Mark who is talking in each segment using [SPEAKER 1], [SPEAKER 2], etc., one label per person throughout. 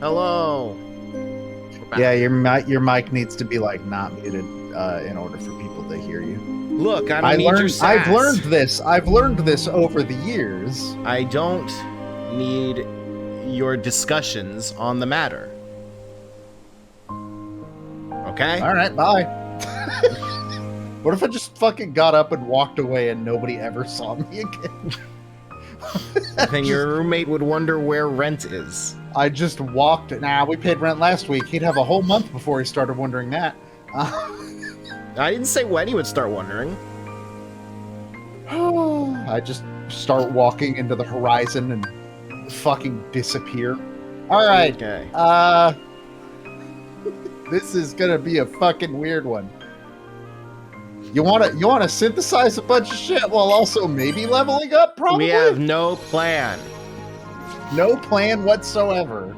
[SPEAKER 1] Hello.
[SPEAKER 2] Yeah, your mic needs to be like not muted in order for people to hear you.
[SPEAKER 1] Look, I don't need your sass.
[SPEAKER 2] I've learned this. I've learned this over the years.
[SPEAKER 1] I don't need your discussions on the matter. Okay?
[SPEAKER 2] All right, bye. What if I just fucking got up and walked away and nobody ever saw me again?
[SPEAKER 1] Then your roommate would wonder where rent is.
[SPEAKER 2] I just walked. Nah, we paid rent last week. He'd have a whole month before he started wondering that.
[SPEAKER 1] I didn't say when he would start wondering.
[SPEAKER 2] I just start walking into the horizon and fucking disappear. All right.
[SPEAKER 1] Okay.
[SPEAKER 2] This is gonna be a fucking weird one. You wanna synthesize a bunch of shit while also maybe leveling up? Probably.
[SPEAKER 1] We have no plan.
[SPEAKER 2] No plan whatsoever.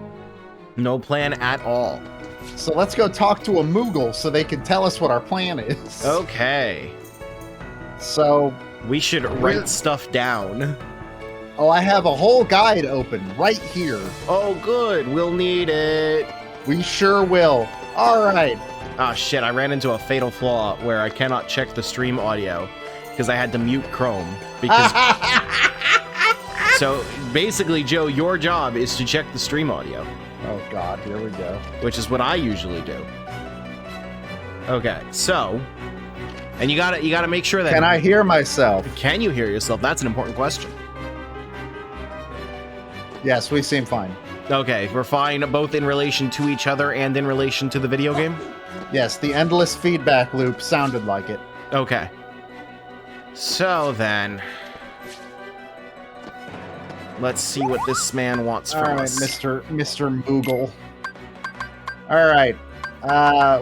[SPEAKER 1] No plan at all.
[SPEAKER 2] So let's go talk to a Moogle so they can tell us what our plan is.
[SPEAKER 1] Okay.
[SPEAKER 2] So
[SPEAKER 1] we should write stuff down.
[SPEAKER 2] Oh, I have a whole guide open right here.
[SPEAKER 1] Oh, good. We'll need it.
[SPEAKER 2] We sure will. All right.
[SPEAKER 1] Oh, shit. I ran into a fatal flaw where I cannot check the stream audio because I had to mute Chrome. Because So basically, Joe, your job is to check the stream audio.
[SPEAKER 2] Oh, God. Here we go.
[SPEAKER 1] Which is what I usually do. Okay. So, and you gotta make sure that...
[SPEAKER 2] Can I hear myself?
[SPEAKER 1] Can you hear yourself? That's an important question.
[SPEAKER 2] Yes, we seem fine.
[SPEAKER 1] Okay, we're fine both in relation to each other and in relation to the video game?
[SPEAKER 2] Yes, the endless feedback loop sounded like it.
[SPEAKER 1] Okay. So then... let's see what this man wants from us.
[SPEAKER 2] Mr. Moogle. Alright.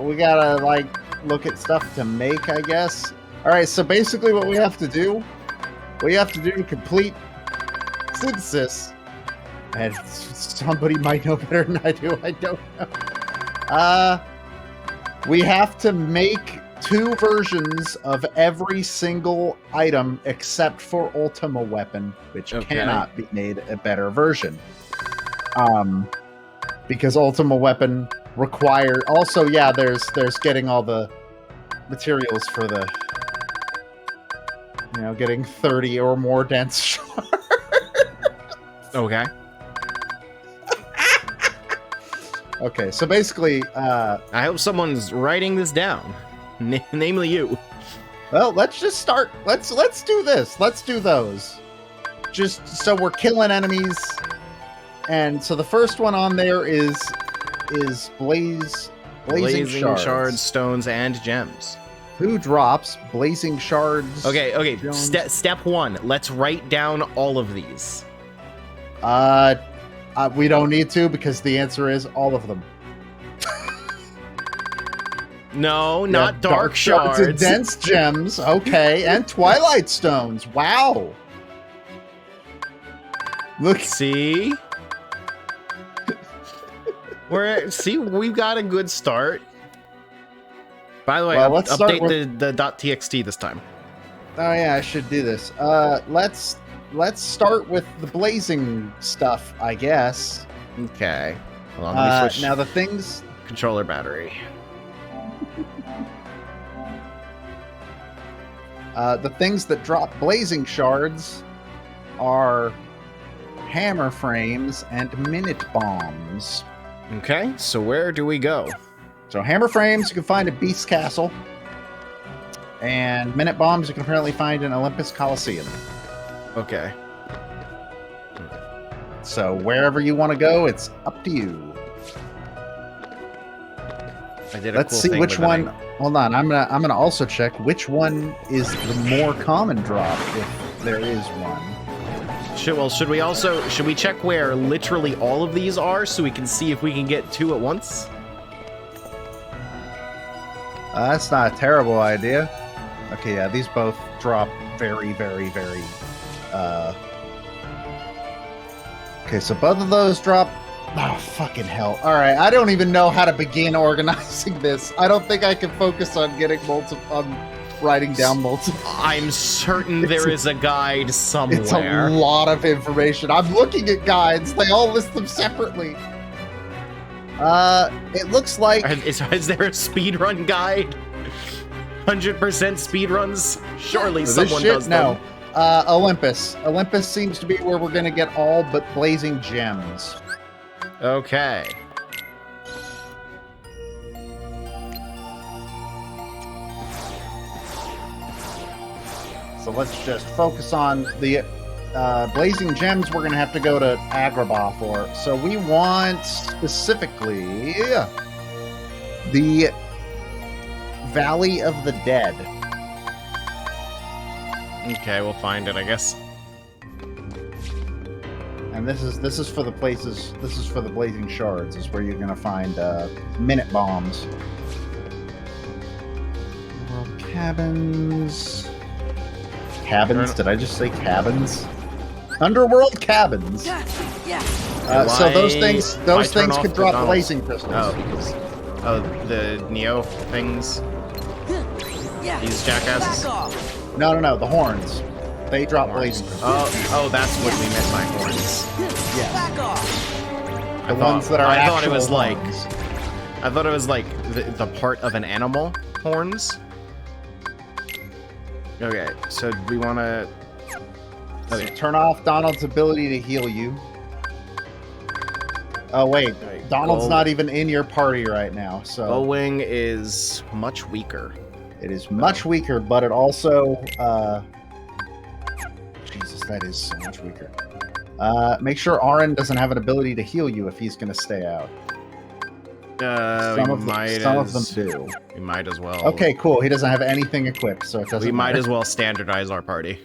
[SPEAKER 2] We gotta, like, look at stuff to make, I guess. Alright, so basically what we have to do... complete synthesis. And somebody might know better than I do. I don't know. We have to make 2 versions of every single item except for Ultima Weapon, which cannot be made a better version. Because Ultima Weapon required... Also, yeah, there's getting all the materials for the... You know, getting 30 or more dense shards.
[SPEAKER 1] Okay.
[SPEAKER 2] Okay, so basically,
[SPEAKER 1] I hope someone's writing this down. Namely you.
[SPEAKER 2] Well, let's just start. Let's do this. Let's do those. Just so we're killing enemies. And so the first one on there is blazing
[SPEAKER 1] shards, stones, and gems.
[SPEAKER 2] Who drops blazing shards?
[SPEAKER 1] Okay. Step 1. Let's write down all of these.
[SPEAKER 2] We don't need to because the answer is all of them.
[SPEAKER 1] No, not dark shards.
[SPEAKER 2] And dense gems. Okay, and twilight stones. Wow. Look.
[SPEAKER 1] See? See, we've got a good start. By the way,
[SPEAKER 2] let's
[SPEAKER 1] update the .txt this time.
[SPEAKER 2] Oh yeah, I should do this. Let's start with the blazing stuff, I guess.
[SPEAKER 1] Okay. Hold on, let me switch
[SPEAKER 2] now the things...
[SPEAKER 1] Controller battery.
[SPEAKER 2] The things that drop blazing shards are hammer frames and minute bombs.
[SPEAKER 1] Okay, so where do we go?
[SPEAKER 2] So hammer frames you can find at Beast Castle. And minute bombs you can apparently find in Olympus Coliseum.
[SPEAKER 1] Okay.
[SPEAKER 2] So wherever you want to go, it's up to you.
[SPEAKER 1] I did a
[SPEAKER 2] Let's
[SPEAKER 1] cool
[SPEAKER 2] see
[SPEAKER 1] thing
[SPEAKER 2] which
[SPEAKER 1] with
[SPEAKER 2] one. Hold on, I'm gonna also check which one is the more common drop, if there is one.
[SPEAKER 1] Should we check where literally all of these are so we can see if we can get 2 at once?
[SPEAKER 2] That's not a terrible idea. Okay, yeah, these both drop very, very, very... Okay, so both of those drop... Oh, fucking hell. Alright, I don't even know how to begin organizing this. I don't think I can focus on getting writing down multiple...
[SPEAKER 1] I'm certain there is a guide somewhere.
[SPEAKER 2] It's a lot of information. I'm looking at guides. They all list them separately. It looks like
[SPEAKER 1] Is there a speedrun guide? 100% speedruns? Surely
[SPEAKER 2] this
[SPEAKER 1] someone
[SPEAKER 2] shit?
[SPEAKER 1] does
[SPEAKER 2] No.
[SPEAKER 1] them.
[SPEAKER 2] Olympus. Olympus seems to be where we're gonna get all but blazing gems.
[SPEAKER 1] Okay.
[SPEAKER 2] So let's just focus on the blazing gems. We're gonna have to go to Agrabah for. So we want specifically the Valley of the Dead.
[SPEAKER 1] Okay, we'll find it, I guess.
[SPEAKER 2] And this is for the places. This is for the blazing shards. Is where you're gonna find minute bombs. World cabins. Cabins? Did I just say cabins? Underworld cabins. So those things
[SPEAKER 1] Why turn off
[SPEAKER 2] could
[SPEAKER 1] the
[SPEAKER 2] drop
[SPEAKER 1] tunnels?
[SPEAKER 2] blazing crystals.
[SPEAKER 1] Oh, the Neo things. These jackasses.
[SPEAKER 2] No, the horns. They drop
[SPEAKER 1] Horns.
[SPEAKER 2] blazing crystals.
[SPEAKER 1] Oh, that's what we meant by horns.
[SPEAKER 2] Yes.
[SPEAKER 1] I
[SPEAKER 2] The ones that are
[SPEAKER 1] I thought it
[SPEAKER 2] actual
[SPEAKER 1] was like
[SPEAKER 2] horns.
[SPEAKER 1] I thought it was like the part of an animal horns. Okay, so we want to.
[SPEAKER 2] So turn off Donald's ability to heal you. Oh wait,
[SPEAKER 1] Right,
[SPEAKER 2] Donald's
[SPEAKER 1] Gold.
[SPEAKER 2] not even in your party right now, so
[SPEAKER 1] Bowwing is much weaker.
[SPEAKER 2] it is much weaker. But it also, Jesus, that is so much weaker. Make sure Arin doesn't have an ability to heal you if he's going to stay out. Some of them do.
[SPEAKER 1] We might as well.
[SPEAKER 2] Okay, cool. He doesn't have anything equipped, so it doesn't.
[SPEAKER 1] We might
[SPEAKER 2] matter.
[SPEAKER 1] as well standardize our party.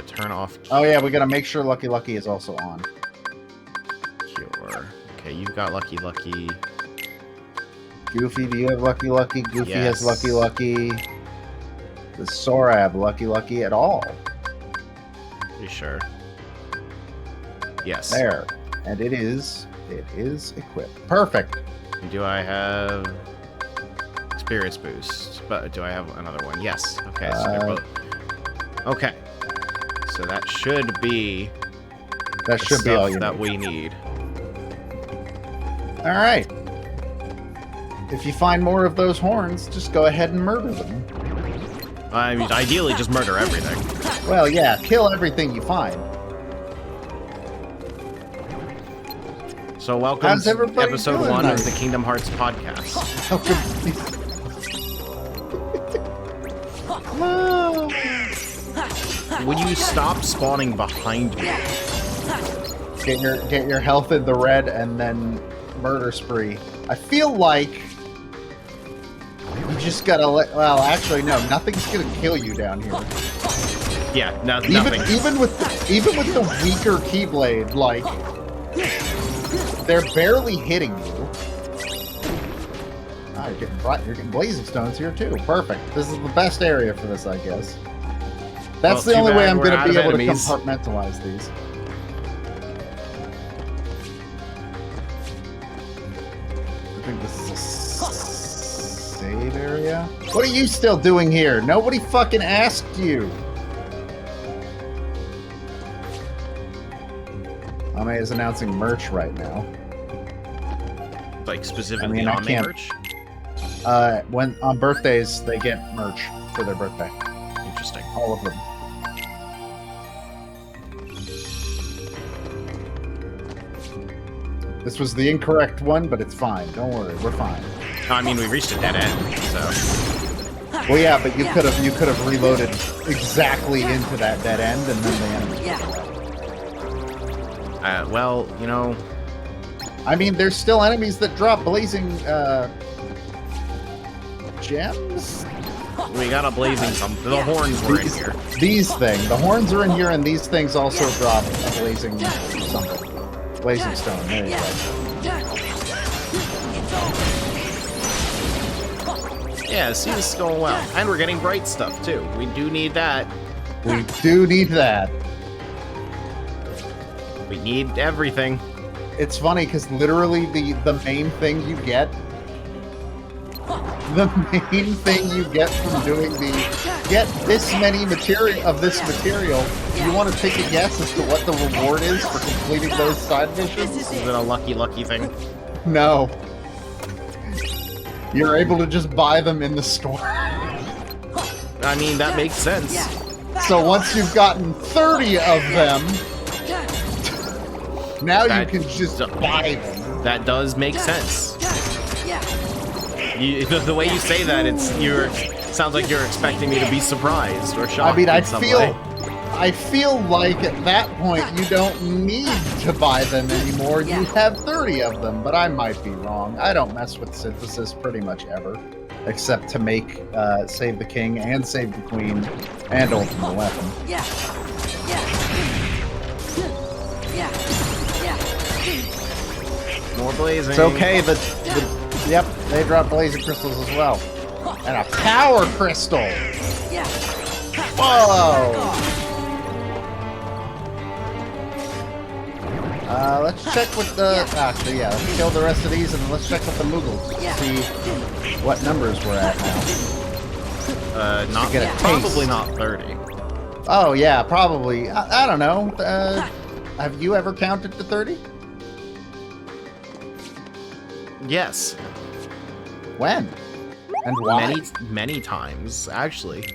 [SPEAKER 1] Turn off
[SPEAKER 2] Oh yeah, we gotta make sure Lucky Lucky is also on.
[SPEAKER 1] cure. Okay, you've got Lucky Lucky.
[SPEAKER 2] Goofy, do you have Lucky Lucky? Goofy
[SPEAKER 1] Yes.
[SPEAKER 2] has Lucky Lucky. Does Sora have Lucky Lucky at all?
[SPEAKER 1] Pretty sure. Yes.
[SPEAKER 2] There. And it is equipped. Perfect.
[SPEAKER 1] Do I have experience boost? But do I have another one? Yes. Okay. So they're both. Okay. So that should be
[SPEAKER 2] That
[SPEAKER 1] the
[SPEAKER 2] should be all
[SPEAKER 1] stuff
[SPEAKER 2] you
[SPEAKER 1] that
[SPEAKER 2] need.
[SPEAKER 1] we need.
[SPEAKER 2] All right. If you find more of those horns, just go ahead and murder them.
[SPEAKER 1] I mean, ideally, just murder everything.
[SPEAKER 2] Well, yeah, kill everything you find.
[SPEAKER 1] So welcome
[SPEAKER 2] How's
[SPEAKER 1] to
[SPEAKER 2] everybody
[SPEAKER 1] episode
[SPEAKER 2] doing
[SPEAKER 1] 1
[SPEAKER 2] tonight?
[SPEAKER 1] of the Kingdom Hearts podcast. Would you stop spawning behind me?
[SPEAKER 2] Get your health in the red and then murder spree. I feel like you just gotta let. Well, actually, no. Nothing's gonna kill you down here.
[SPEAKER 1] Yeah, nothing.
[SPEAKER 2] Even with the weaker Keyblade, like they're barely hitting you. Ah, you're getting blazing stones here too. Perfect. This is the best area for this, I guess. That's
[SPEAKER 1] Well,
[SPEAKER 2] the
[SPEAKER 1] too
[SPEAKER 2] only way
[SPEAKER 1] bad
[SPEAKER 2] I'm
[SPEAKER 1] we're
[SPEAKER 2] going
[SPEAKER 1] out
[SPEAKER 2] to be
[SPEAKER 1] of
[SPEAKER 2] able
[SPEAKER 1] enemies.
[SPEAKER 2] to compartmentalize these. I think this is a save area. What are you still doing here? Nobody fucking asked you. Ame is announcing merch right now.
[SPEAKER 1] Like specifically
[SPEAKER 2] I mean, I
[SPEAKER 1] on the
[SPEAKER 2] can't-
[SPEAKER 1] merch.
[SPEAKER 2] When on birthdays they get merch for their birthday.
[SPEAKER 1] Interesting.
[SPEAKER 2] All of them. This was the incorrect one, but it's fine. Don't worry, we're fine.
[SPEAKER 1] I mean, we reached a dead end, so
[SPEAKER 2] Well, yeah, but you could have reloaded exactly into that dead end, and then the enemy.
[SPEAKER 1] well, you know,
[SPEAKER 2] I mean, there's still enemies that drop blazing gems.
[SPEAKER 1] we got a blazing something. The horns were in here.
[SPEAKER 2] These things, the horns are in here, and these things also drop a blazing something, blazing stone. There you go.
[SPEAKER 1] Yeah, see, this is going well, and we're getting bright stuff too. We do need that.
[SPEAKER 2] We do need that.
[SPEAKER 1] We need everything.
[SPEAKER 2] It's funny because literally the main thing you get the main thing you get from doing the get this many material of this material. You want to take a guess as to what the reward is for completing those side missions?
[SPEAKER 1] Is it a lucky thing?
[SPEAKER 2] No. You're able to just buy them in the store.
[SPEAKER 1] I mean, that makes sense.
[SPEAKER 2] So once you've gotten 30 of them, now you can just buy them.
[SPEAKER 1] That does make sense. The way you say that, sounds like you're expecting me to be surprised or shocked.
[SPEAKER 2] I mean,
[SPEAKER 1] in some way.
[SPEAKER 2] I feel like at that point you don't need to buy them anymore. You have 30 of them, but I might be wrong. I don't mess with synthesis pretty much ever, except to make Save the King and Save the Queen and Ultimate Weapon.
[SPEAKER 1] More blazing.
[SPEAKER 2] It's okay. Yep, they drop blazing crystals as well, and a power crystal. Whoa! Let's check with the. Actually, yeah, let's kill the rest of these, and then let's check with the Moogles. See what numbers we're at now.
[SPEAKER 1] Probably not 30.
[SPEAKER 2] Oh yeah, probably. I don't know. Have you ever counted to 30?
[SPEAKER 1] Yes.
[SPEAKER 2] When? And why?
[SPEAKER 1] Many times, actually.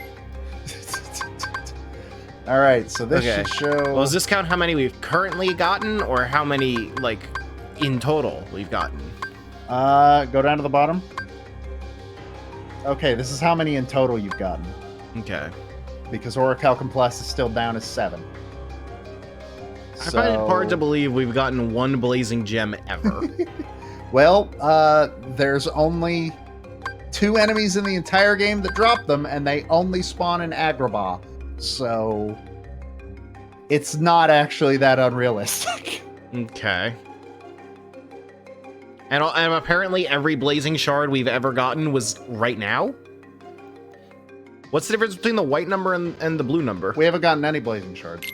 [SPEAKER 2] All right, so this should show.
[SPEAKER 1] Well, does this count how many we've currently gotten, or how many, like, in total we've gotten?
[SPEAKER 2] Go down to the bottom. Okay, this is how many in total you've gotten.
[SPEAKER 1] Okay.
[SPEAKER 2] Because Orichalcum Plus is still down as 7.
[SPEAKER 1] I find it hard to believe we've gotten one blazing gem ever.
[SPEAKER 2] Well, there's only 2 enemies in the entire game that drop them, and they only spawn in Agrabah. So it's not actually that unrealistic.
[SPEAKER 1] Okay. And apparently every blazing shard we've ever gotten was right now? What's the difference between the white number and the blue number?
[SPEAKER 2] We haven't gotten any blazing shards.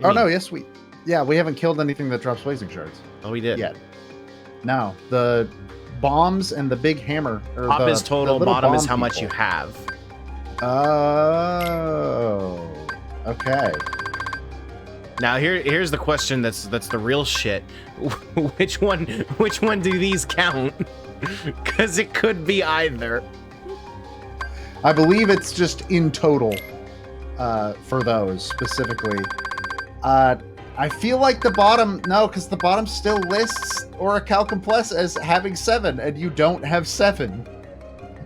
[SPEAKER 2] Oh, no, yes, we haven't killed anything that drops blazing shards.
[SPEAKER 1] Oh, we did.
[SPEAKER 2] Yet. No, the bombs and the big hammer.
[SPEAKER 1] Top is total, bottom is how much you have.
[SPEAKER 2] Oh, okay.
[SPEAKER 1] Now here's the question that's the real shit. Which one do these count? Because it could be either.
[SPEAKER 2] I believe it's just in total for those specifically. I feel like the bottom, no, because the bottom still lists Orichalcum Plus as having 7, and you don't have 7.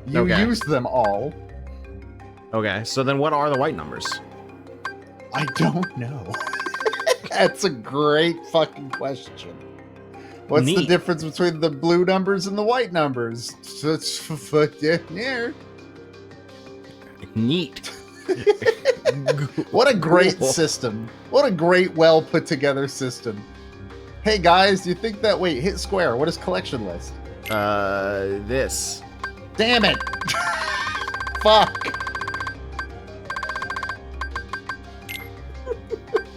[SPEAKER 2] You used them all.
[SPEAKER 1] Okay, so then what are the white numbers?
[SPEAKER 2] I don't know. That's a great fucking question. What's the difference between the blue numbers and the white numbers?
[SPEAKER 1] Neat.
[SPEAKER 2] What a great system. What a great, well put together system. Hey guys, do you think that, wait, hit square. What is collection list?
[SPEAKER 1] This.
[SPEAKER 2] Damn it. Fuck.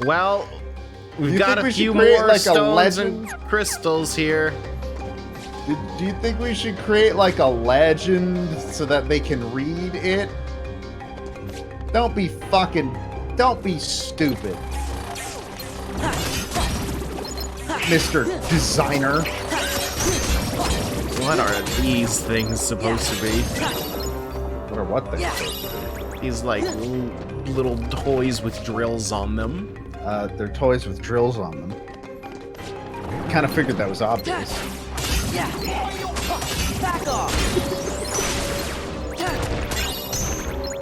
[SPEAKER 1] Well, we've got a few more like stones and crystals here.
[SPEAKER 2] Do you think we should create like a legend so that they can read it? Don't be stupid. Mr. Designer.
[SPEAKER 1] What are these things supposed to be?
[SPEAKER 2] What are what things supposed to be?
[SPEAKER 1] These like little toys with drills on them.
[SPEAKER 2] They're toys with drills on them. Kind of figured that was obvious.
[SPEAKER 3] Back off.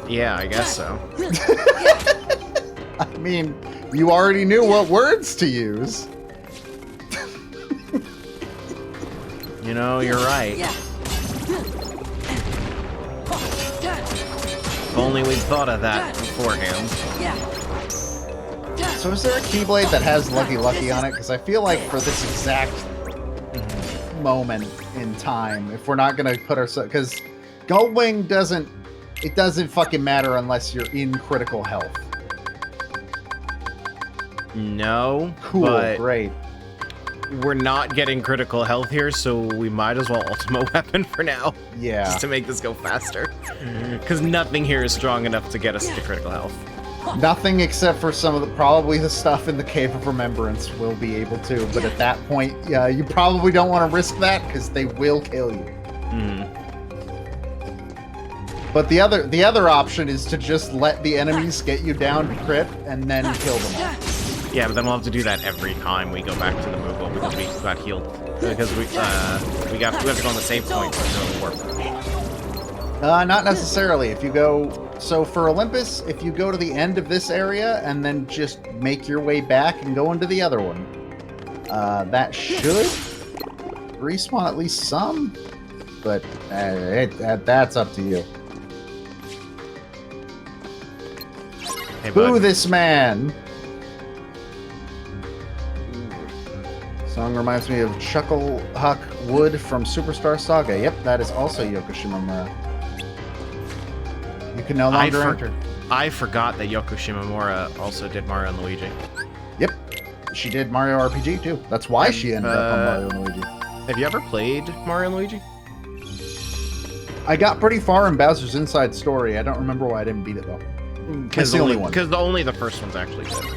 [SPEAKER 1] Yeah, I guess so.
[SPEAKER 2] I mean, you already knew what words to use.
[SPEAKER 1] You know, you're right. If only we'd thought of that beforehand.
[SPEAKER 2] So is there a Keyblade that has Lucky Lucky on it? Because I feel like for this exact moment in time, if we're not going to put ourselves... Because Goldwing doesn't fucking matter unless you're in critical health.
[SPEAKER 1] No.
[SPEAKER 2] Cool,
[SPEAKER 1] but
[SPEAKER 2] great.
[SPEAKER 1] we're not getting critical health here, so we might as well Ultima Weapon for now.
[SPEAKER 2] Yeah.
[SPEAKER 1] Just to make this go faster. Because nothing here is strong enough to get us to critical health.
[SPEAKER 2] Nothing except for probably the stuff in the Cave of Remembrance will be able to, but at that point, yeah, you probably don't want to risk that because they will kill you. But the other option is to just let the enemies get you down to crit and then kill them all.
[SPEAKER 1] Yeah, but then we'll have to do that every time we go back to the Moogle because we got healed. Because we have to go on the save point so it doesn't work.
[SPEAKER 2] Not necessarily. If you go... So for Olympus, if you go to the end of this area and then just make your way back and go into the other one, that should respawn at least some, but that's up to you.
[SPEAKER 1] Hey,
[SPEAKER 2] Boo
[SPEAKER 1] bud.
[SPEAKER 2] this man! Song reminds me of Chuckle Huck Wood from Superstar Saga. Yep, that is also Yoko Shimomura. You can no longer enter.
[SPEAKER 1] I forgot that Yoko Shimomura also did Mario and Luigi.
[SPEAKER 2] Yep, she did Mario RPG too. That's why she ended up on Mario and Luigi.
[SPEAKER 1] Have you ever played Mario and Luigi?
[SPEAKER 2] I got pretty far in Bowser's Inside Story. I don't remember why I didn't beat it though. That's the only one.
[SPEAKER 1] Because only the first one's actually good.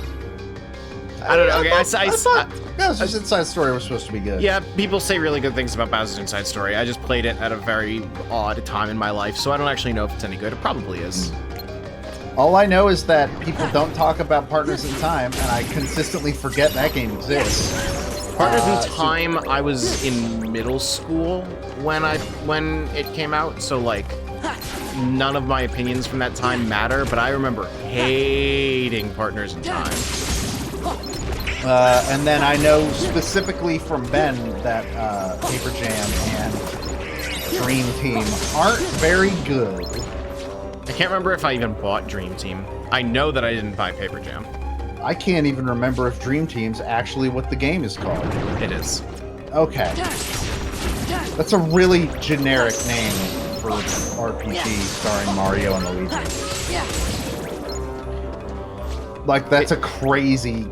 [SPEAKER 1] I don't know. Okay, I
[SPEAKER 2] thought Bowser's Inside Story was supposed to be good.
[SPEAKER 1] Yeah, people say really good things about Bowser's Inside Story. I just played it at a very odd time in my life, so I don't actually know if it's any good. It probably is.
[SPEAKER 2] All I know is that people don't talk about Partners in Time, and I consistently forget that game exists.
[SPEAKER 1] Partners in Time, I was in middle school when it came out, so like none of my opinions from that time matter, but I remember hating Partners in Time.
[SPEAKER 2] And then I know specifically from Ben that Paper Jam and Dream Team aren't very good.
[SPEAKER 1] I can't remember if I even bought Dream Team. I know that I didn't buy Paper Jam.
[SPEAKER 2] I can't even remember if Dream Team's actually what the game is called.
[SPEAKER 1] It is.
[SPEAKER 2] Okay. That's a really generic name for RPG starring Mario and Luigi. Like, that's a crazy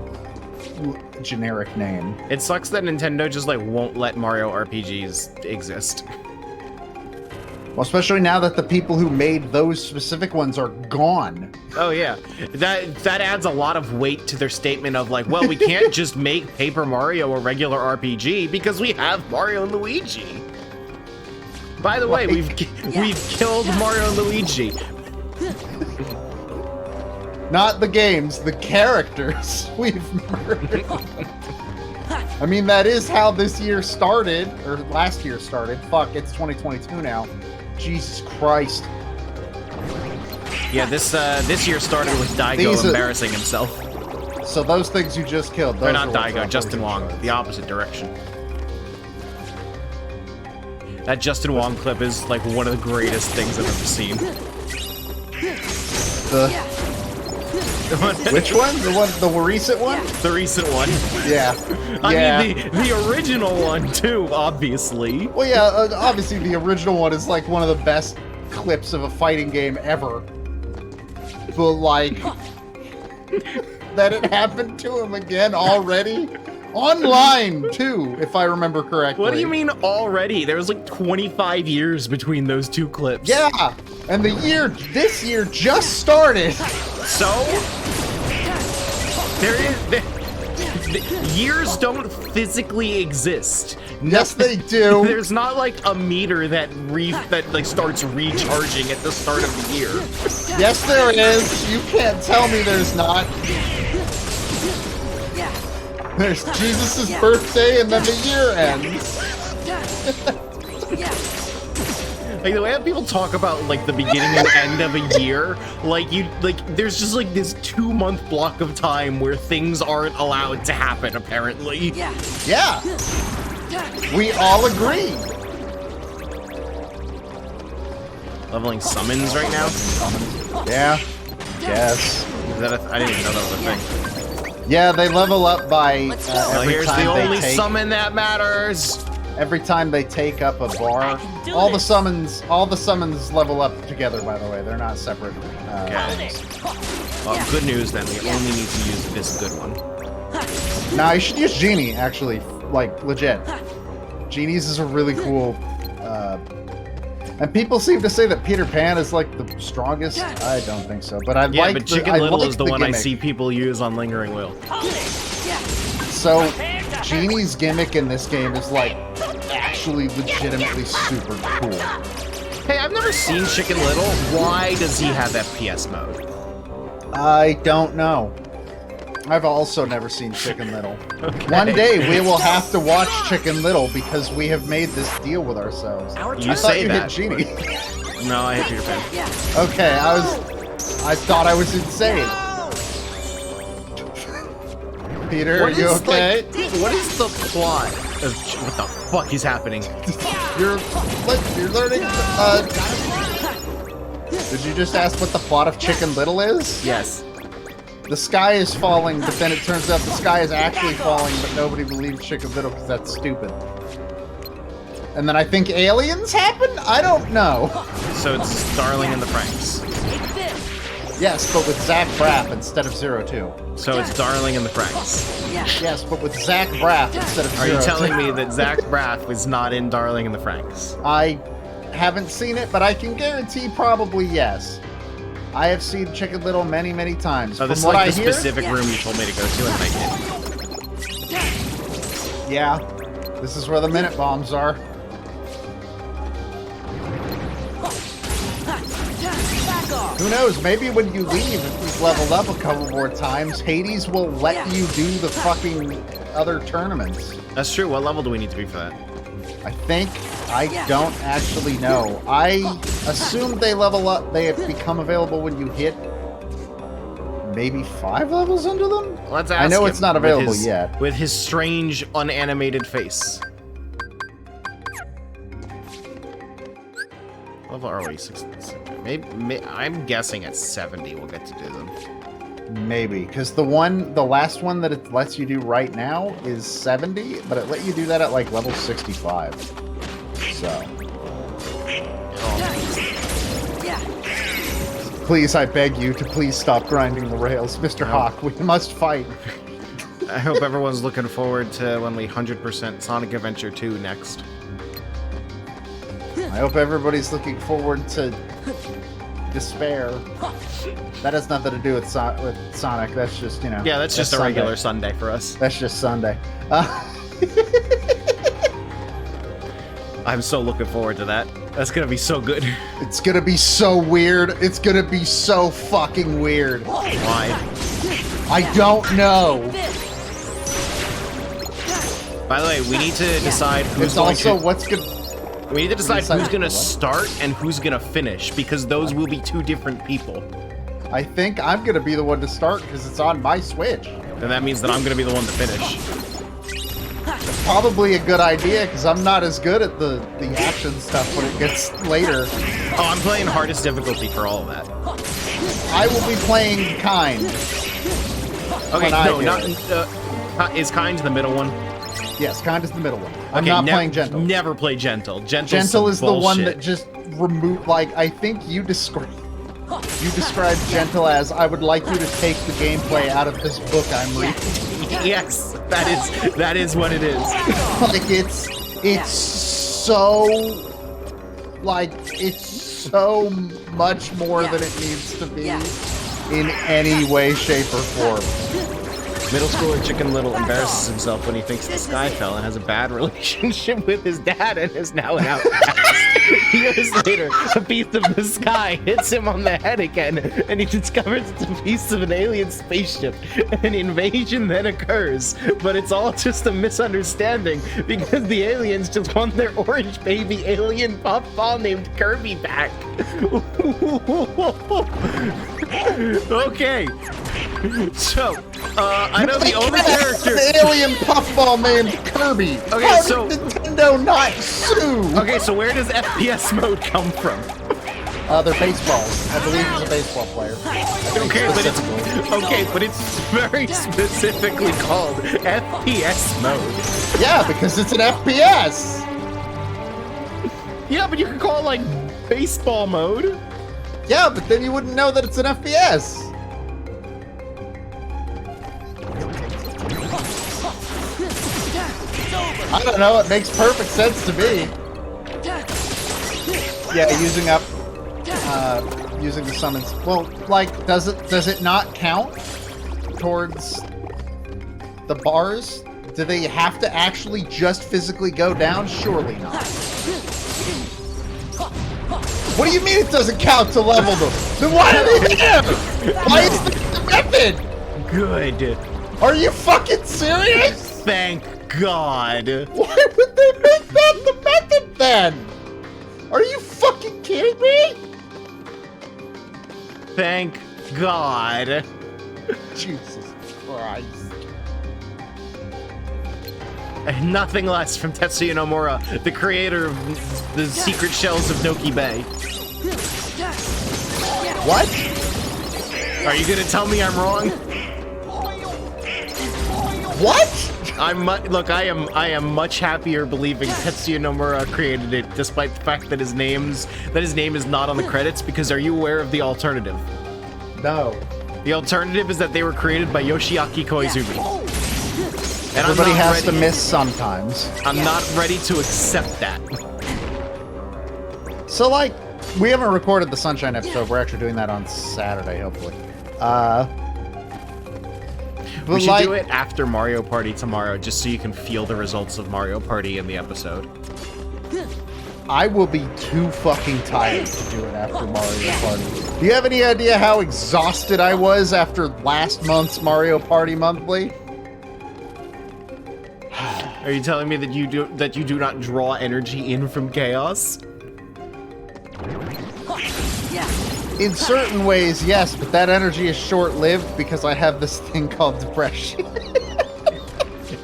[SPEAKER 2] generic name.
[SPEAKER 1] It sucks that Nintendo just like won't let Mario RPGs exist.
[SPEAKER 2] Well, especially now that the people who made those specific ones are gone.
[SPEAKER 1] Oh yeah, that adds a lot of weight to their statement of like, well, we can't just make Paper Mario a regular RPG because we have Mario and Luigi. By the way, we've killed Mario and Luigi.
[SPEAKER 2] Not the games, the characters we've murdered. I mean, that is how this year started, or last year started. Fuck, it's 2022 now. Jesus Christ.
[SPEAKER 1] Yeah, this year started with Daigo embarrassing himself.
[SPEAKER 2] So those things you just killed, those
[SPEAKER 1] Or not Daigo, Justin Wong, the opposite direction. That Justin Wong clip is like one of the greatest things I've ever seen.
[SPEAKER 2] Which one? The recent one?
[SPEAKER 1] The recent one.
[SPEAKER 2] Yeah.
[SPEAKER 1] I mean, the original one, too, obviously.
[SPEAKER 2] Well, yeah, obviously the original one is, like, one of the best clips of a fighting game ever. But, like, that it happened to him again already? Online, too, if I remember correctly.
[SPEAKER 1] What do you mean already? There was, like, 25 years between those two clips.
[SPEAKER 2] Yeah, and this year just started.
[SPEAKER 1] So, years don't physically exist.
[SPEAKER 2] Yes, they do.
[SPEAKER 1] There's not like a meter that starts recharging at the start of the year.
[SPEAKER 2] Yes, there is. You can't tell me there's not. There's Jesus' birthday, and then the year ends.
[SPEAKER 1] Like the way that people talk about like the beginning and end of a year, there's just like this 2-month block of time where things aren't allowed to happen, apparently.
[SPEAKER 2] Yeah. We all agree.
[SPEAKER 1] Leveling summons right now?
[SPEAKER 2] Yeah. Yes.
[SPEAKER 1] I didn't even know that was a thing.
[SPEAKER 2] Yeah, they level up by
[SPEAKER 1] well,
[SPEAKER 2] every
[SPEAKER 1] here's
[SPEAKER 2] time
[SPEAKER 1] the
[SPEAKER 2] they
[SPEAKER 1] only
[SPEAKER 2] take,
[SPEAKER 1] summon that matters.
[SPEAKER 2] Every time they take up a bar, all the summons level up together. By the way, they're not separate.
[SPEAKER 1] Well, good news then. We only need to use this good one.
[SPEAKER 2] Now you should use Genie actually like legit. Genie's is a really cool. And people seem to say that Peter Pan is like the strongest. I don't think so, but I
[SPEAKER 1] Yeah,
[SPEAKER 2] like.
[SPEAKER 1] but Chicken Little is the one I
[SPEAKER 2] gimmick.
[SPEAKER 1] see people use on Lingering Will.
[SPEAKER 2] So, Genie's gimmick in this game is like actually legitimately super cool.
[SPEAKER 1] Hey, I've never seen Chicken Little. Why does he have FPS mode?
[SPEAKER 2] I don't know. I've also never seen Chicken Little.
[SPEAKER 1] Okay.
[SPEAKER 2] One day we will have to watch Chicken Little because we have made this deal with ourselves.
[SPEAKER 1] You
[SPEAKER 2] I thought
[SPEAKER 1] say
[SPEAKER 2] you
[SPEAKER 1] that.
[SPEAKER 2] hit Genie.
[SPEAKER 1] No, I hit Peter Pan.
[SPEAKER 2] Okay, I thought I was insane. Peter, are you okay?
[SPEAKER 1] What is the plot of what the fuck is happening?
[SPEAKER 2] You're learning. Did you just ask what the plot of Chicken Little is?
[SPEAKER 1] Yes.
[SPEAKER 2] The sky is falling, but then it turns out the sky is actually falling, but nobody believes Chicken Little because that's stupid. And then I think aliens happen? I don't know.
[SPEAKER 1] So it's Darling in the Franxx.
[SPEAKER 2] Yes, but with Zach Braff instead of Zero Two.
[SPEAKER 1] So it's Darling in the Franxx.
[SPEAKER 2] Yes, but with Zach Braff instead of
[SPEAKER 1] Are
[SPEAKER 2] Zero
[SPEAKER 1] you telling
[SPEAKER 2] Two.
[SPEAKER 1] me that Zach Braff is not in Darling in the Franxx?
[SPEAKER 2] I haven't seen it, but I can guarantee probably yes. I have seen Chicken Little many, many times.
[SPEAKER 1] Oh, this is
[SPEAKER 2] From what
[SPEAKER 1] like the
[SPEAKER 2] I hear,
[SPEAKER 1] specific room you told me to go to, and I did.
[SPEAKER 2] yeah, this is where the minute bombs are. Who knows? Maybe when you leave, if you've leveled up a couple more times, Hades will let you do the fucking other tournaments.
[SPEAKER 1] That's true. What level do we need to be for that?
[SPEAKER 2] I think I don't actually know. I assume they level up. They become available when you hit maybe 5 levels into them.
[SPEAKER 1] Let's ask
[SPEAKER 2] I know
[SPEAKER 1] him
[SPEAKER 2] it's not
[SPEAKER 1] with
[SPEAKER 2] available
[SPEAKER 1] his-
[SPEAKER 2] yet.
[SPEAKER 1] With his strange, unanimated face. Level are we? 66. Maybe I'm guessing at 70 we'll get to do them.
[SPEAKER 2] Maybe because the last one that it lets you do right now is 70, but it let you do that at like level 65. So. Please, I beg you to please stop grinding the rails, Mr. Hawk. We must fight.
[SPEAKER 1] I hope everyone's looking forward to when we 100% Sonic Adventure 2 next.
[SPEAKER 2] I hope everybody's looking forward to Despair. That has nothing to do with Sonic. That's just, you know.
[SPEAKER 1] Yeah, that's just a
[SPEAKER 2] Sunday.
[SPEAKER 1] regular Sunday for us.
[SPEAKER 2] That's just Sunday.
[SPEAKER 1] I'm so looking forward to that. That's gonna be so good.
[SPEAKER 2] It's gonna be so weird. It's gonna be so fucking weird.
[SPEAKER 1] Why?
[SPEAKER 2] I don't know.
[SPEAKER 1] By the way, we need to decide who's
[SPEAKER 2] It's
[SPEAKER 1] going
[SPEAKER 2] also
[SPEAKER 1] to...
[SPEAKER 2] what's good.
[SPEAKER 1] We need to decide
[SPEAKER 2] decide
[SPEAKER 1] who's gonna
[SPEAKER 2] what?
[SPEAKER 1] start and who's gonna finish, because those will be two different people.
[SPEAKER 2] I think I'm gonna be the one to start because it's on my Switch.
[SPEAKER 1] And that means that I'm gonna be the one to finish.
[SPEAKER 2] Probably a good idea because I'm not as good at the action stuff when it gets later.
[SPEAKER 1] Oh, I'm playing hardest difficulty for all of that.
[SPEAKER 2] I will be playing Kind.
[SPEAKER 1] Okay,
[SPEAKER 2] When I
[SPEAKER 1] no,
[SPEAKER 2] do
[SPEAKER 1] not...
[SPEAKER 2] it.
[SPEAKER 1] Is Kind the middle one?
[SPEAKER 2] Yes, Kind is the middle one. I'm
[SPEAKER 1] Okay,
[SPEAKER 2] not playing Gentle.
[SPEAKER 1] Never play Gentle.
[SPEAKER 2] Gentle is the one that just removed. Like I think you described Gentle as I would like you to take the gameplay out of this book I'm reading.
[SPEAKER 1] Yes, that is what it is.
[SPEAKER 2] Like it's so like it's so much more than it needs to be in any way, shape, or form.
[SPEAKER 1] Middle schooler Chicken Little embarrasses himself when he thinks the sky fell and has a bad relationship with his dad and is now an outcast. Years later, a piece of the sky hits him on the head again, and he discovers it's a piece of an alien spaceship. An invasion then occurs, but it's all just a misunderstanding because the aliens just want their orange baby alien puffball named Kirby back. Okay. So, I know the only character.
[SPEAKER 2] The alien puffball named Kirby.
[SPEAKER 1] Okay,
[SPEAKER 2] How
[SPEAKER 1] so-
[SPEAKER 2] did Nintendo not sue?
[SPEAKER 1] Okay, so where does FPS mode come from?
[SPEAKER 2] They're baseballs. I believe he's a baseball player.
[SPEAKER 1] Okay, but it's very specifically called FPS mode.
[SPEAKER 2] Yeah, because it's an FPS.
[SPEAKER 1] Yeah, but you could call it like baseball mode.
[SPEAKER 2] Yeah, but then you wouldn't know that it's an FPS. I don't know. It makes perfect sense to me. Yeah, using the summons. Well, like, does it not count towards the bars? Do they have to actually just physically go down? Surely not. What do you mean it doesn't count to level them? Then why are they there? Why is this the method?
[SPEAKER 1] Good.
[SPEAKER 2] Are you fucking serious?
[SPEAKER 1] Thank God.
[SPEAKER 2] Why would they make that the method then? Are you fucking kidding me?
[SPEAKER 1] Thank God.
[SPEAKER 2] Jesus Christ.
[SPEAKER 1] And nothing less from Tetsuya Nomura, the creator of the Secret Shells of Noki Bay.
[SPEAKER 2] What?
[SPEAKER 1] Are you gonna tell me I'm wrong?
[SPEAKER 2] What?
[SPEAKER 1] Look, I am much happier believing Tetsuya Nomura created it, despite the fact that his name is not on the credits. Because are you aware of the alternative?
[SPEAKER 2] No.
[SPEAKER 1] The alternative is that they were created by Yoshiaki Koizumi. And
[SPEAKER 2] Everybody has to miss sometimes.
[SPEAKER 1] I'm not ready to accept that.
[SPEAKER 2] So, like, we haven't recorded the Sunshine episode. We're actually doing that on Saturday, hopefully.
[SPEAKER 1] We should do it after Mario Party tomorrow, just so you can feel the results of Mario Party in the episode.
[SPEAKER 2] I will be too fucking tired to do it after Mario Party. Do you have any idea how exhausted I was after last month's Mario Party Monthly?
[SPEAKER 1] Are you telling me that you do not draw energy in from chaos?
[SPEAKER 2] In certain ways, yes, but that energy is short-lived because I have this thing called depression.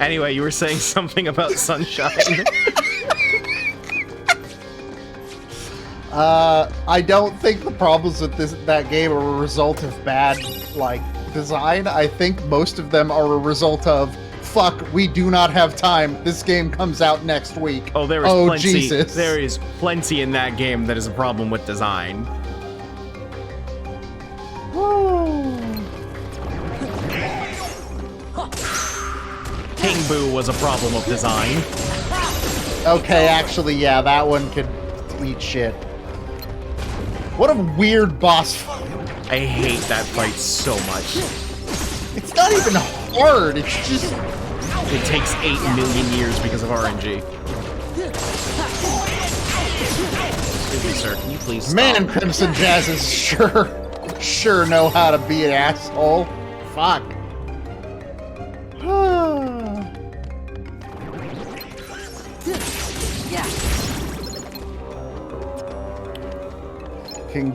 [SPEAKER 1] Anyway, you were saying something about Sunshine.
[SPEAKER 2] I don't think the problems with that game are a result of bad, like, design. I think most of them are a result of, fuck, we do not have time. This game comes out next week.
[SPEAKER 1] Oh, there is plenty.
[SPEAKER 2] Jesus.
[SPEAKER 1] There is plenty in that game that is a problem with design. King Boo was a problem of design.
[SPEAKER 2] Okay, actually, yeah, that one could eat shit. What a weird boss fight.
[SPEAKER 1] I hate that fight so much.
[SPEAKER 2] It's not even hard, it's just...
[SPEAKER 1] It takes 8 million years because of RNG. Excuse me, sir, can you please stop?
[SPEAKER 2] Man, Crimson Jazzes sure know how to be an asshole. Fuck. King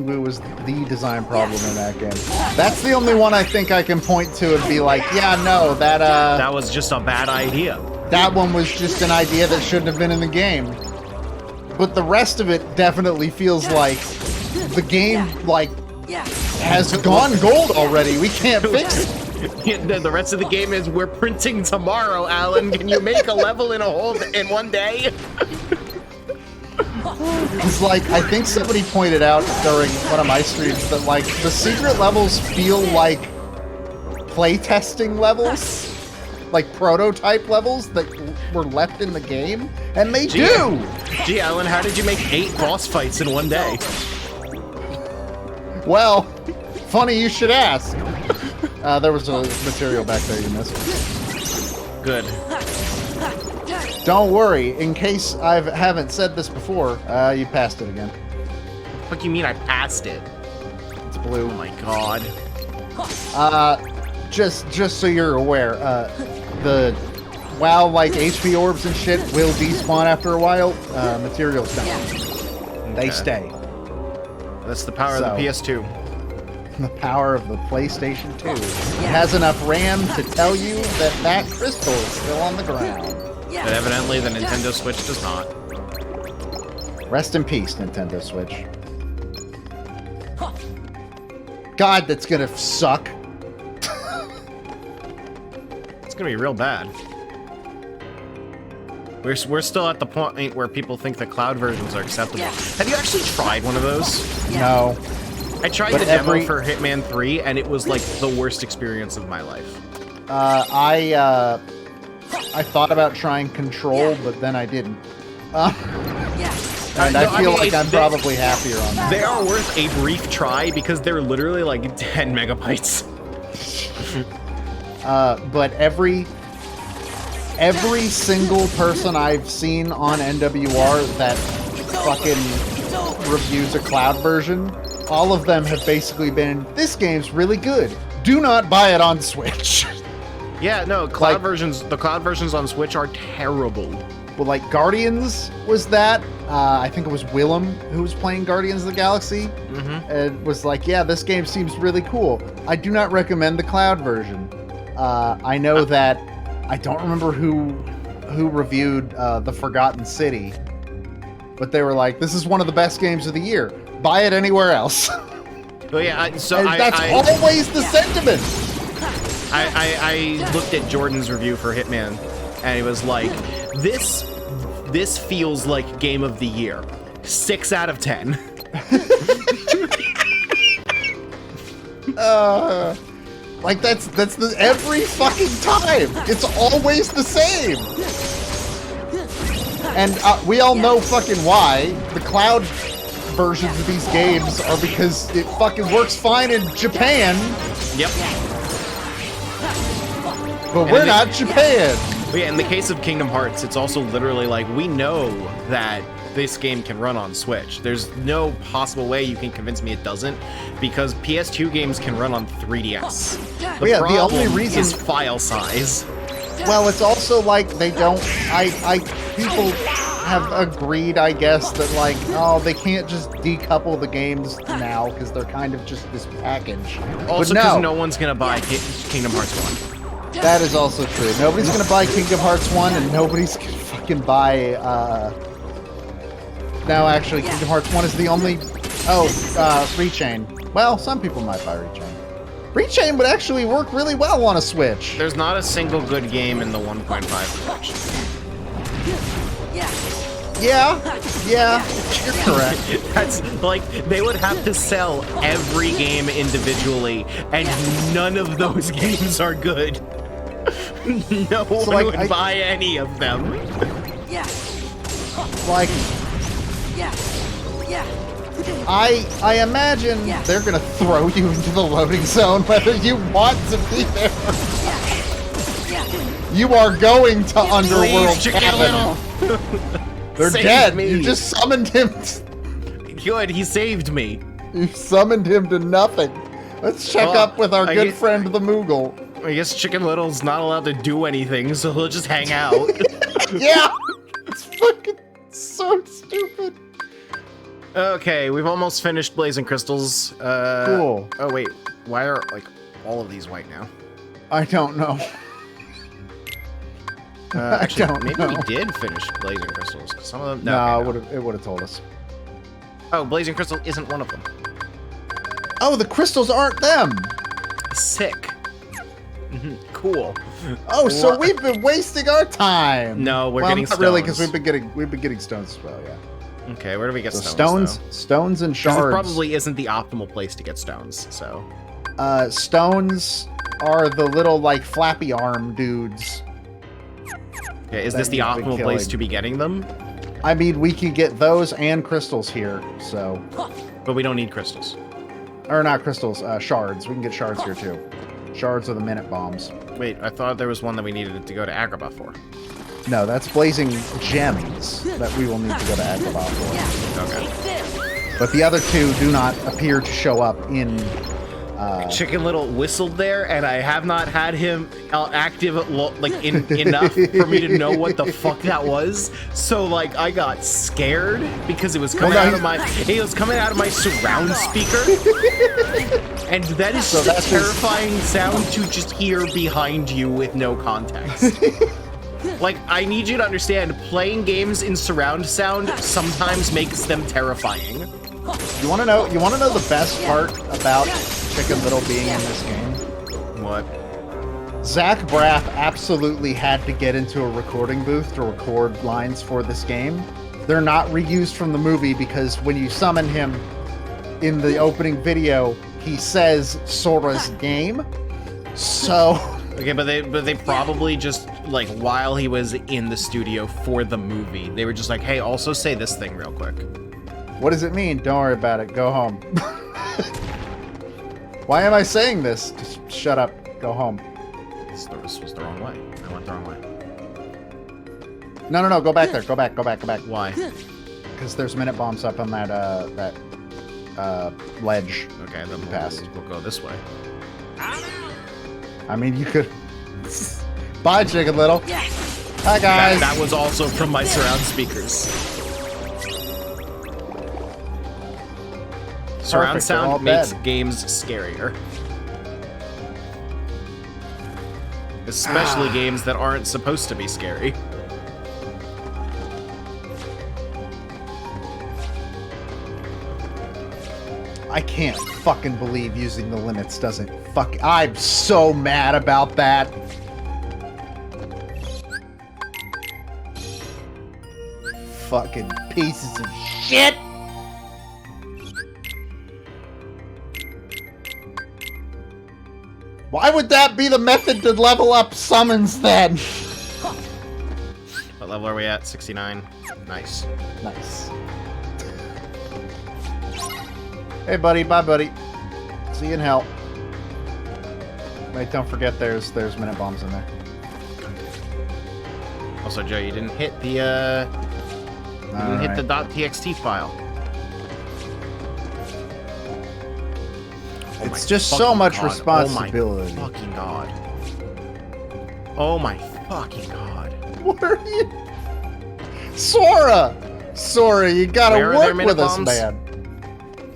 [SPEAKER 2] Boo was the design problem in that game. That's the only one I think I can point to and be like, yeah, no,
[SPEAKER 1] that was just a bad idea.
[SPEAKER 2] That one was just an idea that shouldn't have been in the game. But the rest of it definitely feels like the game, like, has gone gold already. We can't fix it.
[SPEAKER 1] The rest of the game is, we're printing tomorrow, Alan. Can you make a level in one day?
[SPEAKER 2] It's like, I think somebody pointed out during one of my streams that, like, the secret levels feel like playtesting levels. Like prototype levels that were left in the game, and they do!
[SPEAKER 1] Gee, Alan, how did you make 8 boss fights in one day?
[SPEAKER 2] Well, funny you should ask. There was a material back there you missed.
[SPEAKER 1] Good.
[SPEAKER 2] Don't worry, in case I haven't said this before, you passed it again.
[SPEAKER 1] What do you mean I passed it?
[SPEAKER 2] It's blue.
[SPEAKER 1] Oh my god.
[SPEAKER 2] Just so you're aware, the WoW-like HP orbs and shit will despawn after a while. Materials don't.
[SPEAKER 1] Okay.
[SPEAKER 2] They stay.
[SPEAKER 1] That's the power of the PS2.
[SPEAKER 2] The power of the PlayStation 2. It has enough RAM to tell you that crystal is still on the ground.
[SPEAKER 1] But evidently the Nintendo Switch does not.
[SPEAKER 2] Rest in peace, Nintendo Switch. God, that's gonna suck.
[SPEAKER 1] It's gonna be real bad. We're still at the point where people think the cloud versions are acceptable. Have you actually tried one of those?
[SPEAKER 2] No.
[SPEAKER 1] I tried the demo for Hitman 3, and it was like the worst experience of my life.
[SPEAKER 2] I thought about trying Control, but then I didn't. And
[SPEAKER 1] No,
[SPEAKER 2] I feel
[SPEAKER 1] mean,
[SPEAKER 2] like I'm probably happier on that.
[SPEAKER 1] They are worth a brief try because they're literally like 10 megabytes.
[SPEAKER 2] But every single person I've seen on NWR that fucking reviews a cloud version, all of them have basically been, this game's really good. Do not buy it on Switch.
[SPEAKER 1] Yeah, no, cloud versions. The cloud versions on Switch are terrible.
[SPEAKER 2] Well, like Guardians was that. I think it was Willem who was playing Guardians of the Galaxy, and was like, "Yeah, this game seems really cool. I do not recommend the cloud version." I know that I don't remember who reviewed The Forgotten City, but they were like, "This is one of the best games of the year. Buy it anywhere else."
[SPEAKER 1] Oh yeah,
[SPEAKER 2] That's always the sentiment.
[SPEAKER 1] I looked at Jordan's review for Hitman, and he was like, "This feels like game of the year. 6 out of 10."
[SPEAKER 2] Like that's the every fucking time. It's always the same. And we all know fucking why. The cloud versions of these games are because it fucking works fine in Japan.
[SPEAKER 1] Yep.
[SPEAKER 2] But we're not Japan.
[SPEAKER 1] But yeah, in the case of Kingdom Hearts, it's also literally like, we know that this game can run on Switch. There's no possible way you can convince me it doesn't, because PS2 games can run on 3DS. The only reason is file size.
[SPEAKER 2] Well, it's also like they don't. People have agreed, I guess, that like, oh, they can't just decouple the games now because they're kind of just this package.
[SPEAKER 1] Also, because no one's gonna buy Kingdom Hearts 1.
[SPEAKER 2] That is also true. Nobody's gonna buy Kingdom Hearts 1, and nobody's gonna fucking buy, No, actually, Kingdom Hearts 1 is the only... Rechain. Well, some people might buy Rechain. Rechain would actually work really well on a Switch.
[SPEAKER 1] There's not a single good game in the 1.5 collection.
[SPEAKER 2] Yeah, you're correct.
[SPEAKER 1] That's like, they would have to sell every game individually, and none of those games are good. No one would buy any of them.
[SPEAKER 2] Like, I imagine they're gonna throw you into the loading zone whether you want to be there. You are going to Underworld Cabin. They're dead. Me. You just summoned him.
[SPEAKER 1] Good, he saved me.
[SPEAKER 2] You summoned him to nothing. Let's check up with our good friend the Moogle.
[SPEAKER 1] I guess Chicken Little's not allowed to do anything, so he'll just hang out.
[SPEAKER 2] Yeah! It's fucking so stupid.
[SPEAKER 1] Okay, we've almost finished Blazing Crystals.
[SPEAKER 2] Cool.
[SPEAKER 1] Oh wait, why are like all of these white now?
[SPEAKER 2] I don't know.
[SPEAKER 1] Actually,
[SPEAKER 2] I don't
[SPEAKER 1] maybe
[SPEAKER 2] know.
[SPEAKER 1] we did finish Blazing Crystals. Some of them.
[SPEAKER 2] No,
[SPEAKER 1] okay,
[SPEAKER 2] it would have told us.
[SPEAKER 1] Oh, Blazing Crystal isn't one of them.
[SPEAKER 2] Oh, the crystals aren't them.
[SPEAKER 1] Sick. Cool.
[SPEAKER 2] Oh, so we've been wasting our time.
[SPEAKER 1] No, we're getting
[SPEAKER 2] not
[SPEAKER 1] stones.
[SPEAKER 2] really, because we've been getting stones as well. Yeah.
[SPEAKER 1] Okay, where do we get
[SPEAKER 2] So
[SPEAKER 1] stones?
[SPEAKER 2] Stones and shards.
[SPEAKER 1] It probably isn't the optimal place to get stones. So.
[SPEAKER 2] Stones are the little like flappy arm dudes.
[SPEAKER 1] Okay, is this the optimal place to be getting them?
[SPEAKER 2] I mean, we could get those and crystals here, so.
[SPEAKER 1] But we don't need crystals.
[SPEAKER 2] Or not crystals, shards. We can get shards here too. Shards are the minute bombs.
[SPEAKER 1] Wait, I thought there was one that we needed to go to Agrabah for.
[SPEAKER 2] No, that's blazing gems that we will need to go to Agrabah for.
[SPEAKER 1] Okay.
[SPEAKER 2] But the other two do not appear to show up in...
[SPEAKER 1] Chicken Little whistled there, and I have not had him active enough for me to know what the fuck that was. So like, I got scared because it was coming out of my surround speaker, and that is just a terrifying sound to just hear behind you with no context. Like, I need you to understand, playing games in surround sound sometimes makes them terrifying.
[SPEAKER 2] You want to know the best part about Chicken Little being in this game?
[SPEAKER 1] What?
[SPEAKER 2] Zach Braff absolutely had to get into a recording booth to record lines for this game. They're not reused from the movie because when you summon him in the opening video, he says Sora's game. So
[SPEAKER 1] Okay, but they probably just, like, while he was in the studio for the movie, they were just like, hey, also say this thing real quick.
[SPEAKER 2] What does it mean? Don't worry about it. Go home. Why am I saying this? Just shut up. Go home.
[SPEAKER 1] This was the wrong way. I went the wrong way.
[SPEAKER 2] No. Go back there. Go back.
[SPEAKER 1] Why?
[SPEAKER 2] Because there's minute bombs up on that ledge.
[SPEAKER 1] Okay, then
[SPEAKER 2] Passed.
[SPEAKER 1] we'll go this way.
[SPEAKER 2] I mean, you could... Bye, Chicken Little. Hi, guys.
[SPEAKER 1] That was also from my surround speakers. Surround
[SPEAKER 2] Perfect, they're all
[SPEAKER 1] sound makes
[SPEAKER 2] dead.
[SPEAKER 1] games scarier. Especially games that aren't supposed to be scary.
[SPEAKER 2] I can't fucking believe using the limits doesn't fuck. I'm so mad about that. Fucking pieces of shit. Why would that be the method to level up summons then?
[SPEAKER 1] What level are we at? 69. Nice.
[SPEAKER 2] Nice. Hey, buddy. Bye, buddy. See you in hell. Wait, don't forget there's minute bombs in there.
[SPEAKER 1] Also, Joe, you didn't hit the .txt file. Oh
[SPEAKER 2] It's
[SPEAKER 1] my
[SPEAKER 2] just so
[SPEAKER 1] fucking
[SPEAKER 2] much
[SPEAKER 1] God.
[SPEAKER 2] responsibility.
[SPEAKER 1] Oh my fucking God. Oh my fucking God.
[SPEAKER 2] What are you? Sora! Sora, you gotta
[SPEAKER 1] Where are their
[SPEAKER 2] work with us,
[SPEAKER 1] mini-bombs?
[SPEAKER 2] man.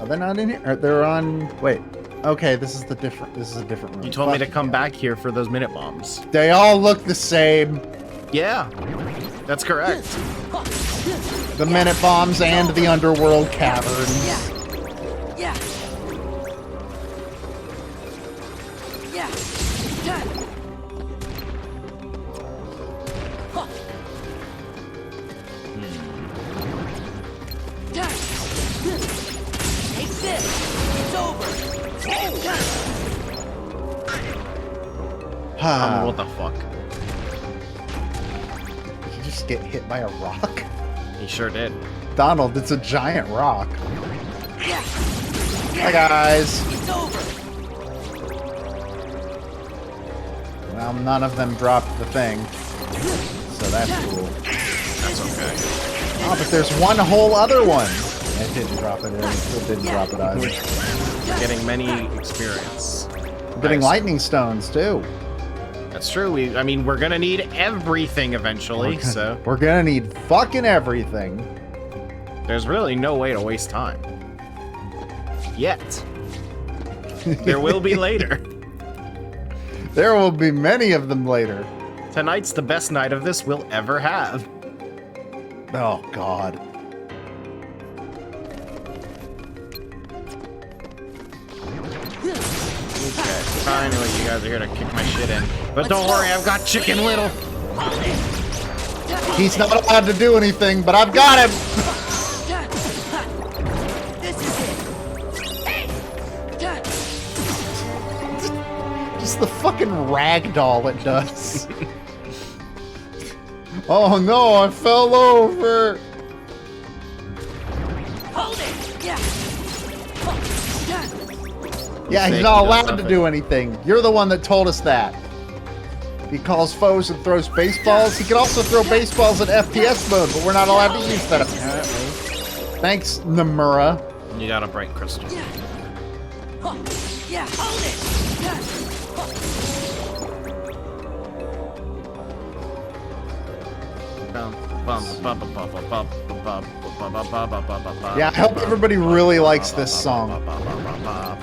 [SPEAKER 2] Are they not in here? They're on... Wait. Okay, this is a different room.
[SPEAKER 1] You told me to
[SPEAKER 2] Fuck
[SPEAKER 1] come
[SPEAKER 2] yeah.
[SPEAKER 1] back here for those minute bombs.
[SPEAKER 2] They all look the same.
[SPEAKER 1] Yeah, that's correct.
[SPEAKER 2] The minute bombs and the underworld caverns.
[SPEAKER 3] Yeah. Take this. It's over.
[SPEAKER 1] What the fuck?
[SPEAKER 2] Did you just get hit by a rock?
[SPEAKER 1] He sure did.
[SPEAKER 2] Donald, it's a giant rock.
[SPEAKER 3] Yeah.
[SPEAKER 2] Hi, guys.
[SPEAKER 3] It's over.
[SPEAKER 2] Well, none of them dropped the thing. So that's cool.
[SPEAKER 1] That's okay.
[SPEAKER 2] Oh, but there's one whole other one. It didn't drop it. It didn't drop it either.
[SPEAKER 1] Getting many experience.
[SPEAKER 2] Getting
[SPEAKER 1] Nice.
[SPEAKER 2] lightning stones too.
[SPEAKER 1] That's true. I mean, we're gonna need everything eventually, so
[SPEAKER 2] We're gonna need fucking everything.
[SPEAKER 1] there's really no way to waste time. Yet. There will be later.
[SPEAKER 2] There will be many of them later.
[SPEAKER 1] Tonight's the best night of this we'll ever have.
[SPEAKER 2] Oh God.
[SPEAKER 1] Okay, finally you guys are here to kick my shit in. But don't worry, I've got Chicken Little.
[SPEAKER 2] He's not allowed to do anything, but I've got him.
[SPEAKER 3] This is it.
[SPEAKER 2] Just the fucking ragdoll it does. Oh no, I fell over.
[SPEAKER 3] Hold it. Yeah.
[SPEAKER 2] Yeah, he's
[SPEAKER 1] Sick,
[SPEAKER 2] not
[SPEAKER 1] he does
[SPEAKER 2] allowed to
[SPEAKER 1] something.
[SPEAKER 2] do anything. You're the one that told us that. He calls foes and throws baseballs. He can also throw baseballs in FPS mode, but we're not allowed to use that apparently. Thanks, Nomura.
[SPEAKER 1] You got a bright crystal.
[SPEAKER 3] Yeah. Hold it.
[SPEAKER 2] Yeah, I hope everybody really likes this song. I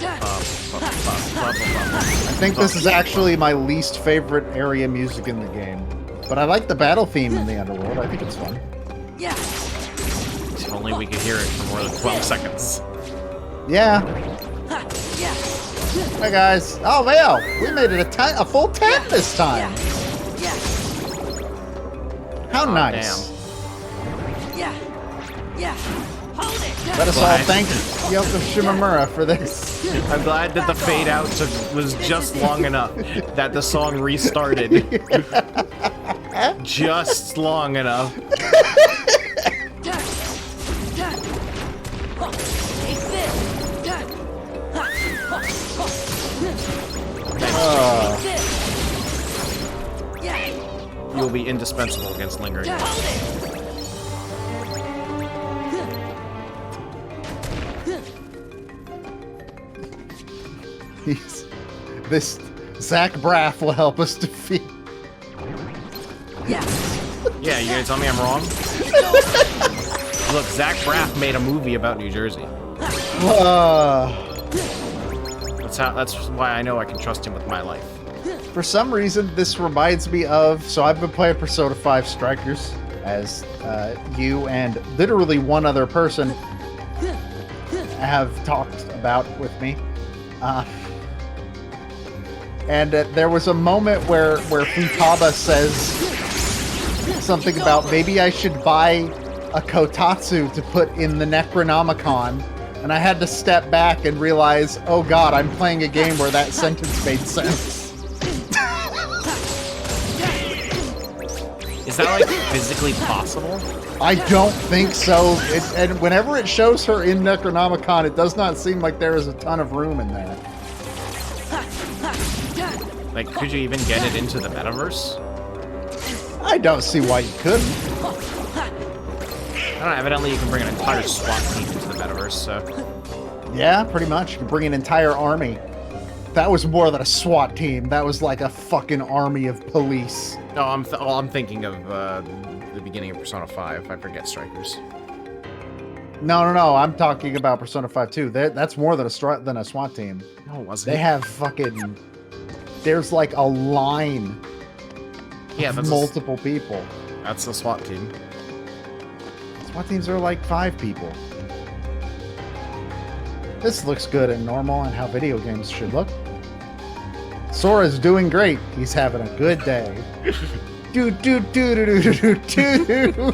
[SPEAKER 2] think this is actually my least favorite area music in the game. But I like the battle theme in the Underworld. I think it's fun.
[SPEAKER 3] Yeah.
[SPEAKER 1] If only we could hear it for more than 12 seconds.
[SPEAKER 2] Yeah.
[SPEAKER 3] Yeah.
[SPEAKER 2] Hi, guys. Oh, wow. We made it a full 10 this time.
[SPEAKER 3] Yeah.
[SPEAKER 2] How
[SPEAKER 1] Oh,
[SPEAKER 2] nice.
[SPEAKER 3] Yeah. Hold it.
[SPEAKER 2] Let us all thank Yoko Shimomura for this.
[SPEAKER 1] I'm glad that the fade out was just long enough that the song restarted. Just long enough. You'll be indispensable against lingering.
[SPEAKER 2] This Zach Braff will help us defeat.
[SPEAKER 3] Yeah.
[SPEAKER 1] Yeah, you gonna tell me I'm wrong? Look, Zach Braff made a movie about New Jersey. That's why I know I can trust him with my life.
[SPEAKER 2] For some reason, this reminds me of... So I've been playing Persona 5 Strikers, as you and literally one other person have talked about with me. And there was a moment where Futaba says something about maybe I should buy a Kotatsu to put in the Necronomicon, and I had to step back and realize, oh god, I'm playing a game where that sentence made sense.
[SPEAKER 1] Is that like physically possible?
[SPEAKER 2] I don't think so. And whenever it shows her in Necronomicon, it does not seem like there is a ton of room in there.
[SPEAKER 1] Like, could you even get it into the metaverse?
[SPEAKER 2] I don't see why you couldn't.
[SPEAKER 1] I don't know, evidently you can bring an entire SWAT team into the metaverse, so...
[SPEAKER 2] Yeah, pretty much. You can bring an entire army. That was more than a SWAT team. That was like a fucking army of police.
[SPEAKER 1] No, I'm thinking of the beginning of Persona 5. I forget Strikers.
[SPEAKER 2] No. I'm talking about Persona 5 too. That's more than a SWAT team.
[SPEAKER 1] No, it wasn't.
[SPEAKER 2] They have fucking... There's like a line of multiple people.
[SPEAKER 1] That's the SWAT team.
[SPEAKER 2] SWAT teams are like 5 people. This looks good and normal and how video games should look. Sora's doing great. He's having a good day. Do do do do do do do do.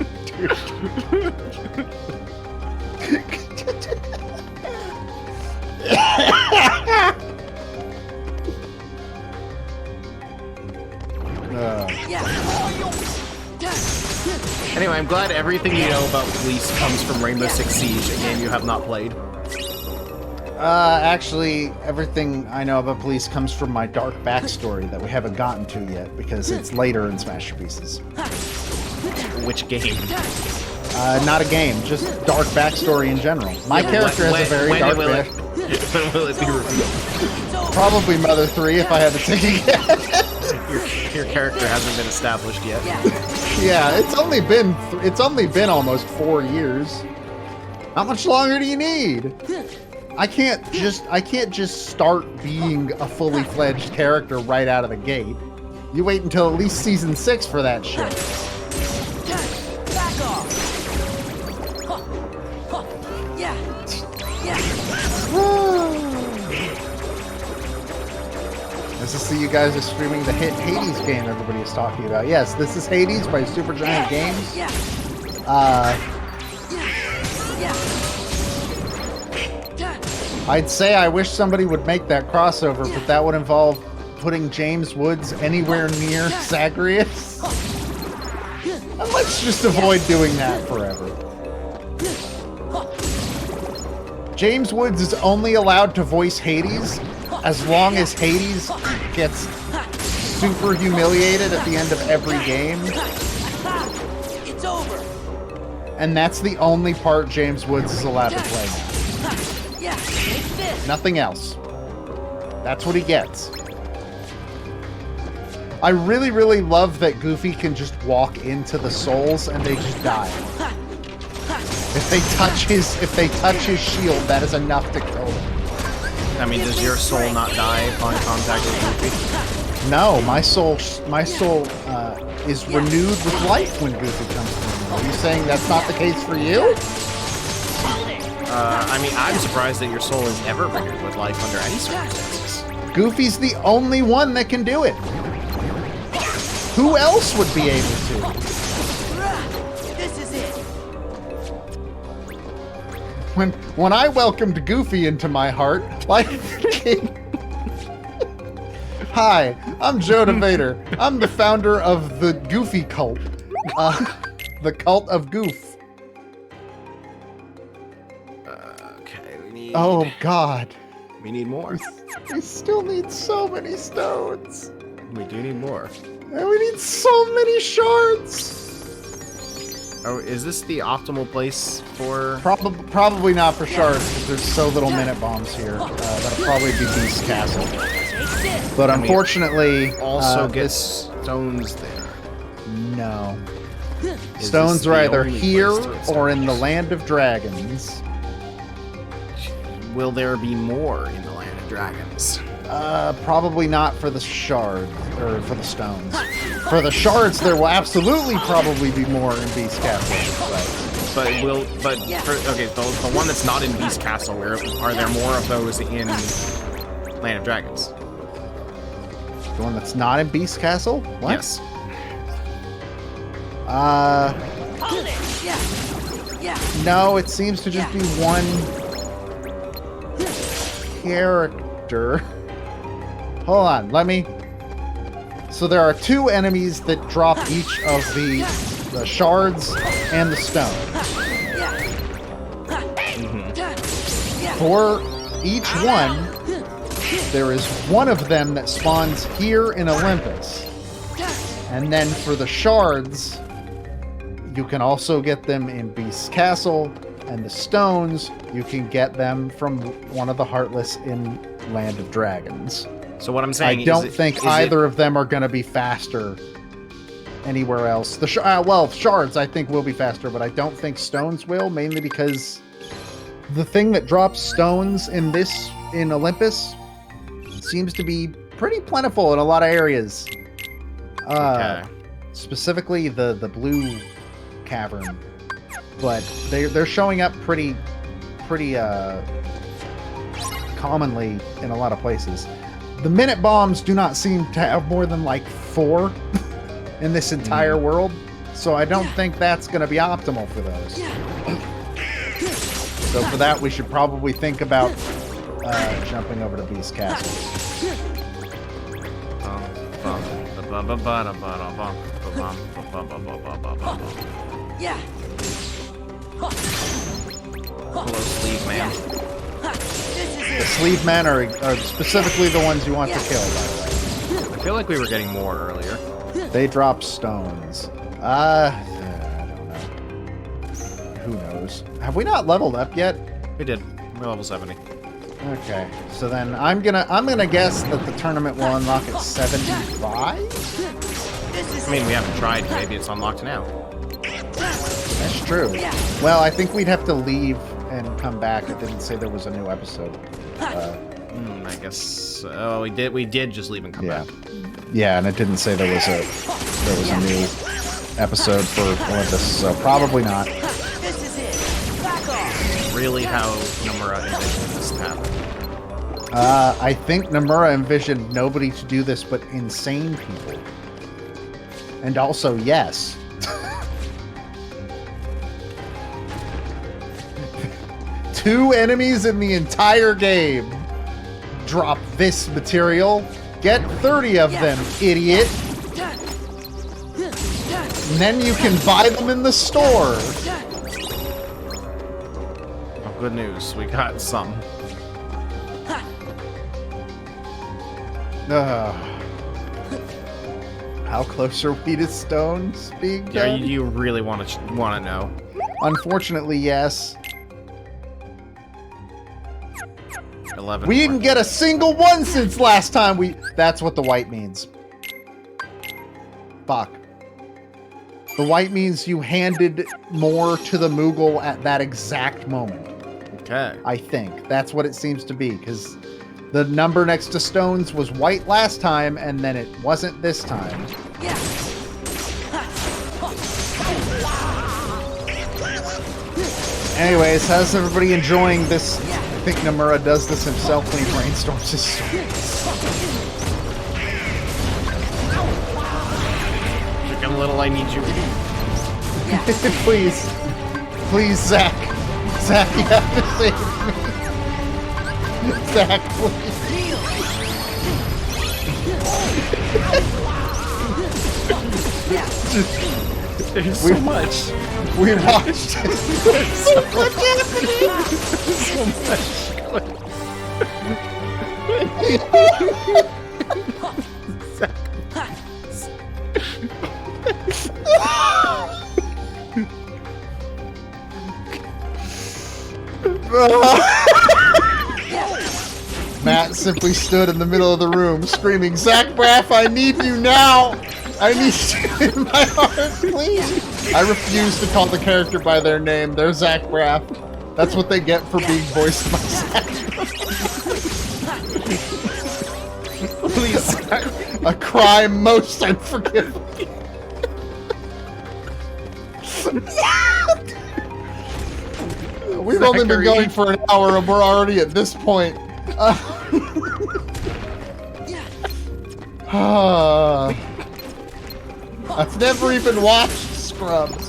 [SPEAKER 1] Anyway, I'm glad everything you know about Police comes from Rainbow Six Siege, a game you have not played.
[SPEAKER 2] Actually, everything I know about Police comes from my dark backstory that we haven't gotten to yet because it's later in Smash Pieces.
[SPEAKER 1] Which game?
[SPEAKER 2] Not a game, just dark backstory in general. My character has a very dark backstory.
[SPEAKER 1] When will it be revealed?
[SPEAKER 2] Probably Mother 3 if I had to take a guess.
[SPEAKER 1] Your character hasn't been established yet.
[SPEAKER 2] Yeah, it's only been almost 4 years. How much longer do you need? I can't just start being a fully fledged character right out of the gate. You wait until at least season 6 for that shit.
[SPEAKER 3] Back off. Yeah.
[SPEAKER 2] Nice to see you guys are streaming the hit Hades game everybody is talking about. Yes, this is Hades by Supergiant Games. I'd say I wish somebody would make that crossover, but that would involve putting James Woods anywhere near Zagreus. And let's just avoid doing that forever. James Woods is only allowed to voice Hades as long as Hades gets super humiliated at the end of every game.
[SPEAKER 3] It's over.
[SPEAKER 2] And that's the only part James Woods is allowed to play now. Nothing else. That's what he gets. I really, really love that Goofy can just walk into the souls and they just die. If they touch his shield, that is enough to kill them.
[SPEAKER 1] I mean, does your soul not die upon contact with Goofy?
[SPEAKER 2] No, my soul is renewed with life when Goofy comes to me. Are you saying that's not the case for you?
[SPEAKER 1] I mean, I'm surprised that your soul is ever renewed with life under any circumstances.
[SPEAKER 2] Goofy's the only one that can do it. Who else would be able to?
[SPEAKER 3] This is it.
[SPEAKER 2] when I welcomed Goofy into my heart, like Hi, I'm Joe DeVader. I'm the founder of the Goofy cult. The cult of Goof.
[SPEAKER 1] Okay, we need.
[SPEAKER 2] Oh God.
[SPEAKER 1] We need more.
[SPEAKER 2] We still need so many stones.
[SPEAKER 1] We do need more.
[SPEAKER 2] And we need so many shards.
[SPEAKER 1] Oh, is this the optimal place for?
[SPEAKER 2] Probably not for shards, because there's so little minute bombs here. That'll probably be Beast Castle. But unfortunately,
[SPEAKER 1] Also get
[SPEAKER 2] this
[SPEAKER 1] stones there.
[SPEAKER 2] no.
[SPEAKER 1] Is
[SPEAKER 2] Stones
[SPEAKER 1] this
[SPEAKER 2] are
[SPEAKER 1] the
[SPEAKER 2] either
[SPEAKER 1] only
[SPEAKER 2] here
[SPEAKER 1] place to get
[SPEAKER 2] or in the
[SPEAKER 1] stones?
[SPEAKER 2] Land of Dragons.
[SPEAKER 1] Will there be more in the Land of Dragons?
[SPEAKER 2] Probably not for the shards, or for the stones. For the shards, there will absolutely probably be more in Beast Castle.
[SPEAKER 1] But the one that's not in Beast Castle, where are there more of those in Land of Dragons?
[SPEAKER 2] The one that's not in Beast Castle? What?
[SPEAKER 1] Yes.
[SPEAKER 2] No, it seems to just be one character. Hold on, let me... So there are two enemies that drop each of the shards and the stone. For each one, there is one of them that spawns here in Olympus. And then for the shards, you can also get them in Beast Castle, and the stones, you can get them from one of the Heartless in Land of Dragons.
[SPEAKER 1] So what I'm saying
[SPEAKER 2] I don't think either of them are going to be faster anywhere else. The shards I think will be faster, but I don't think stones will, mainly because the thing that drops stones in Olympus seems to be pretty plentiful in a lot of areas.
[SPEAKER 1] Okay.
[SPEAKER 2] Specifically the blue cavern, but they're showing up pretty commonly in a lot of places. The minute bombs do not seem to have more than like 4 in this entire world, so I don't think that's going to be optimal for those. So for that, we should probably think about jumping over to Beast Castle.
[SPEAKER 3] Yeah.
[SPEAKER 1] Hello, Sleeve Man.
[SPEAKER 2] The sleeve men are specifically the ones you want to kill, by the way.
[SPEAKER 1] I feel like we were getting more earlier.
[SPEAKER 2] They drop stones. I don't know. Who knows? Have we not leveled up yet?
[SPEAKER 1] We did. We're level 70.
[SPEAKER 2] Okay, so then I'm gonna guess that the tournament will unlock at 75.
[SPEAKER 1] I mean, we haven't tried. Maybe it's unlocked now.
[SPEAKER 2] That's true. Well, I think we'd have to leave and come back. It didn't say there was a new episode.
[SPEAKER 1] I guess. Oh, we did just leave and come back.
[SPEAKER 2] Yeah, and it didn't say there was a new episode for Olympus, so probably not.
[SPEAKER 1] Really, how Nomura envisioned this to happen?
[SPEAKER 2] I think Nomura envisioned nobody to do this but insane people. And also, yes. Two enemies in the entire game drop this material. Get 30 of them, idiot. And then you can buy them in the store.
[SPEAKER 1] Oh, good news. We got some.
[SPEAKER 2] How close are we to stones being
[SPEAKER 1] Yeah,
[SPEAKER 2] done?
[SPEAKER 1] you really want to know.
[SPEAKER 2] Unfortunately, yes.
[SPEAKER 1] 11.
[SPEAKER 2] We didn't get a single one since last time we... That's what the white means. Fuck. The white means you handed more to the Moogle at that exact moment.
[SPEAKER 1] Okay.
[SPEAKER 2] I think. That's what it seems to be, because the number next to stones was white last time, and then it wasn't this time. Anyways, how's everybody enjoying this? I think Nomura does this himself when he brainstorms his stories.
[SPEAKER 1] Chicken Little, I need you.
[SPEAKER 2] Please. Please, Zach. Zach, you have to save me. Zach, please.
[SPEAKER 1] There's so much.
[SPEAKER 2] We watched it.
[SPEAKER 1] So much happening. So much.
[SPEAKER 2] Matt simply stood in the middle of the room, screaming, "Zach Braff, I need you now! I need you in my heart, please!" I refuse to call the character by their name. They're Zach Braff. That's what they get for being voiced by Zach.
[SPEAKER 1] Please, Zach.
[SPEAKER 2] A crime most unforgivable. We've only been
[SPEAKER 1] Zachary.
[SPEAKER 2] going for an hour and we're already at this point. I've never even watched Scrubs.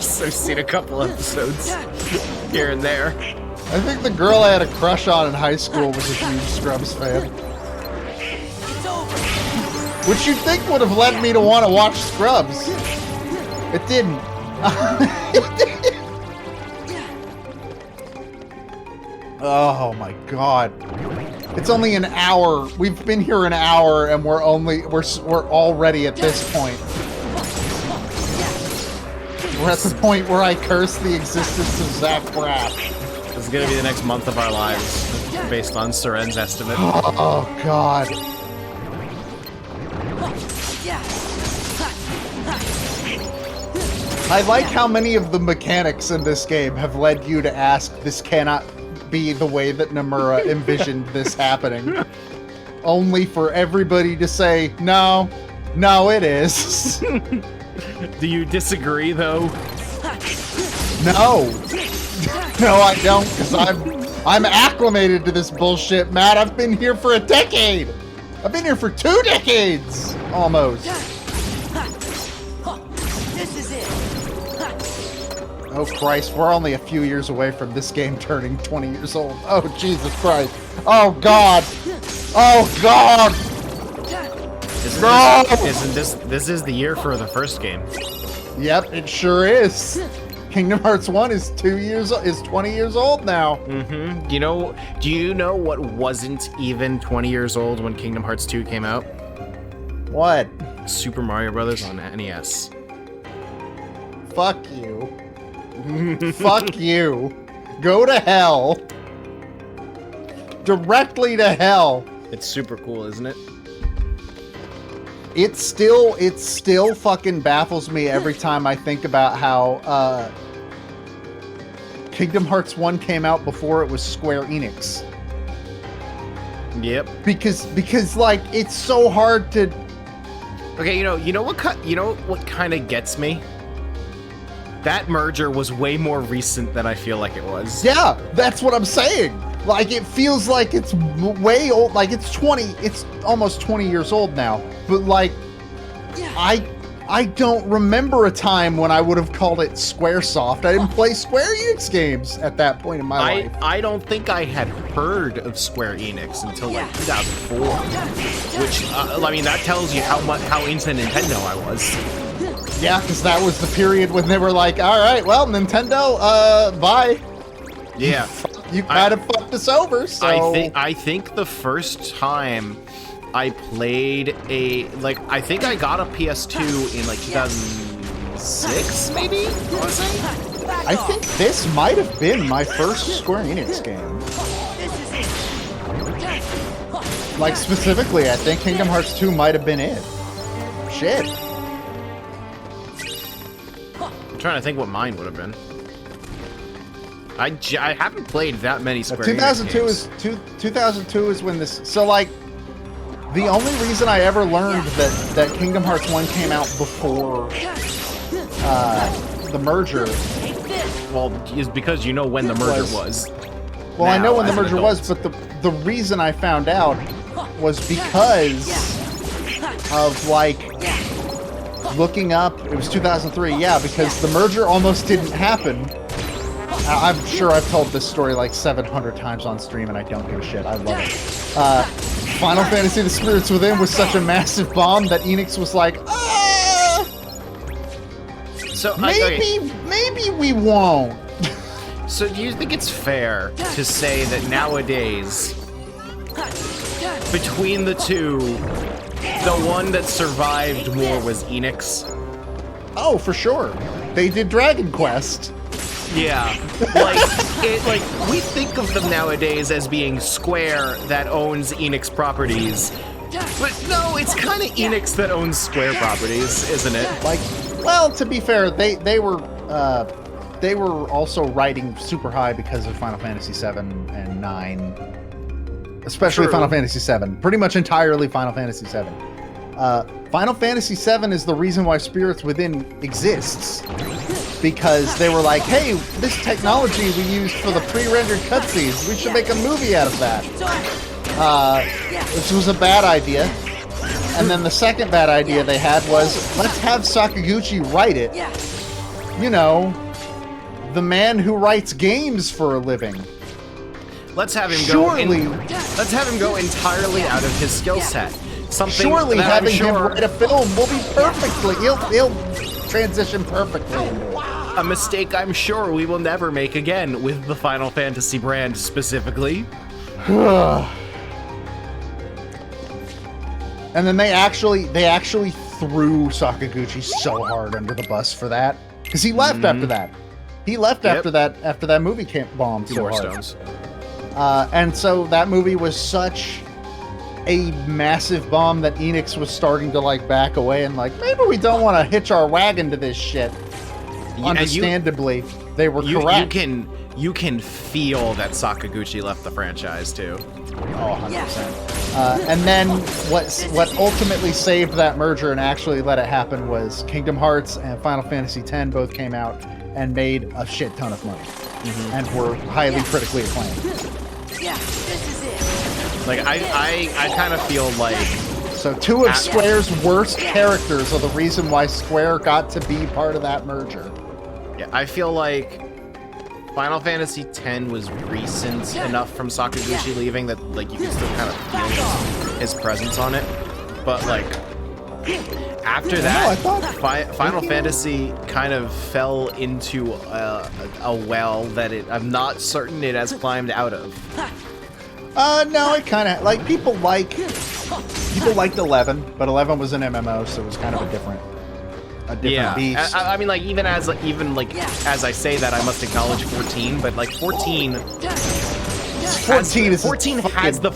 [SPEAKER 1] So I've seen a couple episodes here and there.
[SPEAKER 2] I think the girl I had a crush on in high school was a huge Scrubs fan.
[SPEAKER 3] It's over.
[SPEAKER 2] Which you'd think would have led me to want to watch Scrubs. It didn't. Oh my god. It's only an hour. We've been here an hour and we're already at this point. We're at the point where I curse the existence of Zach Braff.
[SPEAKER 1] This is gonna be the next month of our lives, based on Seren's estimate.
[SPEAKER 2] Oh god. I like how many of the mechanics in this game have led you to ask, this cannot be the way that Nomura envisioned this happening. Only for everybody to say, no, it is.
[SPEAKER 1] Do you disagree, though?
[SPEAKER 2] No. No, I don't, because I'm acclimated to this bullshit, Matt. I've been here for a decade. I've been here for 2 decades, almost.
[SPEAKER 3] This is it.
[SPEAKER 2] Oh Christ, we're only a few years away from this game turning 20 years old. Oh Jesus Christ. Oh God. Oh God.
[SPEAKER 1] Isn't this is the year for the first game?
[SPEAKER 2] Yep, it sure is. Kingdom Hearts 1 is 20 years old now.
[SPEAKER 1] Mm-hmm. Do you know what wasn't even 20 years old when Kingdom Hearts 2 came out?
[SPEAKER 2] What?
[SPEAKER 1] Super Mario Brothers on NES.
[SPEAKER 2] Fuck you. Fuck you. Go to hell. Directly to hell.
[SPEAKER 1] It's super cool, isn't it?
[SPEAKER 2] It still fucking baffles me every time I think about how Kingdom Hearts 1 came out before it was Square Enix.
[SPEAKER 1] Yep.
[SPEAKER 2] Because like it's so hard to.
[SPEAKER 1] Okay, you know what kind of gets me? That merger was way more recent than I feel like it was.
[SPEAKER 2] Yeah, that's what I'm saying. Like it feels like it's way old. Like it's almost 20 years old now. But like, I don't remember a time when I would have called it Squaresoft. I didn't play Square Enix games at that point in my life.
[SPEAKER 1] I don't think I had heard of Square Enix until like 2004, which I mean that tells you how into Nintendo I was.
[SPEAKER 2] Yeah, because that was the period when they were like, all right, well, Nintendo, bye.
[SPEAKER 1] Yeah.
[SPEAKER 2] You kind of fucked us over, so...
[SPEAKER 1] I think the first time I played I think I got a PS2 in like 2006, maybe?
[SPEAKER 2] I think this might have been my first Square Enix game. Like, specifically, I think Kingdom Hearts 2 might have been it. Shit.
[SPEAKER 1] I'm trying to think what mine would have been. I haven't played that many Square
[SPEAKER 2] 2002
[SPEAKER 1] Enix games.
[SPEAKER 2] 2002 is when this. So like, the only reason I ever learned that Kingdom Hearts 1 came out before the merger.
[SPEAKER 1] Well, is because you know when the merger was.
[SPEAKER 2] Well, I know when the
[SPEAKER 1] as an
[SPEAKER 2] merger
[SPEAKER 1] adult.
[SPEAKER 2] was, but the reason I found out was because of like looking up, it was 2003, yeah, because the merger almost didn't happen. I'm sure I've told this story like 700 times on stream, and I don't give a shit. I love it. Final Fantasy: The Spirits Within was such a massive bomb that Enix was like,
[SPEAKER 1] So
[SPEAKER 2] maybe we won't.
[SPEAKER 1] So do you think it's fair to say that nowadays, between the two, the one that survived more was Enix?
[SPEAKER 2] Oh, for sure. They did Dragon Quest.
[SPEAKER 1] Yeah, like we think of them nowadays as being Square that owns Enix properties, but no, it's kind of Enix that owns Square properties, isn't it?
[SPEAKER 2] Like, well, to be fair, they were also riding super high because of Final Fantasy 7 and 9, especially
[SPEAKER 1] True.
[SPEAKER 2] Final Fantasy 7. Pretty much entirely Final Fantasy 7. Final Fantasy 7 is the reason why Spirits Within exists. Because they were like, hey, this technology we used for the pre-rendered cutscenes, we should make a movie out of that. Which was a bad idea. And then the second bad idea they had was, let's have Sakaguchi write it. You know, the man who writes games for a living.
[SPEAKER 1] Let's have him
[SPEAKER 2] Surely-
[SPEAKER 1] let's have him go entirely out of his skill set. Something
[SPEAKER 2] Surely
[SPEAKER 1] that
[SPEAKER 2] having
[SPEAKER 1] I'm sure,
[SPEAKER 2] him write a film will be perfectly, he'll transition perfectly.
[SPEAKER 1] a mistake I'm sure we will never make again with the Final Fantasy brand specifically.
[SPEAKER 2] And then they actually threw Sakaguchi so hard under the bus for that, because he left after that. He left
[SPEAKER 1] Yep.
[SPEAKER 2] after that movie bombed so
[SPEAKER 1] War
[SPEAKER 2] hard.
[SPEAKER 1] Stones.
[SPEAKER 2] And so that movie was such a massive bomb that Enix was starting to like back away and like, maybe we don't want to hitch our wagon to this shit. Understandably, they were correct.
[SPEAKER 1] You can feel that Sakaguchi left the franchise too.
[SPEAKER 2] Oh, 100%. And then what ultimately saved that merger and actually let it happen was Kingdom Hearts and Final Fantasy X both came out and made a shit ton of money and were highly critically acclaimed.
[SPEAKER 3] Yeah, this is it.
[SPEAKER 1] Like I kind of feel like
[SPEAKER 2] So two of Square's worst characters are the reason why Square got to be part of that merger.
[SPEAKER 1] yeah, I feel like Final Fantasy X was recent enough from Sakaguchi leaving that like you can still kind of feel his presence on it. But like after that, Final Fantasy kind of fell into a well that I'm not certain it has climbed out of.
[SPEAKER 2] No, it kind of like people liked 11, but 11 was an MMO, so it was kind of a different beast.
[SPEAKER 1] I mean, like even as I say that, I must acknowledge 14, but like 14 has the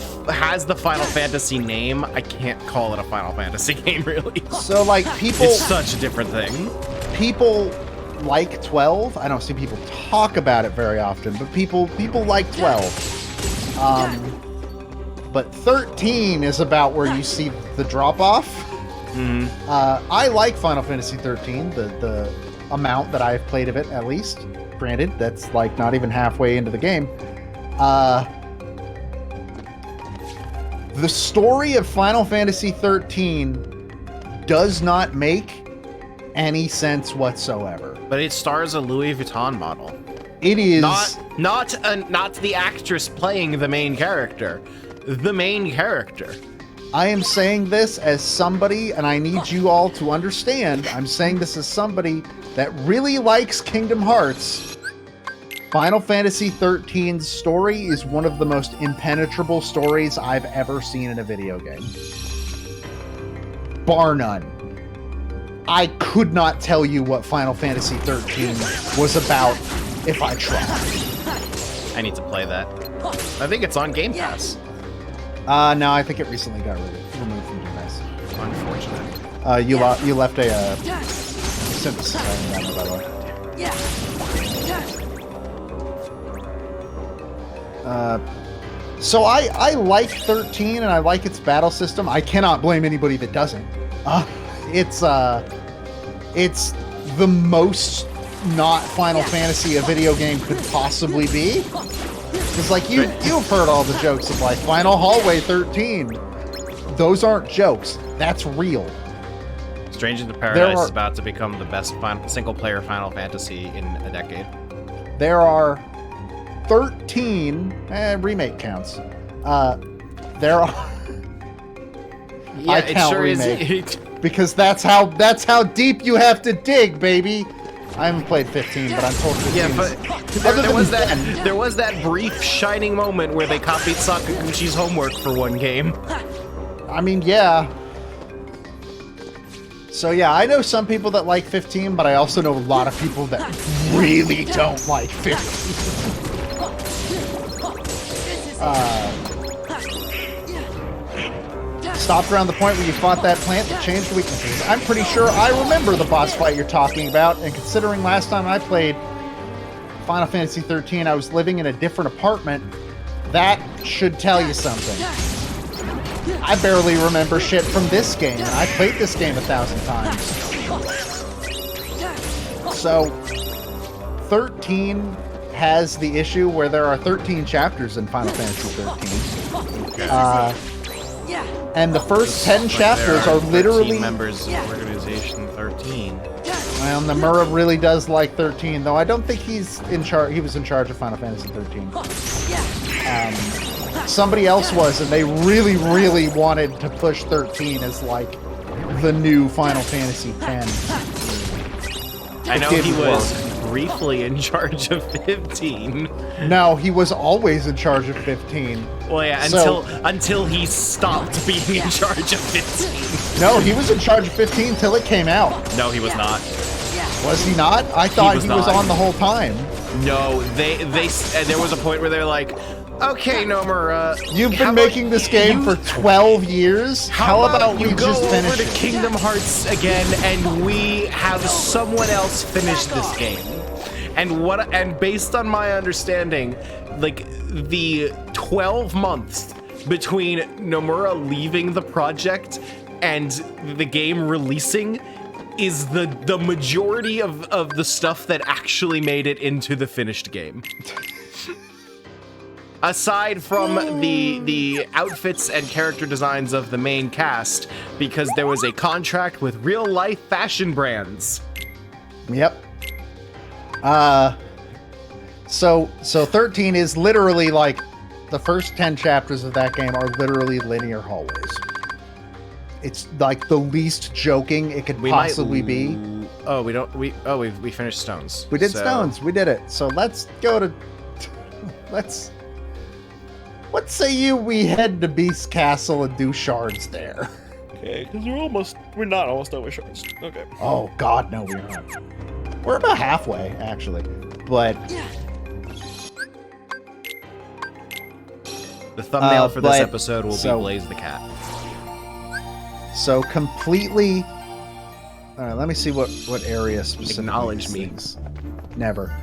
[SPEAKER 1] Final Fantasy name. I can't call it a Final Fantasy game, really.
[SPEAKER 2] So like people,
[SPEAKER 1] It's such a different thing.
[SPEAKER 2] people like 12. I don't see people talk about it very often, but people like 12. But 13 is about where you see the drop off. I like Final Fantasy 13, the amount that I've played of it, at least. Granted, that's like not even halfway into the game. The story of Final Fantasy 13 does not make any sense whatsoever.
[SPEAKER 1] But it stars a Louis Vuitton model.
[SPEAKER 2] It is
[SPEAKER 1] Not the actress playing the main character. The main character.
[SPEAKER 2] I am saying this as somebody, and I need you all to understand, I'm saying this as somebody that really likes Kingdom Hearts. Final Fantasy XIII's story is one of the most impenetrable stories I've ever seen in a video game. Bar none. I could not tell you what Final Fantasy XIII was about if I tried.
[SPEAKER 1] I need to play that. I think it's on Game Pass.
[SPEAKER 2] No, I think it recently got removed from Game Pass.
[SPEAKER 1] Unfortunate.
[SPEAKER 2] You left a synthesis item down there, by the way. So I like 13 and I like its battle system. I cannot blame anybody that doesn't. It's the most not Final Fantasy a video game could possibly be. It's like you've heard all the jokes of like Final Hallway 13. Those aren't jokes. That's real.
[SPEAKER 1] Stranger in the Paradise is about to become the best single-player Final Fantasy in a decade.
[SPEAKER 2] There are 13 remake counts. There are.
[SPEAKER 1] Yeah,
[SPEAKER 2] I
[SPEAKER 1] it
[SPEAKER 2] count
[SPEAKER 1] sure
[SPEAKER 2] remake
[SPEAKER 1] is.
[SPEAKER 2] because that's how deep you have to dig, baby. I haven't played 15, but I'm told 15.
[SPEAKER 1] Yeah, but
[SPEAKER 2] Other
[SPEAKER 1] there was
[SPEAKER 2] than
[SPEAKER 1] there was that brief shining moment where they copied Sakaguchi's homework for one game.
[SPEAKER 2] I mean, yeah. So yeah, I know some people that like 15, but I also know a lot of people that really don't like 15. Stopped around the point where you fought that plant that changed weaknesses. I'm pretty sure I remember the boss fight you're talking about, and considering last time I played Final Fantasy 13, I was living in a different apartment, that should tell you something. I barely remember shit from this game, and I played this game 1,000 times. So, 13 has the issue where there are 13 chapters in Final Fantasy 13. And the first 10 chapters are literally...
[SPEAKER 1] members of Organization 13.
[SPEAKER 2] Well, Nomura really does like 13, though I don't think he's in charge. He was in charge of Final Fantasy 13. Somebody else was, and they really, really wanted to push 13 as like the new Final Fantasy 10.
[SPEAKER 1] I know he was briefly in charge of 15.
[SPEAKER 2] No, he was always in charge of 15.
[SPEAKER 1] Well, yeah, until he stopped being in charge of 15.
[SPEAKER 2] No, he was in charge of 15 till it came out.
[SPEAKER 1] No, he was not.
[SPEAKER 2] Was he not? I thought he was
[SPEAKER 1] not.
[SPEAKER 2] on the whole time.
[SPEAKER 1] No, there was a point where they're like, okay, Nomura,
[SPEAKER 2] You've been making this game for 12 years. How about we
[SPEAKER 1] you go
[SPEAKER 2] just finish
[SPEAKER 1] over to
[SPEAKER 2] it?
[SPEAKER 1] Kingdom Hearts again, and we have someone else finish this game? And based on my understanding, like the 12 months between Nomura leaving the project and the game releasing is the majority of the stuff that actually made it into the finished game. Aside from the outfits and character designs of the main cast, because there was a contract with real-life fashion brands.
[SPEAKER 2] Yep. So 13 is literally like the first 10 chapters of that game are literally linear hallways. It's like the least joking it could possibly be.
[SPEAKER 1] Oh, we finished Stones.
[SPEAKER 2] We did Stones. We did it. So let's go to what say we head to Beast Castle and do shards there?
[SPEAKER 1] Okay, because we're not almost done with shards. Okay.
[SPEAKER 2] Oh God, no, we're not. We're about halfway, actually. But
[SPEAKER 1] the thumbnail for this episode will be Blaze the Cat.
[SPEAKER 2] So completely. All right, let me see what area specifically.
[SPEAKER 1] Acknowledge me.
[SPEAKER 2] Things. Never.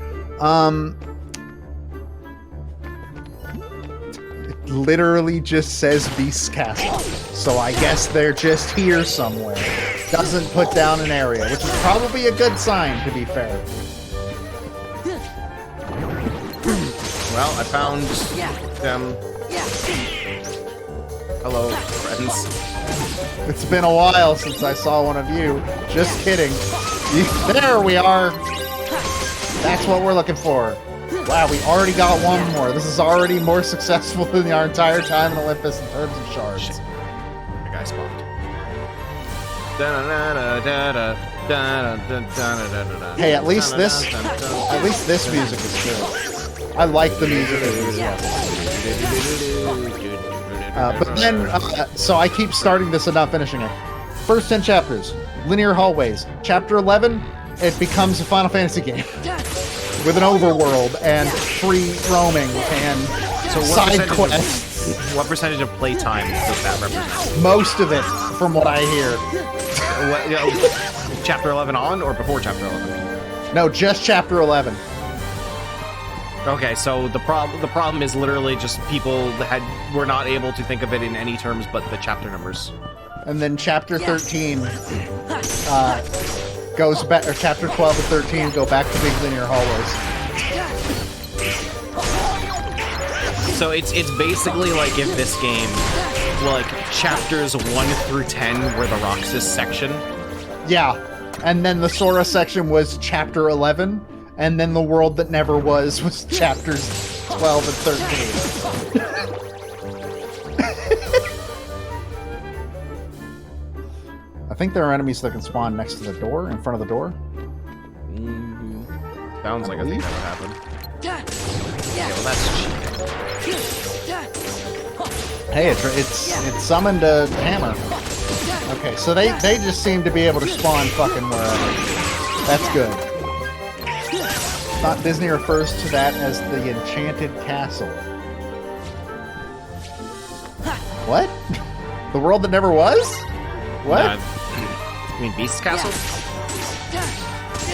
[SPEAKER 2] It literally just says Beast Castle, so I guess they're just here somewhere. Doesn't put down an area, which is probably a good sign, to be fair.
[SPEAKER 1] Well, I found them. Hello, friends.
[SPEAKER 2] It's been a while since I saw one of you. Just kidding. There we are. That's what we're looking for. Wow, we already got one more. This is already more successful than our entire time in Olympus in terms of shards.
[SPEAKER 1] The guy spawned.
[SPEAKER 2] Hey, at least this music is good. I like the music of this level. But then, so I keep starting this and not finishing it. First 10 chapters, linear hallways. Chapter 11, it becomes a Final Fantasy game. With an overworld and free roaming and side quests.
[SPEAKER 1] What percentage of playtime does that represent?
[SPEAKER 2] Most of it, from what I hear.
[SPEAKER 1] Chapter 11 on or before Chapter 11?
[SPEAKER 2] No, just Chapter 11.
[SPEAKER 1] Okay, so the problem is literally just people were not able to think of it in any terms but the chapter numbers.
[SPEAKER 2] And then Chapter 13 goes back, or Chapter 12 and 13 go back to big linear hallways.
[SPEAKER 1] So it's basically like if this game, like chapters 1 through 10 were the Roxas section,
[SPEAKER 2] Yeah, and then the Sora section was chapter 11, and then the world that never was chapters 12 and 13. I think there are enemies that can spawn next to the door, in front of the door.
[SPEAKER 1] Sounds like I think that would happen.
[SPEAKER 3] Yeah.
[SPEAKER 1] Yeah, well, that's cheating.
[SPEAKER 2] Hey, it summoned a hammer. Okay, so they just seem to be able to spawn fucking wherever. That's good. Thought Disney refers to that as the Enchanted Castle. What? The world that never was? What?
[SPEAKER 1] You mean Beast's Castle?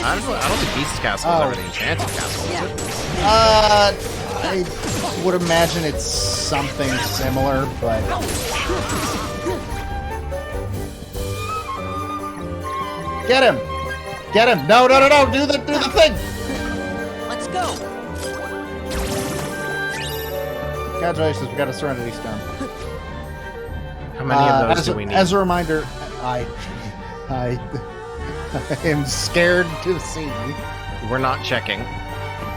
[SPEAKER 1] I don't think Beast's Castle is ever the Enchanted Castle, is it?
[SPEAKER 2] I would imagine it's something similar, but... Get him! Get him! No, no, no, no! Do the thing!
[SPEAKER 3] Let's go.
[SPEAKER 2] Congratulations, we got a Serenity Stone.
[SPEAKER 1] How many of those do we need?
[SPEAKER 2] As a reminder, I am scared to see.
[SPEAKER 1] We're not checking.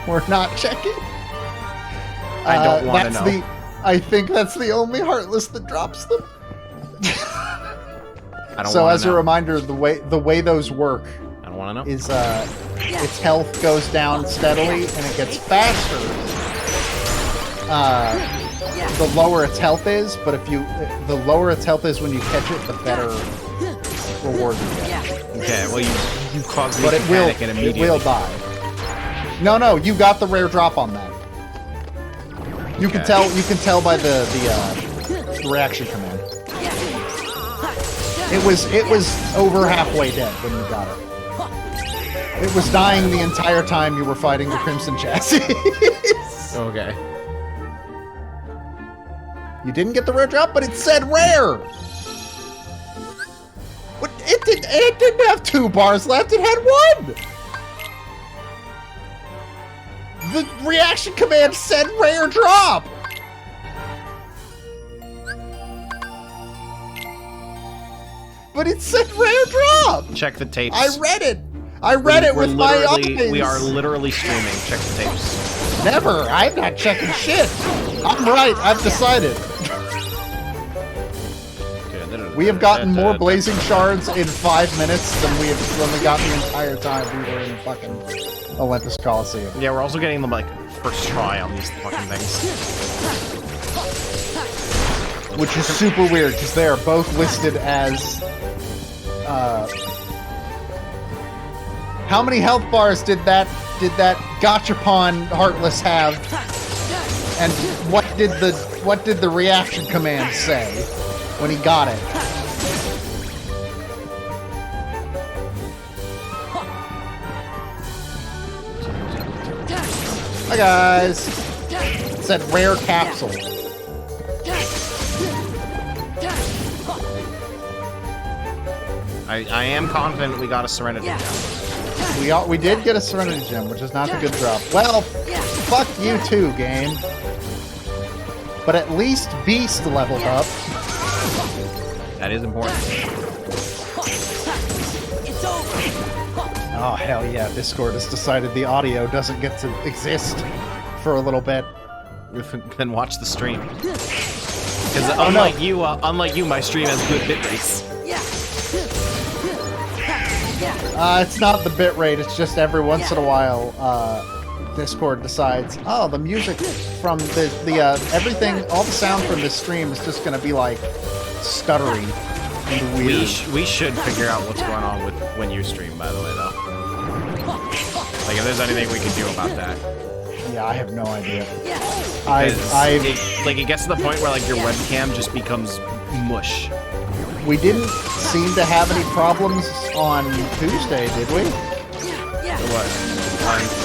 [SPEAKER 2] We're not checking.
[SPEAKER 1] I don't want to know.
[SPEAKER 2] I think that's the only Heartless that drops them.
[SPEAKER 1] I don't
[SPEAKER 2] So
[SPEAKER 1] wanna
[SPEAKER 2] as
[SPEAKER 1] know.
[SPEAKER 2] a reminder, the way those work
[SPEAKER 1] I don't want to know.
[SPEAKER 2] is its health goes down steadily and it gets faster the lower its health is, but the lower its health is when you catch it, the better reward you get.
[SPEAKER 1] Okay, well you caused me
[SPEAKER 2] But
[SPEAKER 1] to
[SPEAKER 2] it will
[SPEAKER 1] panic and immediately.
[SPEAKER 2] die. No, you got the rare drop on that. You can tell by the reaction command. It was over halfway dead when you got it. It was dying the entire time you were fighting the Crimson Chassis.
[SPEAKER 1] Okay.
[SPEAKER 2] You didn't get the rare drop, but it said rare. What? It didn't have 2 bars left. It had 1. The reaction command said rare drop. But it said rare drop.
[SPEAKER 1] Check the tapes.
[SPEAKER 2] I read it. I read it with my eyes.
[SPEAKER 1] We are literally streaming. Check the tapes.
[SPEAKER 2] Never. I'm not checking shit. I'm right. I've decided. We have gotten more blazing shards in 5 minutes than we got the entire time we were in fucking Olympus Coliseum.
[SPEAKER 1] Yeah, we're also getting them like first try on these fucking things.
[SPEAKER 2] Which is super weird because they are both listed as. How many health bars did that Gachapon Heartless have? And what did the reaction command say when he got it? Hi guys. It said rare capsule.
[SPEAKER 1] I am confident we got a Serenity Gem.
[SPEAKER 2] We did get a Serenity Gem, which is not the good drop. Well, fuck you too, game. But at least Beast leveled up.
[SPEAKER 1] That is important.
[SPEAKER 3] It's over.
[SPEAKER 2] Oh hell yeah! Discord has decided the audio doesn't get to exist for a little bit.
[SPEAKER 1] Then watch the stream. Because unlike you, my stream has good bit rates.
[SPEAKER 2] It's not the bitrate. It's just every once in a while, Discord decides, oh, the music from the everything, all the sound from this stream is just gonna be like stuttery and weird.
[SPEAKER 1] We should figure out what's going on with when you stream, by the way, though. Like, if there's anything we can do about that.
[SPEAKER 2] Yeah, I have no idea.
[SPEAKER 1] It gets to the point where like your webcam just becomes mush.
[SPEAKER 2] We didn't seem to have any problems on Tuesday, did we?
[SPEAKER 1] What?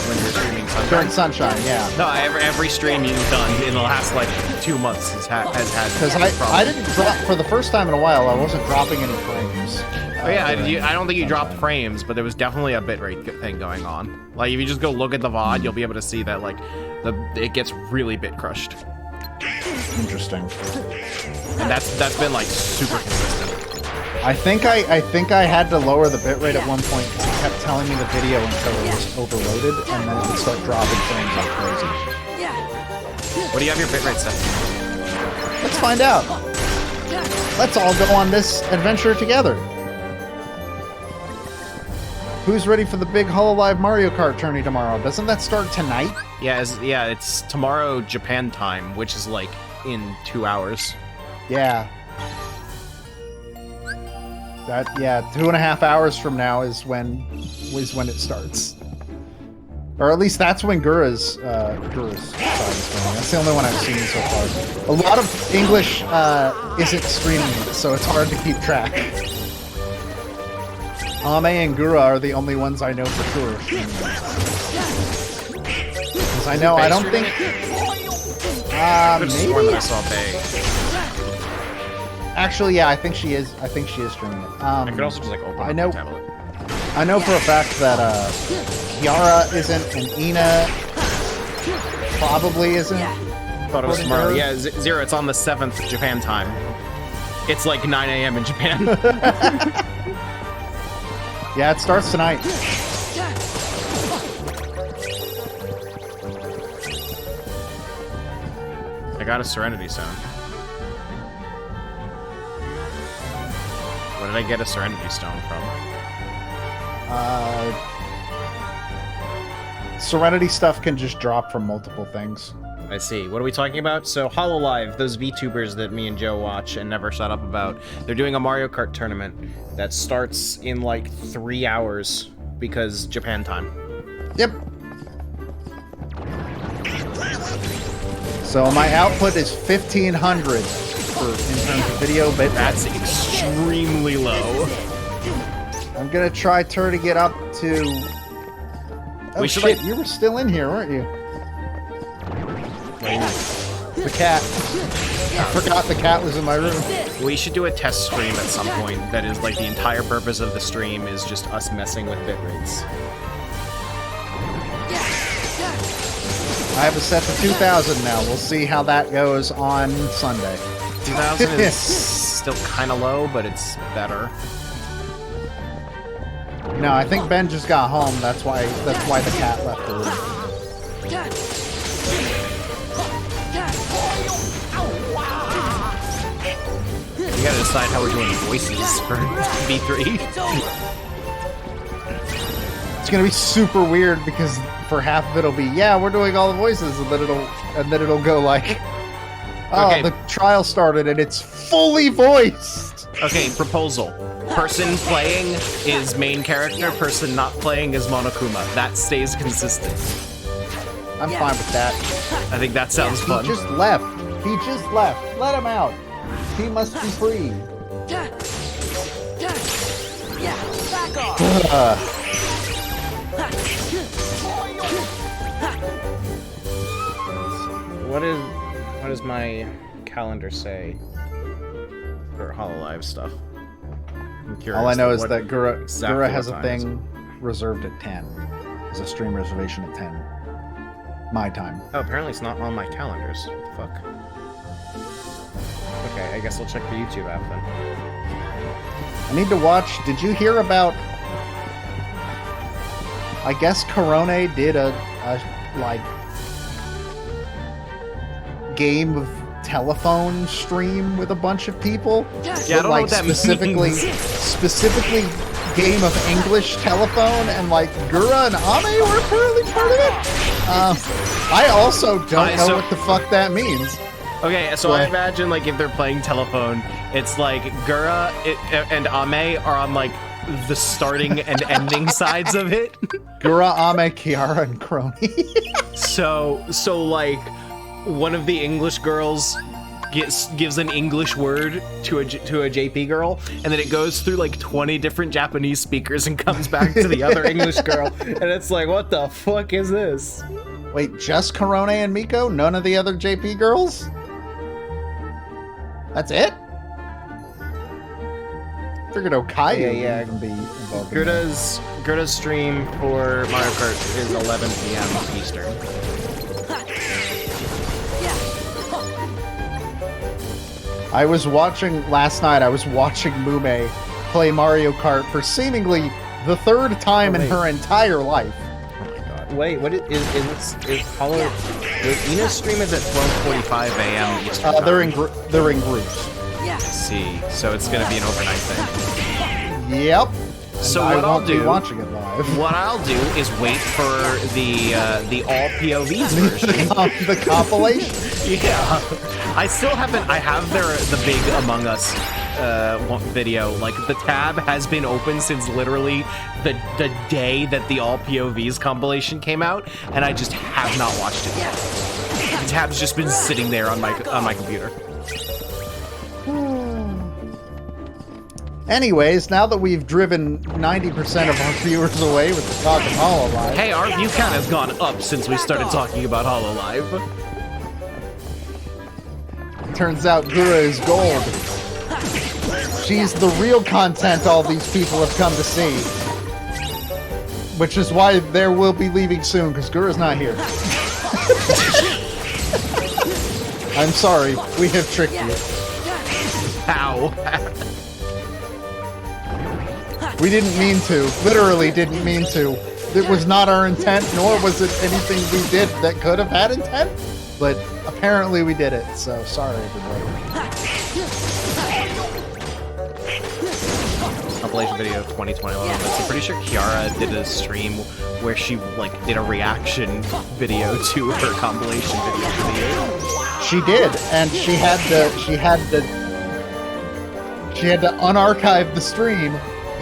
[SPEAKER 1] When you're streaming Sunshine?
[SPEAKER 2] During Sunshine, yeah.
[SPEAKER 1] No, every stream you've done in the last like 2 months has had
[SPEAKER 2] Because I didn't drop for the first time in a while. I wasn't dropping any frames.
[SPEAKER 1] Oh yeah, I don't think you dropped frames, but there was definitely a bitrate thing going on. Like if you just go look at the VOD, you'll be able to see that like it gets really bit crushed.
[SPEAKER 2] Interesting.
[SPEAKER 1] And that's been like super consistent.
[SPEAKER 2] I think I had to lower the bitrate at one point because it kept telling me the video until it was overloaded, and then it would start dropping frames like crazy.
[SPEAKER 1] What do you have your bitrate set?
[SPEAKER 2] Let's find out. Let's all go on this adventure together. Who's ready for the big Hololive Mario Kart tourney tomorrow? Doesn't that start tonight?
[SPEAKER 1] Yeah, it's tomorrow Japan time, which is like in 2 hours.
[SPEAKER 2] Yeah. 2.5 hours from now is when it starts. Or at least that's when Gura's side is going. That's the only one I've seen so far. A lot of English isn't streaming it, so it's hard to keep track. Ame and Gura are the only ones I know for sure. Because I know, I don't think...
[SPEAKER 1] I could have sworn that I
[SPEAKER 2] maybe?
[SPEAKER 1] saw Bay.
[SPEAKER 2] Actually, yeah, I think she is streaming it.
[SPEAKER 1] I could also just like open
[SPEAKER 2] I
[SPEAKER 1] up
[SPEAKER 2] know-
[SPEAKER 1] the tablet.
[SPEAKER 2] I know for a fact that Kiara isn't, and Ina probably isn't.
[SPEAKER 1] Thought it was
[SPEAKER 2] According to
[SPEAKER 1] tomorrow.
[SPEAKER 2] her.
[SPEAKER 1] Yeah, Zero, it's on the 7th Japan time. It's like 9 a.m. in Japan.
[SPEAKER 2] Yeah, it starts tonight.
[SPEAKER 1] I got a Serenity Stone. Where did I get a Serenity Stone from?
[SPEAKER 2] Serenity stuff can just drop from multiple things.
[SPEAKER 1] I see. What are we talking about? So, Hololive, those VTubers that me and Joe watch and never shut up about, they're doing a Mario Kart tournament that starts in like 3 hours because Japan time.
[SPEAKER 2] Yep. So my output is 1500 in terms of video bit.
[SPEAKER 1] That's extremely low.
[SPEAKER 2] I'm gonna try to get up to. Oh
[SPEAKER 1] We should,
[SPEAKER 2] shit!
[SPEAKER 1] like-
[SPEAKER 2] You were still in here, weren't you? The cat. I forgot the cat was in my room.
[SPEAKER 1] We should do a test stream at some point that is like the entire purpose of the stream is just us messing with bit rates.
[SPEAKER 2] I have it set to 2000 now. We'll see how that goes on Sunday.
[SPEAKER 1] 2000 is still kind of low, but it's better.
[SPEAKER 2] No, I think Ben just got home. That's why the cat left the room.
[SPEAKER 1] We gotta decide how we're doing voices for V3.
[SPEAKER 2] It's gonna be super weird because for half of it'll be, yeah, we're doing all the voices, and then it'll go like, oh,
[SPEAKER 1] Okay.
[SPEAKER 2] the trial started and it's fully voiced.
[SPEAKER 1] Okay, proposal. Person playing is main character, person not playing is Monokuma. That stays consistent.
[SPEAKER 2] I'm fine with that.
[SPEAKER 1] I think that sounds
[SPEAKER 2] He
[SPEAKER 1] fun.
[SPEAKER 2] just left. He just left. Let him out. He must be free.
[SPEAKER 3] Back off.
[SPEAKER 1] What does my calendar say for Hololive stuff? I'm curious.
[SPEAKER 2] All I know is
[SPEAKER 1] what-
[SPEAKER 2] that Gura
[SPEAKER 1] exactly
[SPEAKER 2] has
[SPEAKER 1] what
[SPEAKER 2] a
[SPEAKER 1] time is
[SPEAKER 2] thing reserved at 10. There's a stream reservation at 10. My time.
[SPEAKER 1] Oh, apparently it's not on my calendars. What the fuck? Okay, I guess I'll check the YouTube app then.
[SPEAKER 2] I need to watch. Did you hear about? I guess Corone did a like game of telephone stream with a bunch of people.
[SPEAKER 1] Yeah, I
[SPEAKER 2] But,
[SPEAKER 1] don't know
[SPEAKER 2] like
[SPEAKER 1] what that
[SPEAKER 2] specifically
[SPEAKER 1] means.
[SPEAKER 2] specifically game of English telephone, and like Gura and Ame were apparently part of it. I also don't know
[SPEAKER 1] so-
[SPEAKER 2] what the fuck that means.
[SPEAKER 1] Okay, so I
[SPEAKER 2] What?
[SPEAKER 1] imagine like if they're playing telephone, it's like Gura and Ame are on like the starting and ending sides of it.
[SPEAKER 2] Gura, Ame, Kiara, and Crony.
[SPEAKER 1] So like one of the English girls gives an English word to a JP girl, and then it goes through like 20 different Japanese speakers and comes back to the other English girl, and it's like, what the fuck is this?
[SPEAKER 2] Wait, just Corone and Miko? None of the other JP girls? That's it? Figured Okayu
[SPEAKER 1] Yeah,
[SPEAKER 2] would
[SPEAKER 1] yeah.
[SPEAKER 2] even be involved. in that.
[SPEAKER 1] Gerda's stream for Mario Kart is 11 p.m. Eastern.
[SPEAKER 2] I was watching last night. I was watching Mume play Mario Kart for seemingly the third time in
[SPEAKER 1] wait.
[SPEAKER 2] her entire life.
[SPEAKER 1] Oh my god. Wait, what is Hollow? Ina's stream is at 12:45 a.m. Eastern time.
[SPEAKER 2] They're in groups.
[SPEAKER 3] Yeah.
[SPEAKER 1] I see. So it's gonna be an overnight thing.
[SPEAKER 2] Yep.
[SPEAKER 1] So
[SPEAKER 2] And
[SPEAKER 1] what
[SPEAKER 2] I
[SPEAKER 1] I'll
[SPEAKER 2] won't be
[SPEAKER 1] do-
[SPEAKER 2] watching it live.
[SPEAKER 1] What I'll do is wait for the all POVs version.
[SPEAKER 2] The compilation.
[SPEAKER 1] Yeah, I still haven't. I have the big Among Us video. Like the tab has been open since literally the day that the all POVs compilation came out, and I just have not watched it yet. The tab's just been sitting there on my computer.
[SPEAKER 2] Anyways, now that we've driven 90% of our viewers away with the talk of HoloLive,
[SPEAKER 1] Hey, our view count has gone up since we started talking about HoloLive.
[SPEAKER 2] turns out Gura is gold. She's the real content all these people have come to see. Which is why there will be leaving soon, because Gura's not here. I'm sorry, we have tricked you.
[SPEAKER 1] Ow.
[SPEAKER 2] We didn't mean to. Literally didn't mean to. It was not our intent, nor was it anything we did that could have had intent. But apparently we did it, so sorry everybody.
[SPEAKER 1] Compilation video 2021. I'm pretty sure Kiara did a stream where she like did a reaction video to her compilation video for the year.
[SPEAKER 2] She did, and she had to unarchive the stream,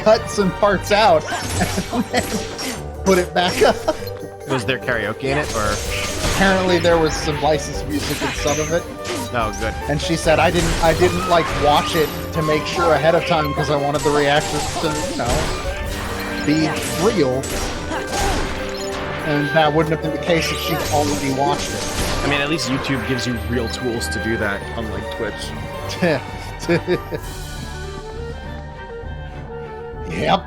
[SPEAKER 2] cut some parts out, and then put it back up.
[SPEAKER 1] Was there karaoke in it, or?
[SPEAKER 2] Apparently there was some licensed music in some of it,
[SPEAKER 1] Oh, good.
[SPEAKER 2] and she said I didn't like watch it to make sure ahead of time because I wanted the reactions to, you know, be real. And that wouldn't have been the case if she'd already watched it.
[SPEAKER 1] I mean, at least YouTube gives you real tools to do that, unlike Twitch.
[SPEAKER 2] Yep.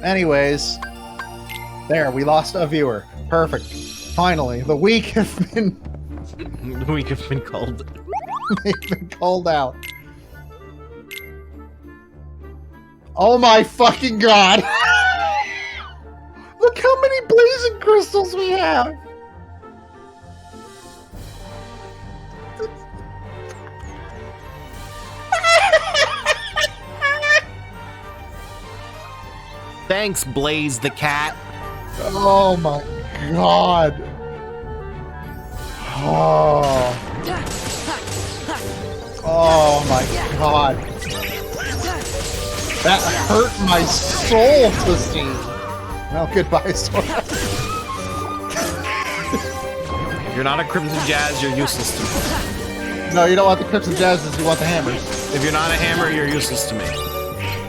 [SPEAKER 2] Anyways, there, we lost a viewer. Perfect. Finally, the week have been
[SPEAKER 1] We have been called.
[SPEAKER 2] they've been called out. Oh my fucking god! Look how many blazing crystals we have!
[SPEAKER 1] Thanks, Blaze the cat.
[SPEAKER 2] Oh my god! Oh. Oh my god. That hurt my soul to see. Well, goodbye, Sora.
[SPEAKER 1] If you're not a Crimson Jazz, you're useless to me.
[SPEAKER 2] No, you don't want the Crimson Jazzes, you want the hammers.
[SPEAKER 1] If you're not a hammer, you're useless to me.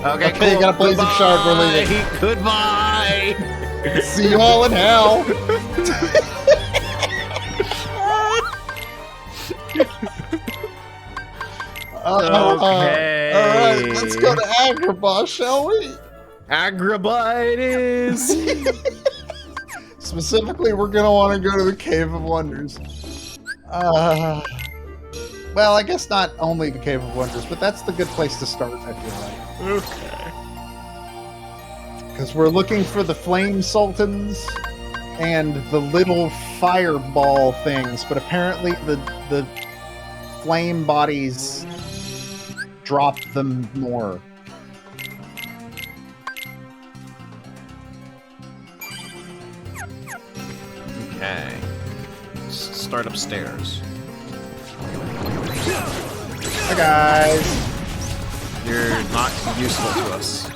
[SPEAKER 1] Okay,
[SPEAKER 2] Okay, you got a blazing shard, we're leaving.
[SPEAKER 1] Goodbye!
[SPEAKER 2] See you all in hell.
[SPEAKER 1] Okay.
[SPEAKER 2] Alright, let's go to Agrabah, shall we?
[SPEAKER 1] Agrabah it is!
[SPEAKER 2] Specifically, we're gonna want to go to the Cave of Wonders. Well, I guess not only the Cave of Wonders, but that's the good place to start, I feel like.
[SPEAKER 1] Okay.
[SPEAKER 2] Because we're looking for the Flame Sultans and the little fireball things, but apparently the flame bodies drop them more.
[SPEAKER 1] Okay. Start upstairs.
[SPEAKER 2] Hi guys.
[SPEAKER 1] You're not useful to us.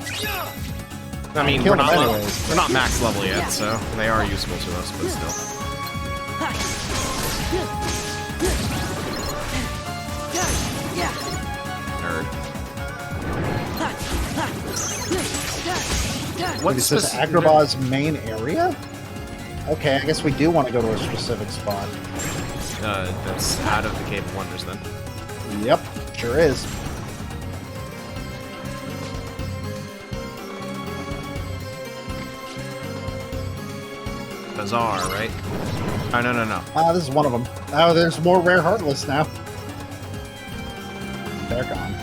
[SPEAKER 1] I mean,
[SPEAKER 2] Kill
[SPEAKER 1] we're not,
[SPEAKER 2] them anyways.
[SPEAKER 1] we're not max level yet, so they are useful to us, but still. Nerd. What
[SPEAKER 2] Is this Agrabah's main area? Okay, I guess we do want to go to a specific spot.
[SPEAKER 1] That's out of the Cave of Wonders, then.
[SPEAKER 2] Yep, sure is.
[SPEAKER 1] Bazaar, right? Oh, no.
[SPEAKER 2] This is one of them. Oh, there's more rare Heartless now. they're gone.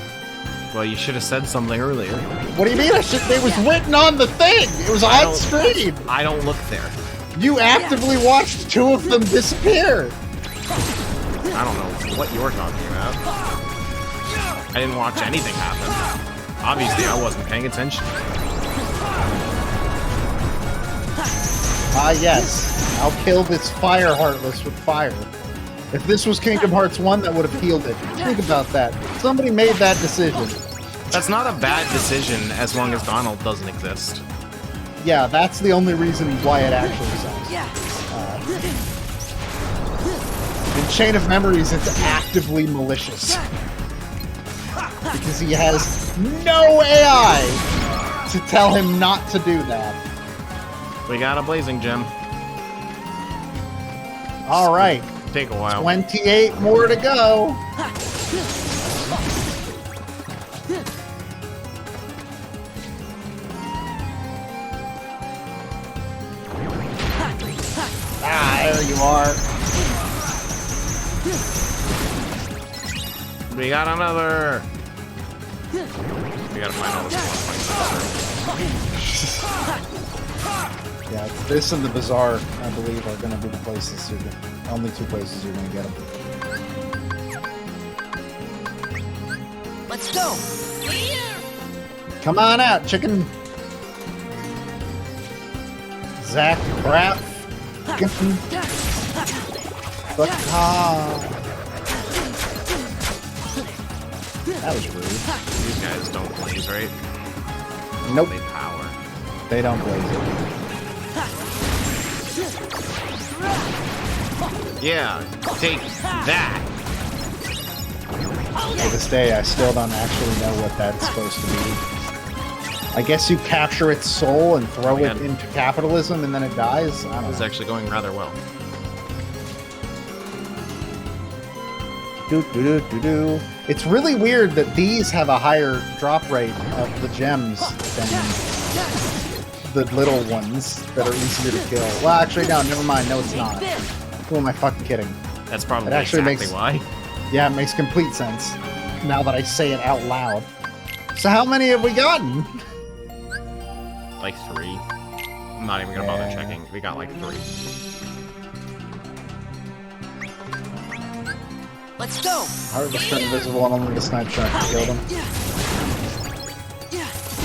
[SPEAKER 1] Well, you should have said something earlier.
[SPEAKER 2] What do you mean? It was written on the thing. It was on screen.
[SPEAKER 1] I don't look there.
[SPEAKER 2] You actively watched 2 of them disappear.
[SPEAKER 1] I don't know what you're talking about. I didn't watch anything happen. Obviously, I wasn't paying attention.
[SPEAKER 2] Ah, yes. I'll kill this fire Heartless with fire. If this was Kingdom Hearts 1, that would have healed it. Think about that. Somebody made that decision.
[SPEAKER 1] That's not a bad decision as long as Donald doesn't exist.
[SPEAKER 2] Yeah, that's the only reason why it actually sucks. In Chain of Memories, it's actively malicious. Because he has no AI to tell him not to do that.
[SPEAKER 1] We got a blazing gem.
[SPEAKER 2] All right.
[SPEAKER 1] Take a while.
[SPEAKER 2] 28 more to go. Ah, there you are.
[SPEAKER 1] We got another. We gotta find all this stuff.
[SPEAKER 2] Yeah, it's this and the Bazaar, I believe, are going to be the places you're gonna, only 2 places you're going to get them.
[SPEAKER 3] Let's go.
[SPEAKER 2] Come on out, chicken. Zach Braff. That was rude.
[SPEAKER 1] These guys don't blaze, right?
[SPEAKER 2] Nope,
[SPEAKER 1] They power.
[SPEAKER 2] they don't blaze it.
[SPEAKER 1] Yeah, take that.
[SPEAKER 2] To this day, I still don't actually know what that's supposed to be. I guess you capture its soul and throw it into capitalism and then it dies? I don't
[SPEAKER 1] This is
[SPEAKER 2] know.
[SPEAKER 1] actually going rather well.
[SPEAKER 2] Do. It's really weird that these have a higher drop rate of the gems than the little ones that are easier to kill. Well, actually, no, never mind. No, it's not. Who am I fucking kidding?
[SPEAKER 1] That's probably
[SPEAKER 2] It actually
[SPEAKER 1] exactly
[SPEAKER 2] makes-
[SPEAKER 1] why.
[SPEAKER 2] Yeah, it makes complete sense now that I say it out loud. So how many have we gotten?
[SPEAKER 1] Like 3. I'm not even gonna bother
[SPEAKER 2] Yeah.
[SPEAKER 1] checking. We got like 3.
[SPEAKER 3] Let's go.
[SPEAKER 2] Harvest turned invisible and only the snipe shot can kill them.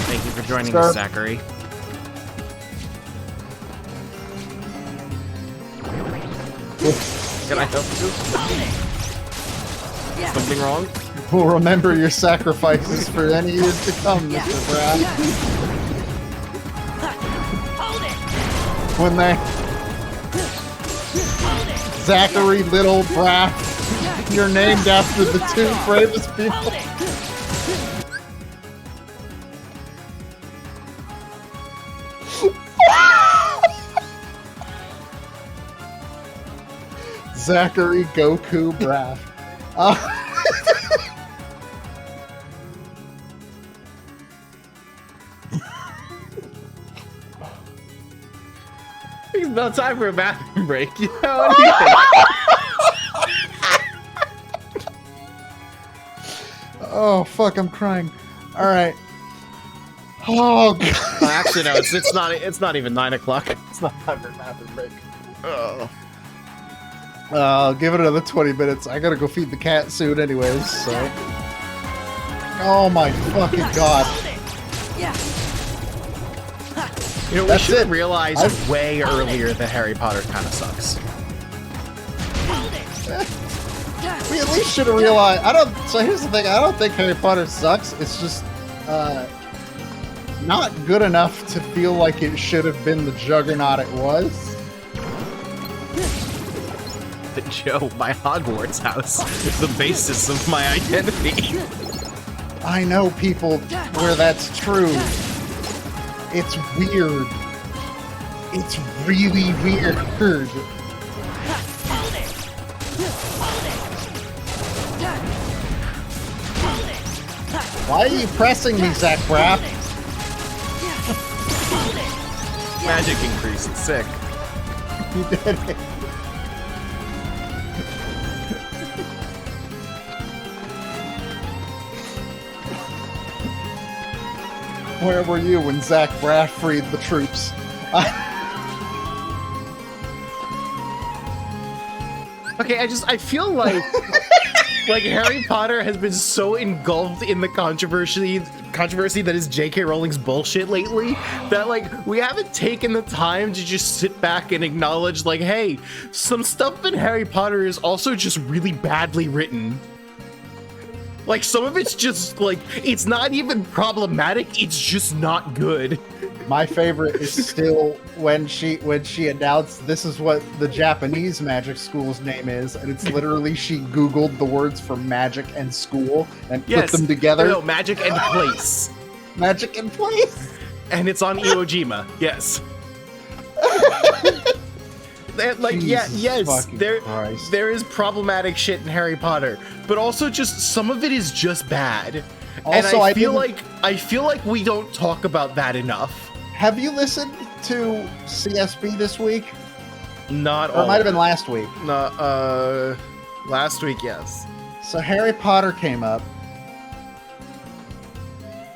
[SPEAKER 1] Thank you for joining
[SPEAKER 2] Sir.
[SPEAKER 1] us, Zachary. Can I help you? Something wrong?
[SPEAKER 2] We'll remember your sacrifices for any years to come, Mr. Braff. When they... Zachary Little Braff. You're named after the 2 bravest people. Zachary Goku Braff.
[SPEAKER 1] It's about time for a bathroom break. You know what do you think?
[SPEAKER 2] Oh, fuck, I'm crying. Alright. Oh, God.
[SPEAKER 1] Actually, no. It's not even 9 o'clock. It's not time for a bathroom break. Oh.
[SPEAKER 2] I'll give it another 20 minutes. I gotta go feed the cat soon anyways, so... Oh my fucking god.
[SPEAKER 1] You know, we
[SPEAKER 2] That's
[SPEAKER 1] should
[SPEAKER 2] it.
[SPEAKER 1] realize
[SPEAKER 2] I've-
[SPEAKER 1] way earlier that Harry Potter kind of sucks.
[SPEAKER 2] We at least should have realized... So here's the thing, I don't think Harry Potter sucks. It's just, not good enough to feel like it should have been the juggernaut it was.
[SPEAKER 1] But Joe, my Hogwarts house is the basis of my identity.
[SPEAKER 2] I know people where that's true. It's weird. It's really weird. Why are you pressing me, Zach Braff?
[SPEAKER 1] Magic increase. It's sick.
[SPEAKER 2] You did it. Where were you when Zach Braff freed the troops?
[SPEAKER 1] Okay, I feel like like Harry Potter has been so engulfed in the controversy that is J.K. Rowling's bullshit lately that like we haven't taken the time to just sit back and acknowledge like, hey, some stuff in Harry Potter is also just really badly written. Like some of it's just like it's not even problematic, it's just not good.
[SPEAKER 2] My favorite is still when she announced this is what the Japanese magic school's name is, and it's literally she Googled the words for magic and school and put them together.
[SPEAKER 1] No, magic and place.
[SPEAKER 2] Magic and place.
[SPEAKER 1] And it's on Iwo Jima. Yes. Like yes, there is problematic shit in Harry Potter, but also just some of it is just bad.
[SPEAKER 2] Also,
[SPEAKER 1] and I feel like we don't talk about that enough.
[SPEAKER 2] Have you listened to CSB this week?
[SPEAKER 1] Not
[SPEAKER 2] or
[SPEAKER 1] all.
[SPEAKER 2] It might have been last week.
[SPEAKER 1] No, last week, yes.
[SPEAKER 2] So Harry Potter came up,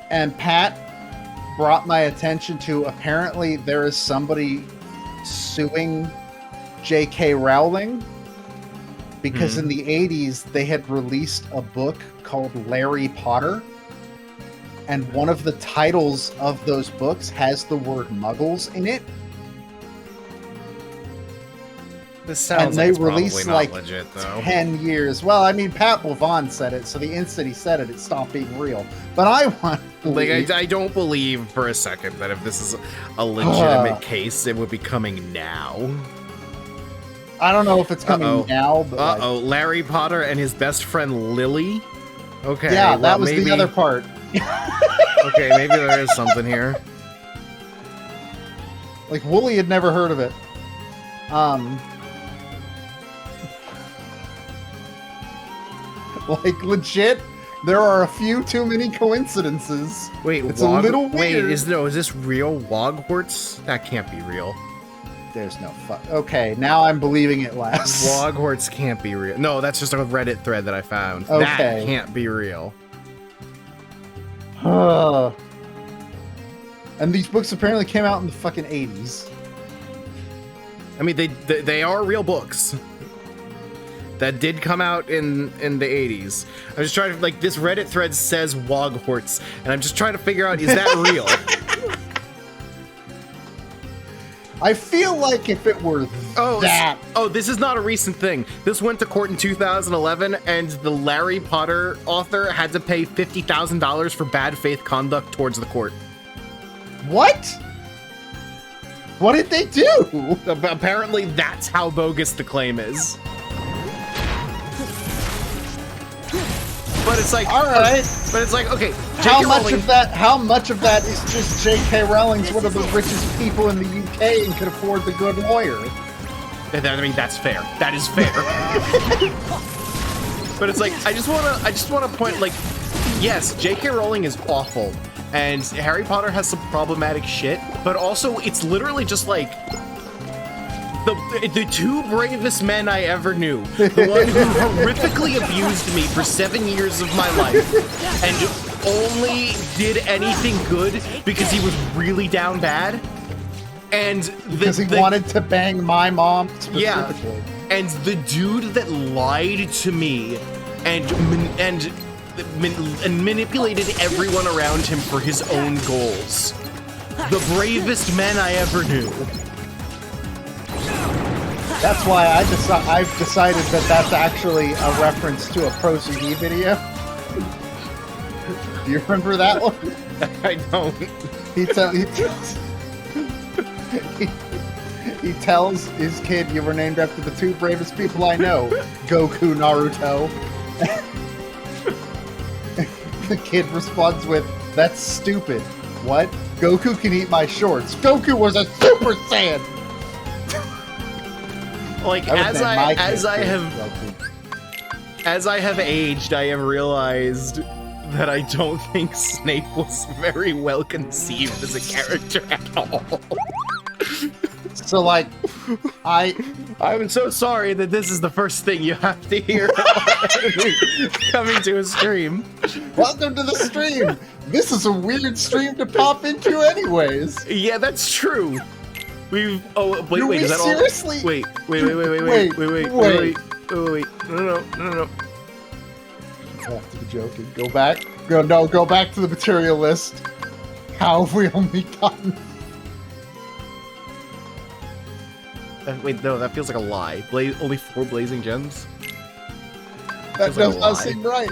[SPEAKER 2] and Pat brought my attention to apparently there is somebody suing J.K. Rowling because in the 80s they had released a book called Larry Potter. And one of the titles of those books has the word muggles in it.
[SPEAKER 1] This sounds
[SPEAKER 2] and they
[SPEAKER 1] like
[SPEAKER 2] released like
[SPEAKER 1] legit, though.
[SPEAKER 2] 10 years. Well, I mean, Pat Levon said it, so the instant he said it, it stopped being real. But I want to believe...
[SPEAKER 1] I don't believe for a second that if this is a legitimate case, it would be coming now.
[SPEAKER 2] I don't know if it's coming now, but...
[SPEAKER 1] Larry Potter and his best friend Lily? Okay.
[SPEAKER 2] Yeah,
[SPEAKER 1] well,
[SPEAKER 2] that was
[SPEAKER 1] maybe...
[SPEAKER 2] the other part.
[SPEAKER 1] Okay, maybe there is something here.
[SPEAKER 2] Like, Wooly had never heard of it. Like, legit, there are a few too many coincidences.
[SPEAKER 1] Wait,
[SPEAKER 2] it's a little weird.
[SPEAKER 1] Wait, is this real Wogwarts? That can't be real.
[SPEAKER 2] There's no fuck. Okay, now I'm believing it less.
[SPEAKER 1] Wogwarts can't be real. No, that's just a Reddit thread that I found.
[SPEAKER 2] Okay.
[SPEAKER 1] That can't be real.
[SPEAKER 2] And these books apparently came out in the fucking 80s.
[SPEAKER 1] I mean, they are real books. That did come out in the 80s. I'm just trying to, like, this Reddit thread says Wogwarts, and I'm just trying to figure out, is that real?
[SPEAKER 2] I feel like if it were that...
[SPEAKER 1] Oh, this is not a recent thing. This went to court in 2011, and the Larry Potter author had to pay $50,000 for bad faith conduct towards the court.
[SPEAKER 2] What? What did they do?
[SPEAKER 1] Apparently, that's how bogus the claim is. But it's like,
[SPEAKER 2] all right.
[SPEAKER 1] But it's like, okay.
[SPEAKER 2] How much of that is just J.K. Rowling's one of the richest people in the UK and could afford the good lawyer?
[SPEAKER 1] I mean, that's fair. That is fair. But it's like, I just wanna point, like, yes, J.K. Rowling is awful, and Harry Potter has some problematic shit, but also it's literally just like the two bravest men I ever knew. The one who horrifically abused me for 7 years of my life and only did anything good because he was really down bad. And
[SPEAKER 2] because he wanted to bang my mom specifically.
[SPEAKER 1] Yeah. And the dude that lied to me and manipulated everyone around him for his own goals. The bravest men I ever knew.
[SPEAKER 2] That's why I've decided that that's actually a reference to a Pro CD video. Do you remember that one?
[SPEAKER 1] I don't.
[SPEAKER 2] He tells his kid, "You were named after the two bravest people I know, Goku, Naruto." The kid responds with, "That's stupid. What? Goku can eat my shorts. Goku was a Super Saiyan."
[SPEAKER 1] Like, as I have aged, I have realized that I don't think Snape was very well conceived as a character at all.
[SPEAKER 2] So like,
[SPEAKER 1] I'm so sorry that this is the first thing you have to hear coming to a stream.
[SPEAKER 2] welcome to the stream. This is a weird stream to pop into, anyways.
[SPEAKER 1] Yeah, that's true. We've wait,
[SPEAKER 2] Do we
[SPEAKER 1] is that
[SPEAKER 2] seriously?
[SPEAKER 1] all? Wait. No.
[SPEAKER 2] I have to be joking. Go back. Go back to the material list. How have we only gotten?
[SPEAKER 1] Wait, no, that feels like a lie. Only 4 blazing gems?
[SPEAKER 2] That
[SPEAKER 1] Feels like a
[SPEAKER 2] does not
[SPEAKER 1] lie.
[SPEAKER 2] seem right.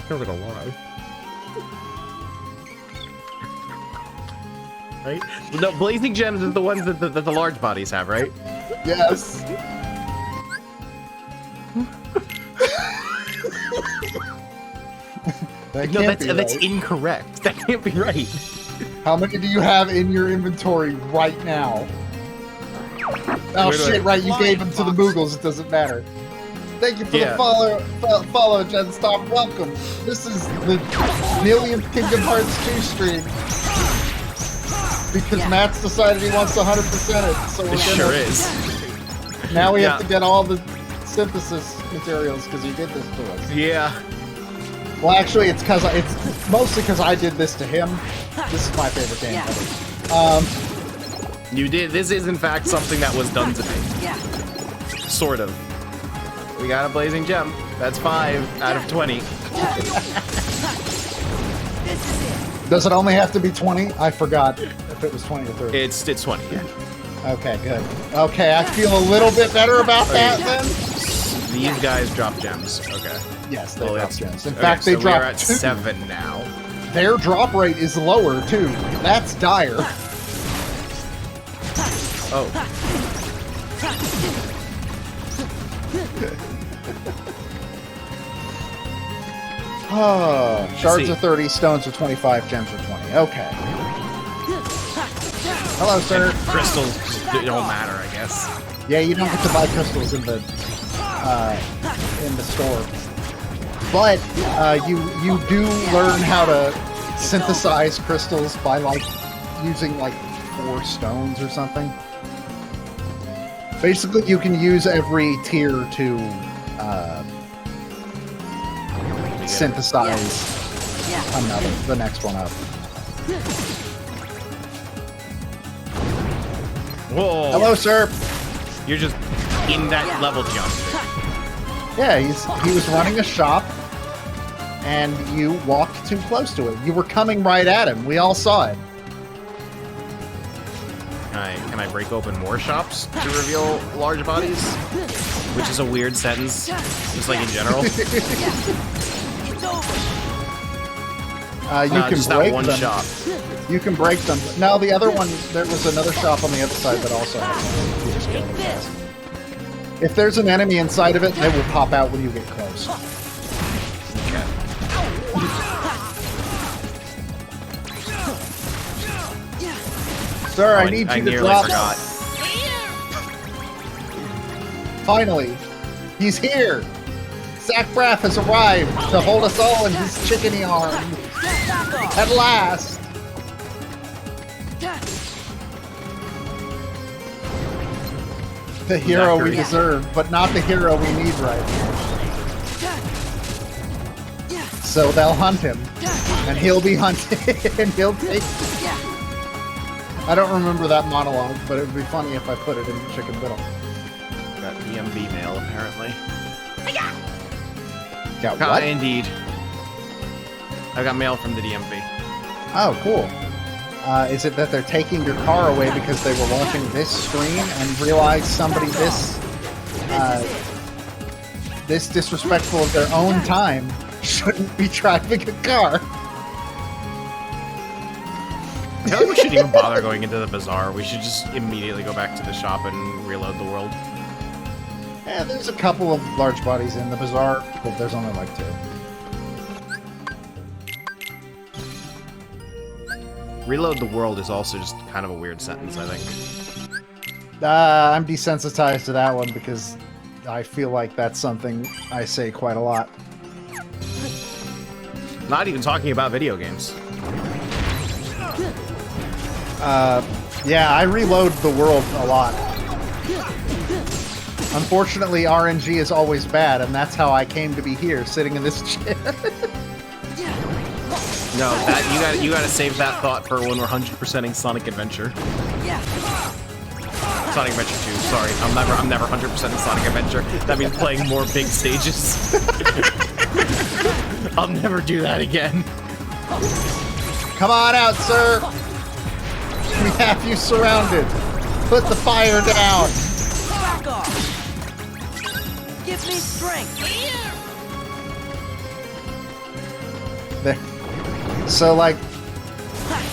[SPEAKER 1] Feels like a lie. Right? No, blazing gems are the ones that the large bodies have, right?
[SPEAKER 2] Yes. That
[SPEAKER 1] No,
[SPEAKER 2] can't
[SPEAKER 1] that's
[SPEAKER 2] be
[SPEAKER 1] that's
[SPEAKER 2] right.
[SPEAKER 1] incorrect. That can't be right.
[SPEAKER 2] How many do you have in your inventory right now? Oh
[SPEAKER 1] Where do
[SPEAKER 2] shit!
[SPEAKER 1] I-
[SPEAKER 2] Right, you gave them to the Moogles. It doesn't matter. Thank you for
[SPEAKER 1] Yeah.
[SPEAKER 2] the follow, Jen Stop. Welcome. This is the millionth Kingdom Hearts 2 stream because Matt's decided he wants to 100% it. So we're
[SPEAKER 1] It
[SPEAKER 2] gonna,
[SPEAKER 1] sure is.
[SPEAKER 2] now we
[SPEAKER 1] Yeah.
[SPEAKER 2] have to get all the synthesis materials because you did this to us.
[SPEAKER 1] Yeah.
[SPEAKER 2] Well, actually, it's mostly because I did this to him. This is my favorite game ever.
[SPEAKER 1] You did. This is in fact something that was done to me.
[SPEAKER 3] Yeah.
[SPEAKER 1] Sort of. We got a blazing gem. That's 5 out of 20.
[SPEAKER 3] This is it.
[SPEAKER 2] Does it only have to be 20? I forgot if it was 20 or 30.
[SPEAKER 1] It's 20. Yeah.
[SPEAKER 2] Okay, good. Okay, I feel a little bit better about that then.
[SPEAKER 1] These guys drop gems. Okay.
[SPEAKER 2] Yes, they
[SPEAKER 1] Well,
[SPEAKER 2] drop
[SPEAKER 1] that's-
[SPEAKER 2] gems. In
[SPEAKER 1] okay,
[SPEAKER 2] fact, they
[SPEAKER 1] so
[SPEAKER 2] drop
[SPEAKER 1] we're at
[SPEAKER 2] 2.
[SPEAKER 1] 7 now.
[SPEAKER 2] Their drop rate is lower too. That's dire.
[SPEAKER 1] Oh.
[SPEAKER 2] Shards
[SPEAKER 1] See.
[SPEAKER 2] are 30, stones are 25, gems are 20. Okay. Hello, sir.
[SPEAKER 1] Crystals don't matter, I guess.
[SPEAKER 2] Yeah, you don't get to buy crystals in the store, but you do learn how to synthesize crystals by like using like 4 stones or something. Basically, you can use every tier to synthesize the next one up.
[SPEAKER 1] Whoa.
[SPEAKER 2] Hello, sir.
[SPEAKER 1] You're just in that level jump.
[SPEAKER 2] Yeah, he was running a shop, and you walked too close to it. You were coming right at him. We all saw it.
[SPEAKER 1] Can I break open more shops to reveal large bodies? Which is a weird sentence, just like in general.
[SPEAKER 3] It's over.
[SPEAKER 2] You can
[SPEAKER 1] just that
[SPEAKER 2] break
[SPEAKER 1] one
[SPEAKER 2] them.
[SPEAKER 1] shop.
[SPEAKER 2] You can break them. No, the other one, there was another shop on the other side that also had one. You just kill them fast. If there's an enemy inside of it, they will pop out when you get close.
[SPEAKER 1] Okay.
[SPEAKER 2] Sir,
[SPEAKER 1] Oh,
[SPEAKER 2] I need you to
[SPEAKER 1] nearly
[SPEAKER 2] drop.
[SPEAKER 1] forgot.
[SPEAKER 2] Finally, he's here. Zach Braff has arrived to hold us all in his chickeny arms.
[SPEAKER 3] Back off.
[SPEAKER 2] At last. The hero we
[SPEAKER 1] Zachary.
[SPEAKER 2] deserve, but not the hero we need right now. So they'll hunt him, and he'll be hunted, and he'll take. I don't remember that monologue, but it would be funny if I put it in Chicken Little.
[SPEAKER 1] Got DMV mail, apparently.
[SPEAKER 2] Got what?
[SPEAKER 1] Indeed. I got mail from the DMV.
[SPEAKER 2] Oh, cool. Is it that they're taking your car away because they were watching this stream and realized somebody this disrespectful of their own time shouldn't be driving a car?
[SPEAKER 1] I feel like we shouldn't even bother going into the bazaar. We should just immediately go back to the shop and reload the world.
[SPEAKER 2] Yeah, there's a couple of large bodies in the bazaar, but there's only like 2.
[SPEAKER 1] Reload the world is also just kind of a weird sentence, I think.
[SPEAKER 2] I'm desensitized to that one because I feel like that's something I say quite a lot.
[SPEAKER 1] Not even talking about video games.
[SPEAKER 2] Yeah, I reload the world a lot. Unfortunately, RNG is always bad, and that's how I came to be here, sitting in this chair.
[SPEAKER 1] No, you gotta save that thought for when we're 100%ing Sonic Adventure. Sonic Adventure 2. Sorry, I'm never 100%ing Sonic Adventure. That means playing more big stages. I'll never do that again.
[SPEAKER 2] Come on out, sir. We have you surrounded. Put the fire down.
[SPEAKER 3] Back off. Give me strength.
[SPEAKER 2] There. So, like,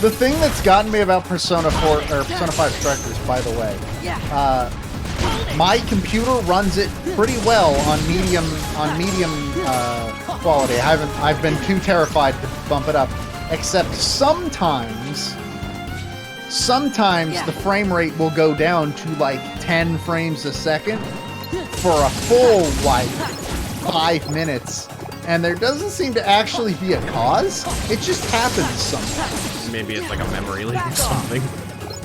[SPEAKER 2] the thing that's gotten me about Persona 4 or Persona 5 Strikers, by the way, my computer runs it pretty well on medium quality. I've been too terrified to bump it up, except sometimes the frame rate will go down to like 10 frames a second for a full like 5 minutes. And there doesn't seem to actually be a cause. It just happens sometimes.
[SPEAKER 1] Maybe it's like a memory leak or something.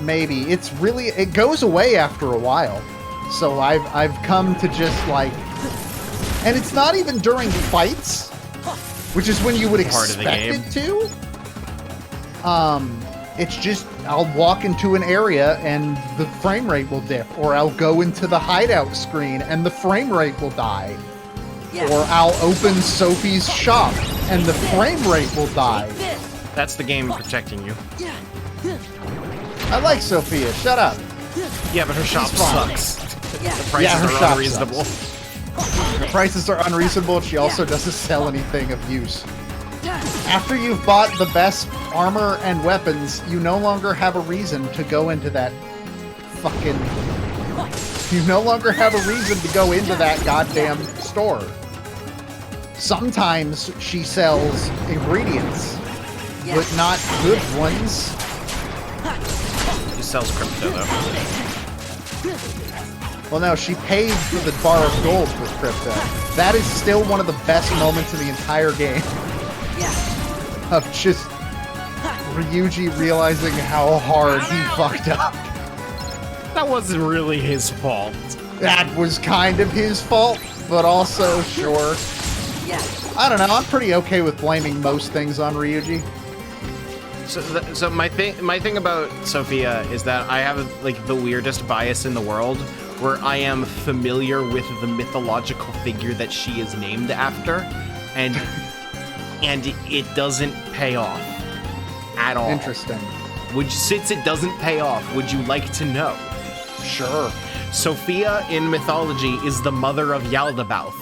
[SPEAKER 2] Maybe. It goes away after a while. So I've come to just like, and it's not even during fights, which is when you would expect it to. It's just, I'll walk into an area and the frame rate will dip, or I'll go into the hideout screen and the frame rate will die. Or I'll open Sophie's shop and the frame rate will die.
[SPEAKER 1] That's the game protecting you.
[SPEAKER 2] I like Sophia, shut up.
[SPEAKER 1] Yeah, but her shop sucks. The prices
[SPEAKER 2] her
[SPEAKER 1] are
[SPEAKER 2] shop
[SPEAKER 1] unreasonable.
[SPEAKER 2] The prices are unreasonable. She also doesn't sell anything of use. After you've bought the best armor and weapons, you no longer have a reason to go into that fucking... You no longer have a reason to go into that goddamn store. Sometimes she sells ingredients, but not good ones.
[SPEAKER 1] She sells crypto, though.
[SPEAKER 2] Well, no, she paid for the bar of gold with crypto. That is still one of the best moments in the entire game. Of just Ryuji realizing how hard he fucked up.
[SPEAKER 1] That wasn't really his fault.
[SPEAKER 2] That was kind of his fault, but also, sure. I don't know, I'm pretty okay with blaming most things on Ryuji.
[SPEAKER 1] So my thing about Sophia is that I have like the weirdest bias in the world, where I am familiar with the mythological figure that she is named after, and it doesn't pay off at all.
[SPEAKER 2] Interesting.
[SPEAKER 1] Since it doesn't pay off, would you like to know?
[SPEAKER 2] Sure.
[SPEAKER 1] Sophia in mythology is the mother of Yaldabaoth.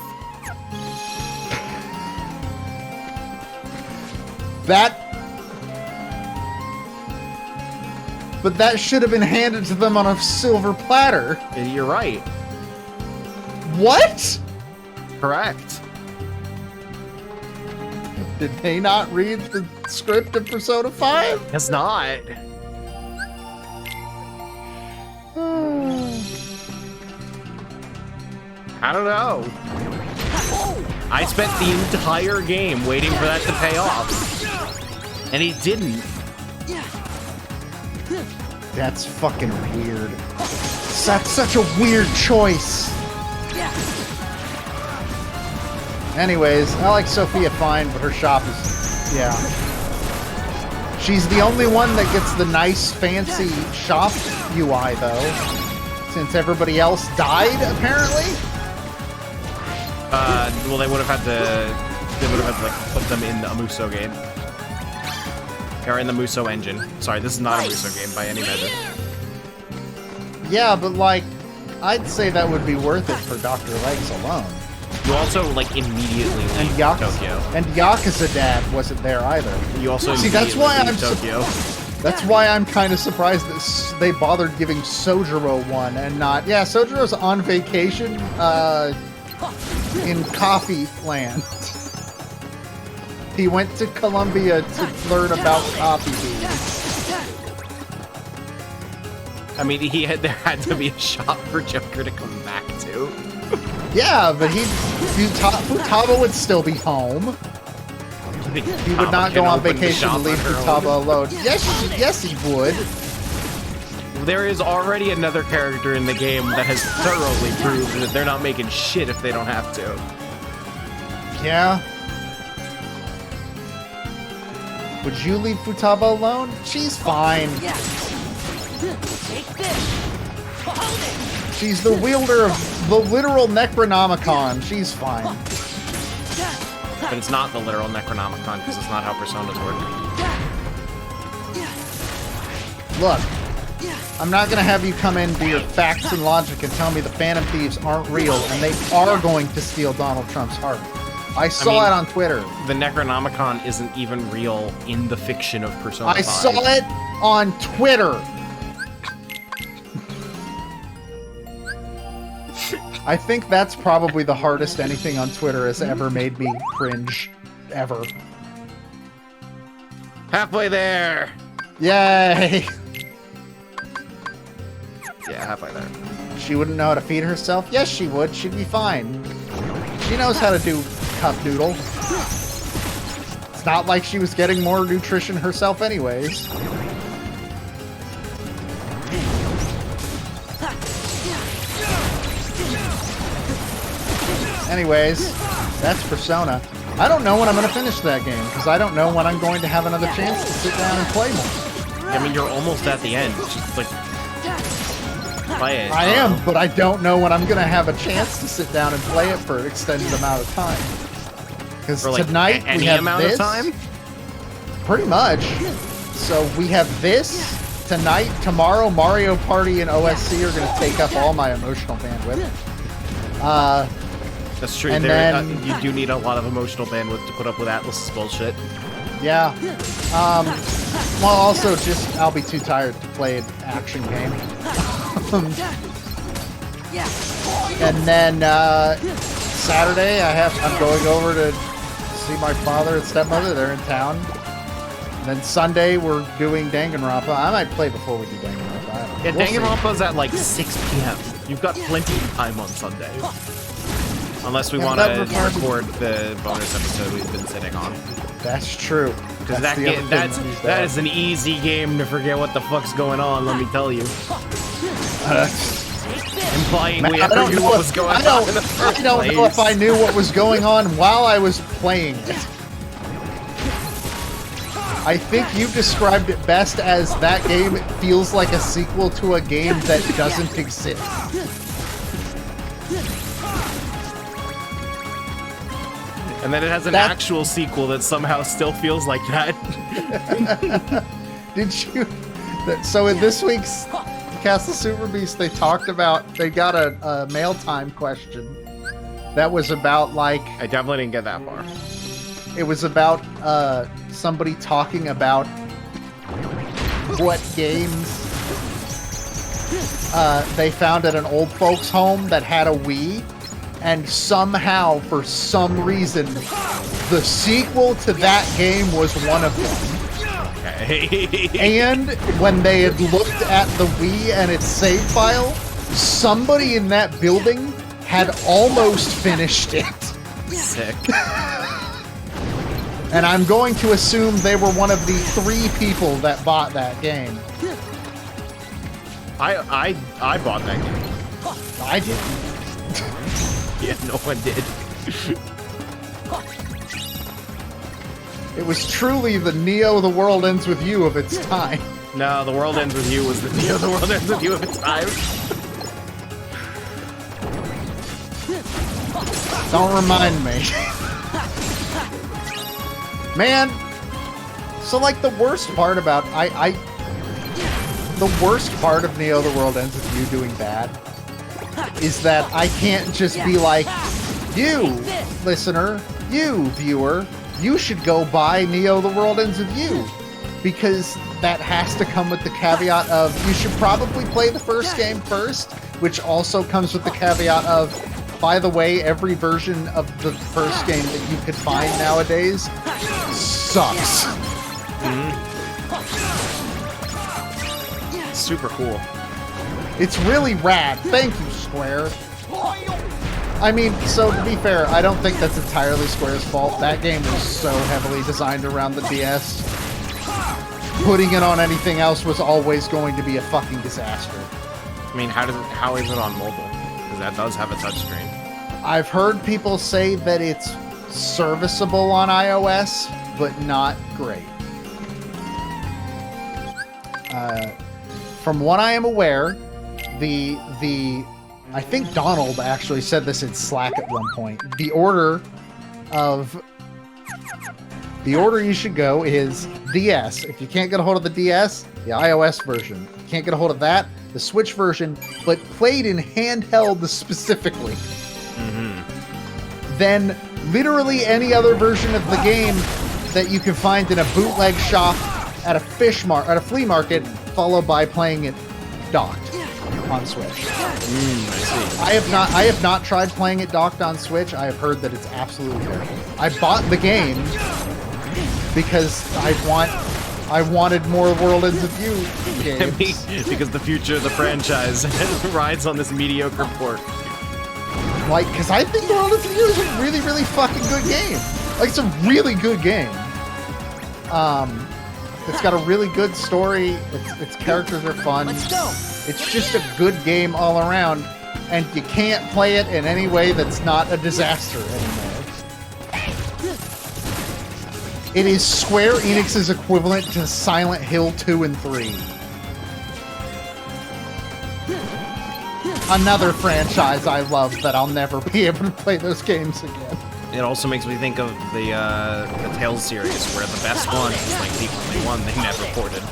[SPEAKER 2] But that should have been handed to them on a silver platter.
[SPEAKER 1] You're right.
[SPEAKER 2] What?
[SPEAKER 1] Correct.
[SPEAKER 2] Did they not read the script of Persona 5?
[SPEAKER 1] It's not. I don't know. I spent the entire game waiting for that to pay off. And it didn't.
[SPEAKER 2] That's fucking weird. That's such a weird choice. Anyways, I like Sophia fine, but her shop is... Yeah. She's the only one that gets the nice, fancy shop UI, though. Since everybody else died, apparently?
[SPEAKER 1] Well, they would have had to... They would have had to, like, put them in the Amuso game. Or in the Muso engine. Sorry, this is not a Muso game by any measure.
[SPEAKER 2] Yeah, but, like, I'd say that would be worth it for Dr. Legs alone.
[SPEAKER 1] You also, like, immediately leave Tokyo.
[SPEAKER 2] And Yakuza Dad wasn't there either.
[SPEAKER 1] You also
[SPEAKER 2] see, that's why I'm
[SPEAKER 1] Tokyo.
[SPEAKER 2] That's why I'm kind of surprised that they bothered giving Sojiro one and not... Yeah, Sojiro's on vacation in Coffee Land. He went to Colombia to learn about coffee beans.
[SPEAKER 1] I mean, there had to be a shop for Joker to come back to.
[SPEAKER 2] Yeah, but Futaba would still be home.
[SPEAKER 1] think
[SPEAKER 2] He would not go on vacation to leave Futaba alone. Yes, he would.
[SPEAKER 1] There is already another character in the game that has thoroughly proved that they're not making shit if they don't have to.
[SPEAKER 2] Yeah. Would you leave Futaba alone? She's fine.
[SPEAKER 3] Yeah. Take this. Hold it.
[SPEAKER 2] She's the wielder of the literal Necronomicon. She's fine.
[SPEAKER 1] But it's not the literal Necronomicon because it's not how personas work.
[SPEAKER 2] Look, I'm not gonna have you come in, do your facts and logic, and tell me the Phantom Thieves aren't real, and they are going to steal Donald Trump's heart. I saw it on Twitter.
[SPEAKER 1] The Necronomicon isn't even real in the fiction of Persona 5.
[SPEAKER 2] I saw it on Twitter. I think that's probably the hardest anything on Twitter has ever made me cringe. Ever.
[SPEAKER 1] Halfway there!
[SPEAKER 2] Yay!
[SPEAKER 1] Yeah, halfway there.
[SPEAKER 2] She wouldn't know how to feed herself? Yes, she would. She'd be fine. She knows how to do cup noodle. It's not like she was getting more nutrition herself anyways. Anyways, that's Persona. I don't know when I'm going to finish that game, because I don't know when I'm going to have another chance to sit down and play more.
[SPEAKER 1] I mean, you're almost at the end. Just, like, play it.
[SPEAKER 2] I am, but I don't know when I'm going to have a chance to sit down and play it for an extended amount of time. Because
[SPEAKER 1] For, like,
[SPEAKER 2] tonight we
[SPEAKER 1] any
[SPEAKER 2] have
[SPEAKER 1] amount
[SPEAKER 2] this.
[SPEAKER 1] of time?
[SPEAKER 2] Pretty much. So we have this. Tonight, tomorrow, Mario Party and OSC are going to take up all my emotional bandwidth.
[SPEAKER 1] That's true.
[SPEAKER 2] And
[SPEAKER 1] There,
[SPEAKER 2] then-
[SPEAKER 1] you do need a lot of emotional bandwidth to put up with Atlas's bullshit.
[SPEAKER 2] Yeah. Well, also, just I'll be too tired to play an action game. And then Saturday, I'm going over to see my father and stepmother. They're in town. And then Sunday, we're doing Danganronpa. I might play before we do Danganronpa. I don't know.
[SPEAKER 1] Yeah,
[SPEAKER 2] We'll see.
[SPEAKER 1] Danganronpa's at like 6 p.m. You've got plenty of time on Sunday. Unless we
[SPEAKER 2] Yeah,
[SPEAKER 1] want to
[SPEAKER 2] that reminds me-
[SPEAKER 1] record the bonus episode we've been sitting on.
[SPEAKER 2] That's true.
[SPEAKER 1] Because
[SPEAKER 2] That's the other thing these
[SPEAKER 1] that
[SPEAKER 2] days.
[SPEAKER 1] is an easy game to forget what the fuck's going on, let me tell you. Implying we
[SPEAKER 2] I
[SPEAKER 1] ever
[SPEAKER 2] don't
[SPEAKER 1] knew
[SPEAKER 2] know
[SPEAKER 1] what
[SPEAKER 2] if-
[SPEAKER 1] was going
[SPEAKER 2] I don't-
[SPEAKER 1] on in the first
[SPEAKER 2] I don't know if I
[SPEAKER 1] place.
[SPEAKER 2] knew what was going on while I was playing it. I think you described it best as that game feels like a sequel to a game that doesn't exist.
[SPEAKER 1] And then it has an
[SPEAKER 2] That-
[SPEAKER 1] actual sequel that somehow still feels like that.
[SPEAKER 2] Did you? So in this week's Castle Super Beast, they talked about, they got a mail time question that was about like,
[SPEAKER 1] I definitely didn't get that far.
[SPEAKER 2] it was about somebody talking about what games they found at an old folks home that had a Wii, and somehow, for some reason, the sequel to that game was one of them.
[SPEAKER 1] Okay.
[SPEAKER 2] And when they had looked at the Wii and its save file, somebody in that building had almost finished it.
[SPEAKER 1] Sick.
[SPEAKER 2] And I'm going to assume they were one of the 3 people that bought that game.
[SPEAKER 1] I bought that game.
[SPEAKER 2] I didn't.
[SPEAKER 1] Yeah, no one did.
[SPEAKER 2] It was truly the Neo The World Ends With You of its time.
[SPEAKER 1] No, The World Ends With You was the Neo The World Ends With You of its time.
[SPEAKER 2] Don't remind me. Man, so like the worst part about the worst part of Neo The World Ends With You doing bad is that I can't just be like, you listener, you viewer, you should go buy Neo The World Ends With You, because that has to come with the caveat of you should probably play the first game first, which also comes with the caveat of, by the way, every version of the first game that you could find nowadays sucks.
[SPEAKER 1] Super cool.
[SPEAKER 2] It's really rad. Thank you, Square. I mean, so to be fair, I don't think that's entirely Square's fault. That game was so heavily designed around the DS. Putting it on anything else was always going to be a fucking disaster.
[SPEAKER 1] I mean, how is it on mobile? Because that does have a touchscreen.
[SPEAKER 2] I've heard people say that it's serviceable on iOS, but not great. From what I am aware, I think Donald actually said this in Slack at one point. The order you should go is DS. If you can't get a hold of the DS, the iOS version. If you can't get a hold of that, the Switch version, but played in handheld specifically. Then literally any other version of the game that you can find in a bootleg shop at a flea market, followed by playing it docked on Switch. I have not tried playing it docked on Switch. I have heard that it's absolutely terrible. I bought the game because I wanted more World Ends of View games.
[SPEAKER 1] Because the future of the franchise rides on this mediocre port.
[SPEAKER 2] Like, because I think World Ends of View is a really, really fucking good game. Like, it's a really good game. It's got a really good story. Its characters are fun.
[SPEAKER 3] Let's go.
[SPEAKER 2] It's just a good game all around, and you can't play it in any way that's not a disaster anymore. It is Square Enix's equivalent to Silent Hill 2 and 3. Another franchise I love that I'll never be able to play those games again.
[SPEAKER 1] It also makes me think of the Tales series, where the best one is like the only one they never ported,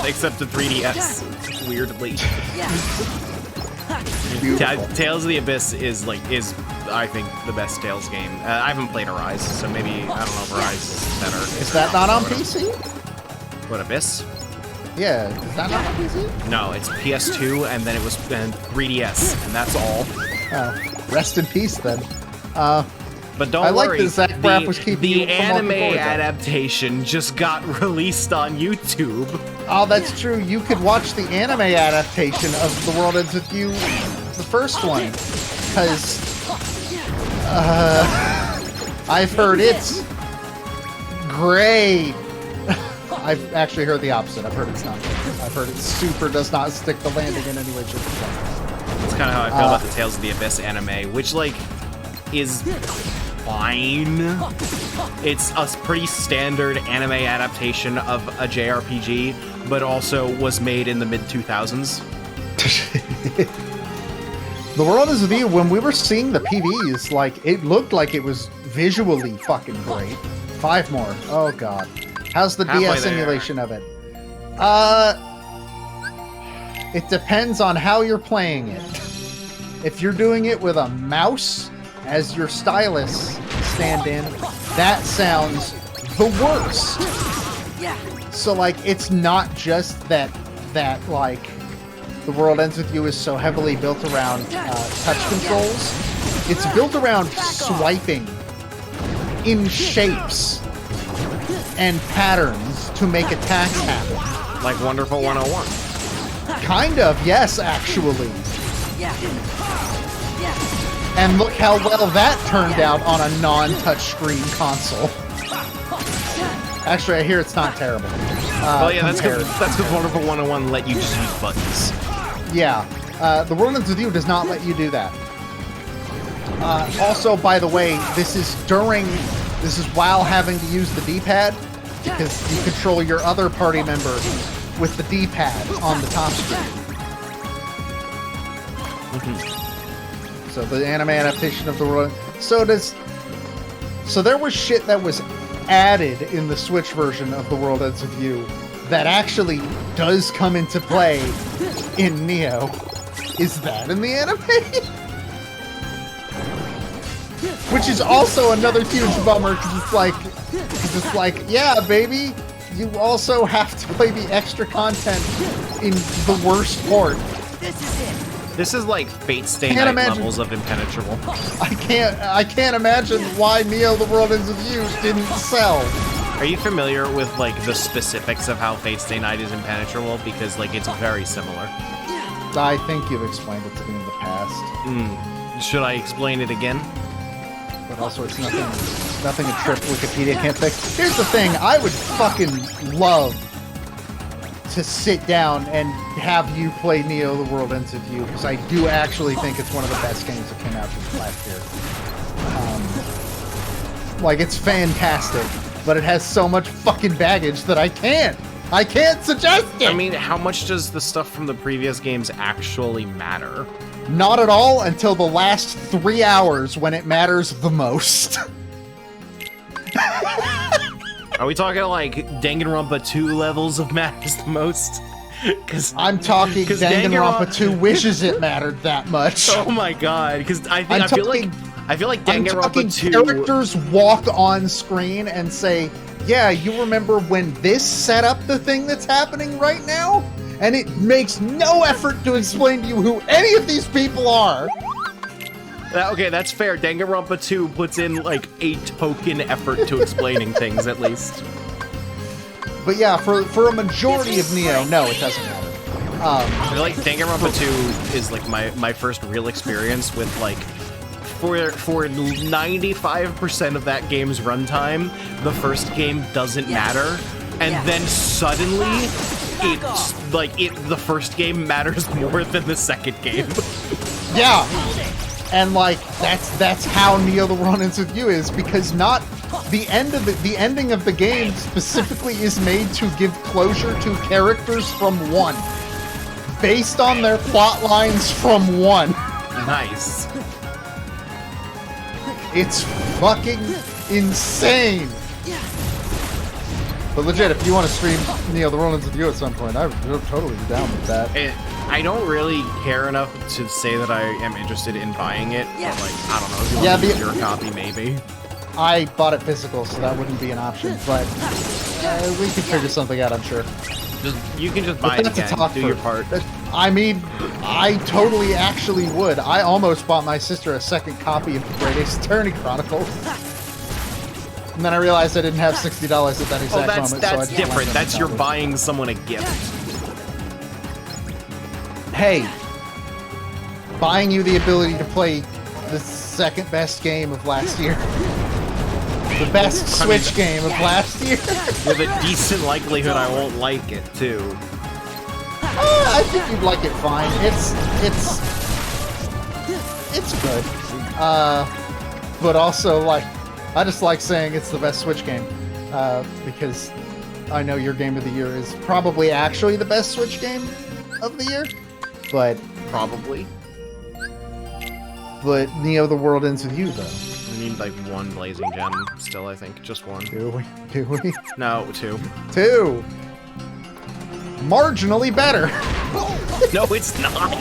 [SPEAKER 1] except the 3DS. Weirdly,
[SPEAKER 2] Beautiful.
[SPEAKER 1] Tales of the Abyss is I think the best Tales game. I haven't played Arise, so maybe I don't know if Arise is better.
[SPEAKER 2] Is that not on PC?
[SPEAKER 1] What, Abyss?
[SPEAKER 2] Yeah, is that not on PC?
[SPEAKER 1] No, it's PS2, and then it was 3DS, and that's all.
[SPEAKER 2] Oh, rest in peace then.
[SPEAKER 1] But don't
[SPEAKER 2] I like
[SPEAKER 1] worry,
[SPEAKER 2] that Zach Braff was keeping you
[SPEAKER 1] the
[SPEAKER 2] from
[SPEAKER 1] anime
[SPEAKER 2] walking forward, though.
[SPEAKER 1] adaptation just got released on YouTube.
[SPEAKER 2] Oh, that's true. You could watch the anime adaptation of The World Ends With You, the first one, because I've heard it's great. I've actually heard the opposite. I've heard it's not good. I've heard it super does not stick the landing in any way, shape, or form.
[SPEAKER 1] That's kind of how I feel about the Tales of the Abyss anime, which is fine. It's a pretty standard anime adaptation of a JRPG, but also was made in the mid-2000s.
[SPEAKER 2] The World Ends With You, when we were seeing the PVs, it looked like it was visually fucking great. 5 more. Oh god. How's the
[SPEAKER 1] Halfway
[SPEAKER 2] DS
[SPEAKER 1] there.
[SPEAKER 2] emulation of it? It depends on how you're playing it. If you're doing it with a mouse as your stylus stand-in, that sounds the worst. So it's not just that The World Ends With You is so heavily built around touch controls. It's built around swiping in shapes and patterns to make attacks happen.
[SPEAKER 1] Like Wonderful 101.
[SPEAKER 2] Kind of, yes, actually. And look how well that turned out on a non-touchscreen console. Actually, I hear it's not terrible.
[SPEAKER 1] Well, yeah, that's because Wonderful 101 let you just use buttons.
[SPEAKER 2] Yeah. The World Ends With You does not let you do that. Also, by the way, this is while having to use the D-pad, because you control your other party member with the D-pad on the top screen. So the anime adaptation of the world. So there was shit that was added in the Switch version of The World Ends With You that actually does come into play in Neo. Is that in the anime? Which is also another huge bummer, because it's like, yeah, baby, you also have to play the extra content in the worst port.
[SPEAKER 1] This is like Fate Stay
[SPEAKER 2] Can't
[SPEAKER 1] Night
[SPEAKER 2] imagine.
[SPEAKER 1] levels of impenetrable.
[SPEAKER 2] I can't imagine why Neo: The World Ends With You didn't sell.
[SPEAKER 1] Are you familiar with the specifics of how Fate Stay Night is impenetrable? Because it's very similar.
[SPEAKER 2] I think you've explained it to me in the past.
[SPEAKER 1] Should I explain it again?
[SPEAKER 2] But also, it's nothing a trip Wikipedia can't fix. Here's the thing: I would fucking love to sit down and have you play Neo: The World Ends with You, because I do actually think it's one of the best games that came out this last year. Like, it's fantastic, but it has so much fucking baggage that I can't suggest it.
[SPEAKER 1] I mean, how much does the stuff from the previous games actually matter?
[SPEAKER 2] Not at all until the last 3 hours when it matters the most.
[SPEAKER 1] Are we talking like Danganronpa 2 levels of matters the most? Because
[SPEAKER 2] I'm talking Danganronpa 2 wishes it mattered that much.
[SPEAKER 1] Oh my god! Because I feel like Danganronpa 2
[SPEAKER 2] characters walk on screen and say, "Yeah, you remember when this set up the thing that's happening right now?" And it makes no effort to explain to you who any of these people are.
[SPEAKER 1] Okay, that's fair. Danganronpa 2 puts in like a token effort to explaining things, at least.
[SPEAKER 2] But yeah, for a majority of Neo, no, it doesn't matter.
[SPEAKER 1] I feel like Danganronpa 2 is like my first real experience with like for 95% of that game's runtime, the first game doesn't matter, and then suddenly the first game matters more than the second game.
[SPEAKER 2] Yeah. And like that's how Neo: The World Ends with You is, because not the ending of the game specifically is made to give closure to characters from 1, based on their plot lines from 1.
[SPEAKER 1] Nice.
[SPEAKER 2] It's fucking insane. But legit, if you want to stream Neo: The World Ends with You at some point, I would totally be down with that.
[SPEAKER 1] I don't really care enough to say that I am interested in buying it, but like, I don't know, if you want your copy, maybe.
[SPEAKER 2] I bought it physical, so that wouldn't be an option, but we could figure something out, I'm sure.
[SPEAKER 1] You can just buy it again, do your part.
[SPEAKER 2] I mean, I totally actually would. I almost bought my sister a second copy of the Great Ace Attorney Chronicles. And then I realized I didn't have $60 at that exact moment, so I
[SPEAKER 1] that's
[SPEAKER 2] just
[SPEAKER 1] different. That's you're buying someone a gift.
[SPEAKER 2] Hey, buying you the ability to play the second best game of last year. The best Switch game of last year.
[SPEAKER 1] With a decent likelihood I won't like it, too.
[SPEAKER 2] I think you'd like it fine. It's good. But also, like, I just like saying it's the best Switch game. Because I know your game of the year is probably actually the best Switch game of the year. But
[SPEAKER 1] probably.
[SPEAKER 2] But Neo: The World Ends with You, though.
[SPEAKER 1] We need like 1 blazing gem still, I think. Just 1.
[SPEAKER 2] Do we?
[SPEAKER 1] No, 2.
[SPEAKER 2] 2. Marginally better.
[SPEAKER 1] No, it's not.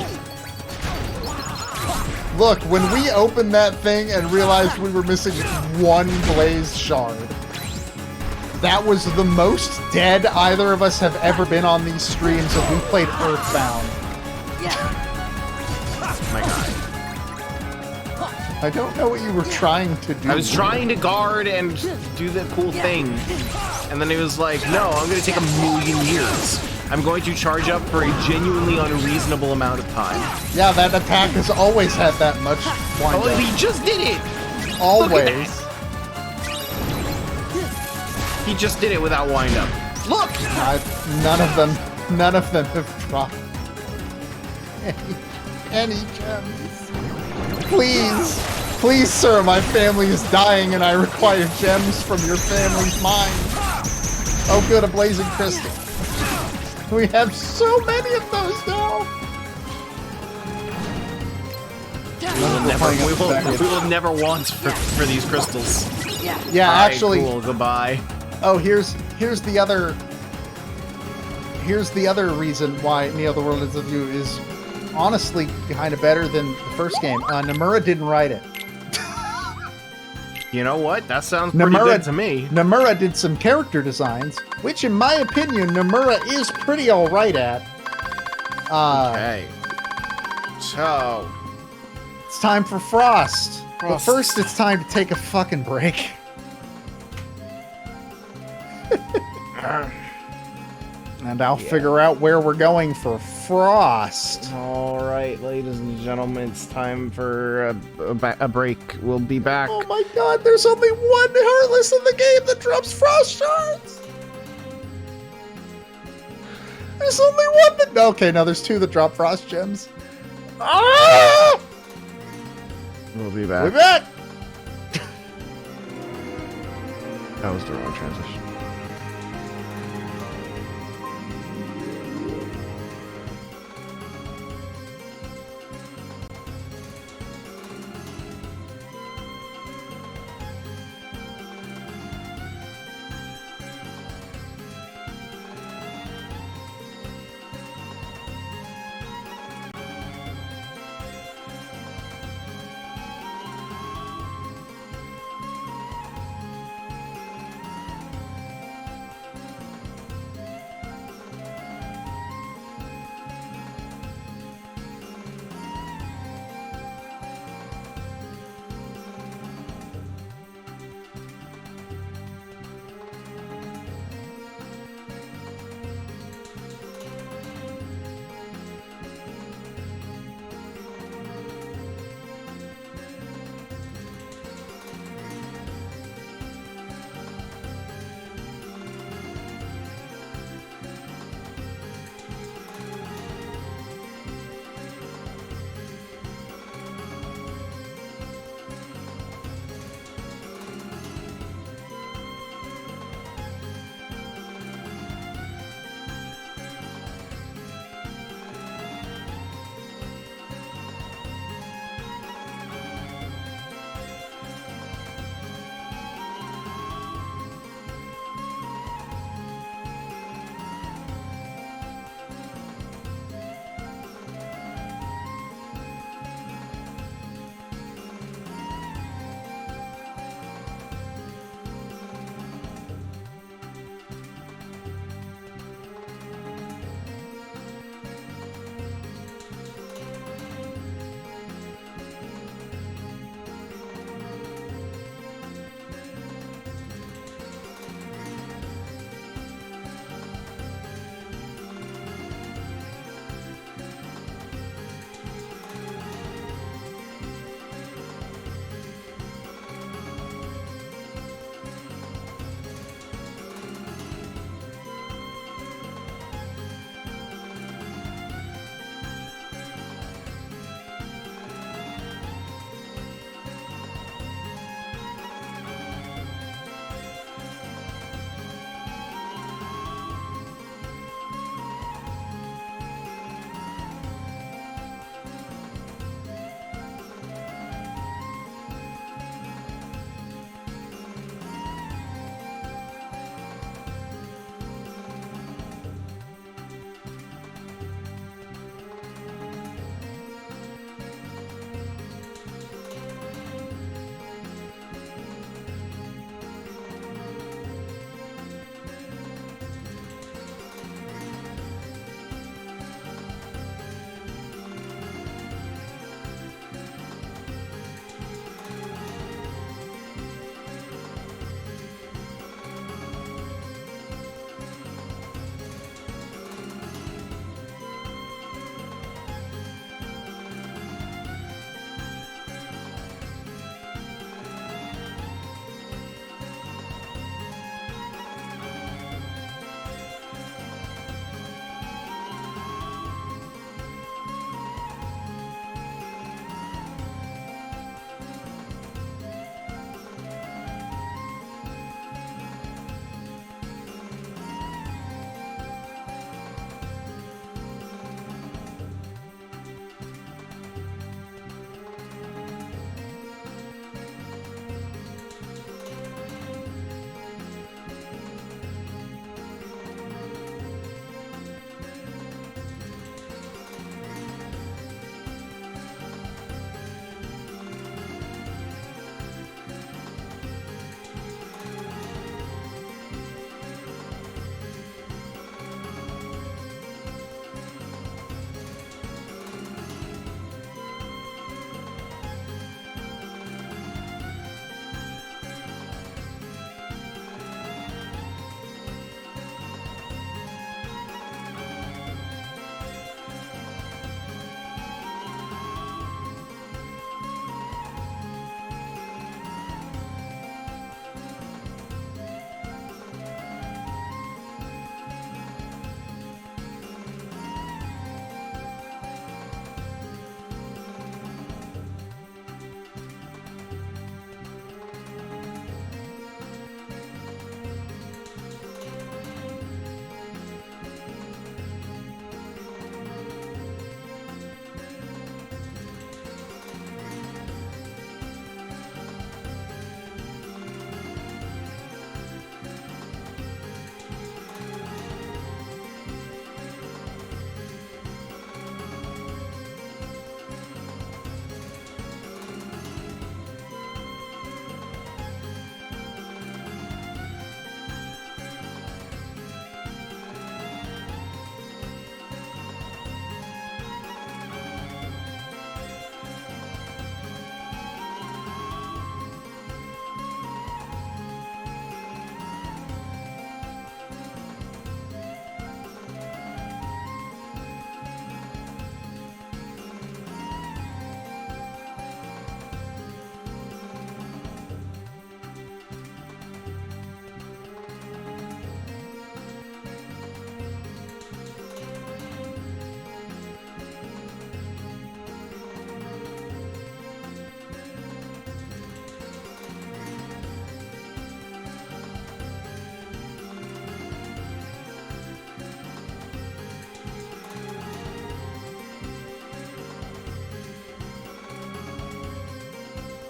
[SPEAKER 2] Look, when we opened that thing and realized we were missing 1 blaze shard, that was the most dead either of us have ever been on these streams if we played Earthbound.
[SPEAKER 1] Oh my god.
[SPEAKER 2] I don't know what you were trying to do.
[SPEAKER 1] I was trying to guard and do the cool thing. And then he was like, no, I'm going to take 1,000,000 years. I'm going to charge up for a genuinely unreasonable amount of time.
[SPEAKER 2] Yeah, that attack has always had that much wind
[SPEAKER 1] Oh,
[SPEAKER 2] up.
[SPEAKER 1] he just did it!
[SPEAKER 2] Always.
[SPEAKER 1] He just did it without wind up. Look!
[SPEAKER 2] None of them have dropped any gems. Please, sir, my family is dying and I require gems from your family's mine. Oh good, a blazing crystal. We have so many of those now.
[SPEAKER 1] We will never want for these crystals.
[SPEAKER 2] Yeah,
[SPEAKER 1] Bye,
[SPEAKER 2] actually.
[SPEAKER 1] Cool, goodbye.
[SPEAKER 2] Oh, here's the other reason why Neo: The World Ends with You is honestly kind of better than the first game. Nomura didn't write it.
[SPEAKER 1] You know what? That sounds pretty good to me.
[SPEAKER 2] Nomura did some character designs, which in my opinion, Nomura is pretty alright at.
[SPEAKER 1] Okay. So...
[SPEAKER 2] It's time for Frost. But first, it's time to take a fucking break. And I'll figure out where we're going for Frost.
[SPEAKER 1] All right, ladies and gentlemen, it's time for a break. We'll be back.
[SPEAKER 2] Oh my god, there's only one Heartless in the game that drops Frost shards! There's only one that... Okay, no, there's two that drop Frost gems. Ah!
[SPEAKER 1] We'll be
[SPEAKER 2] We're
[SPEAKER 1] back.
[SPEAKER 2] back!
[SPEAKER 1] That was the wrong transition.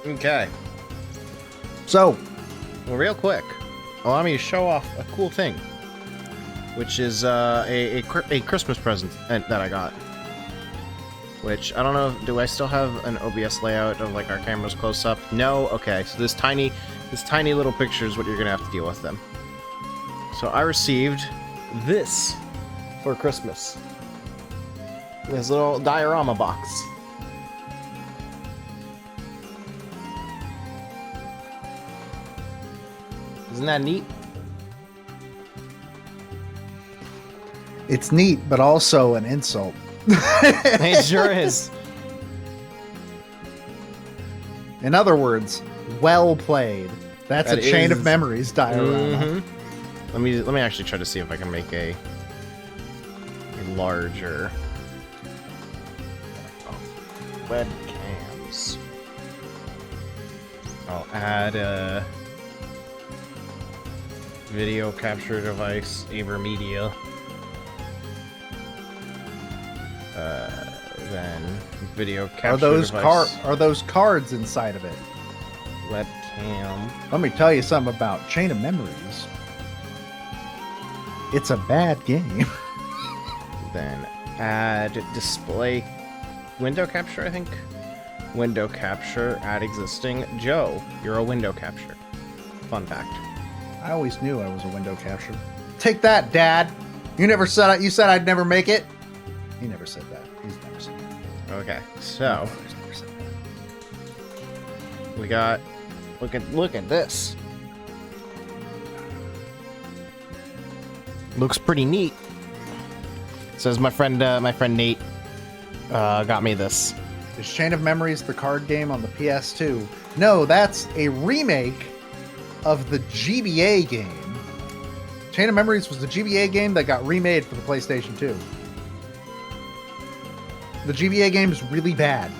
[SPEAKER 1] Okay.
[SPEAKER 2] So,
[SPEAKER 1] Well, real quick, allow me to show off a cool thing, which is a Christmas present that I got. Which I don't know. Do I still have an OBS layout of like our cameras close up? No. Okay. So this tiny little picture is what you're gonna have to deal with then. So I received this for Christmas. This little diorama box. Isn't that neat?
[SPEAKER 2] it's neat, but also an insult.
[SPEAKER 1] It sure is.
[SPEAKER 2] In other words, well played. That's
[SPEAKER 1] That
[SPEAKER 2] a chain
[SPEAKER 1] is-
[SPEAKER 2] of memories diorama.
[SPEAKER 1] Mhm. Let me actually try to see if I can make a larger webcams. I'll add a video capture device, AverMedia. Then video capture device.
[SPEAKER 2] Are those cards inside of it?
[SPEAKER 1] Webcam.
[SPEAKER 2] Let me tell you something about Chain of Memories. It's a bad game.
[SPEAKER 1] Then add display window capture, I think. Window capture, add existing. Joe, you're a window capture. Fun fact.
[SPEAKER 2] I always knew I was a window capture. Take that, Dad. You never said you said I'd never make it. He never said that. He's never said that.
[SPEAKER 1] Okay, so
[SPEAKER 2] He's never said that.
[SPEAKER 1] we got look at this. Looks pretty neat. Says my friend Nate got me this.
[SPEAKER 2] Is Chain of Memories the card game on the PS2? No, that's a remake of the GBA game. Chain of Memories was the GBA game that got remade for the PlayStation 2. The GBA game is really bad.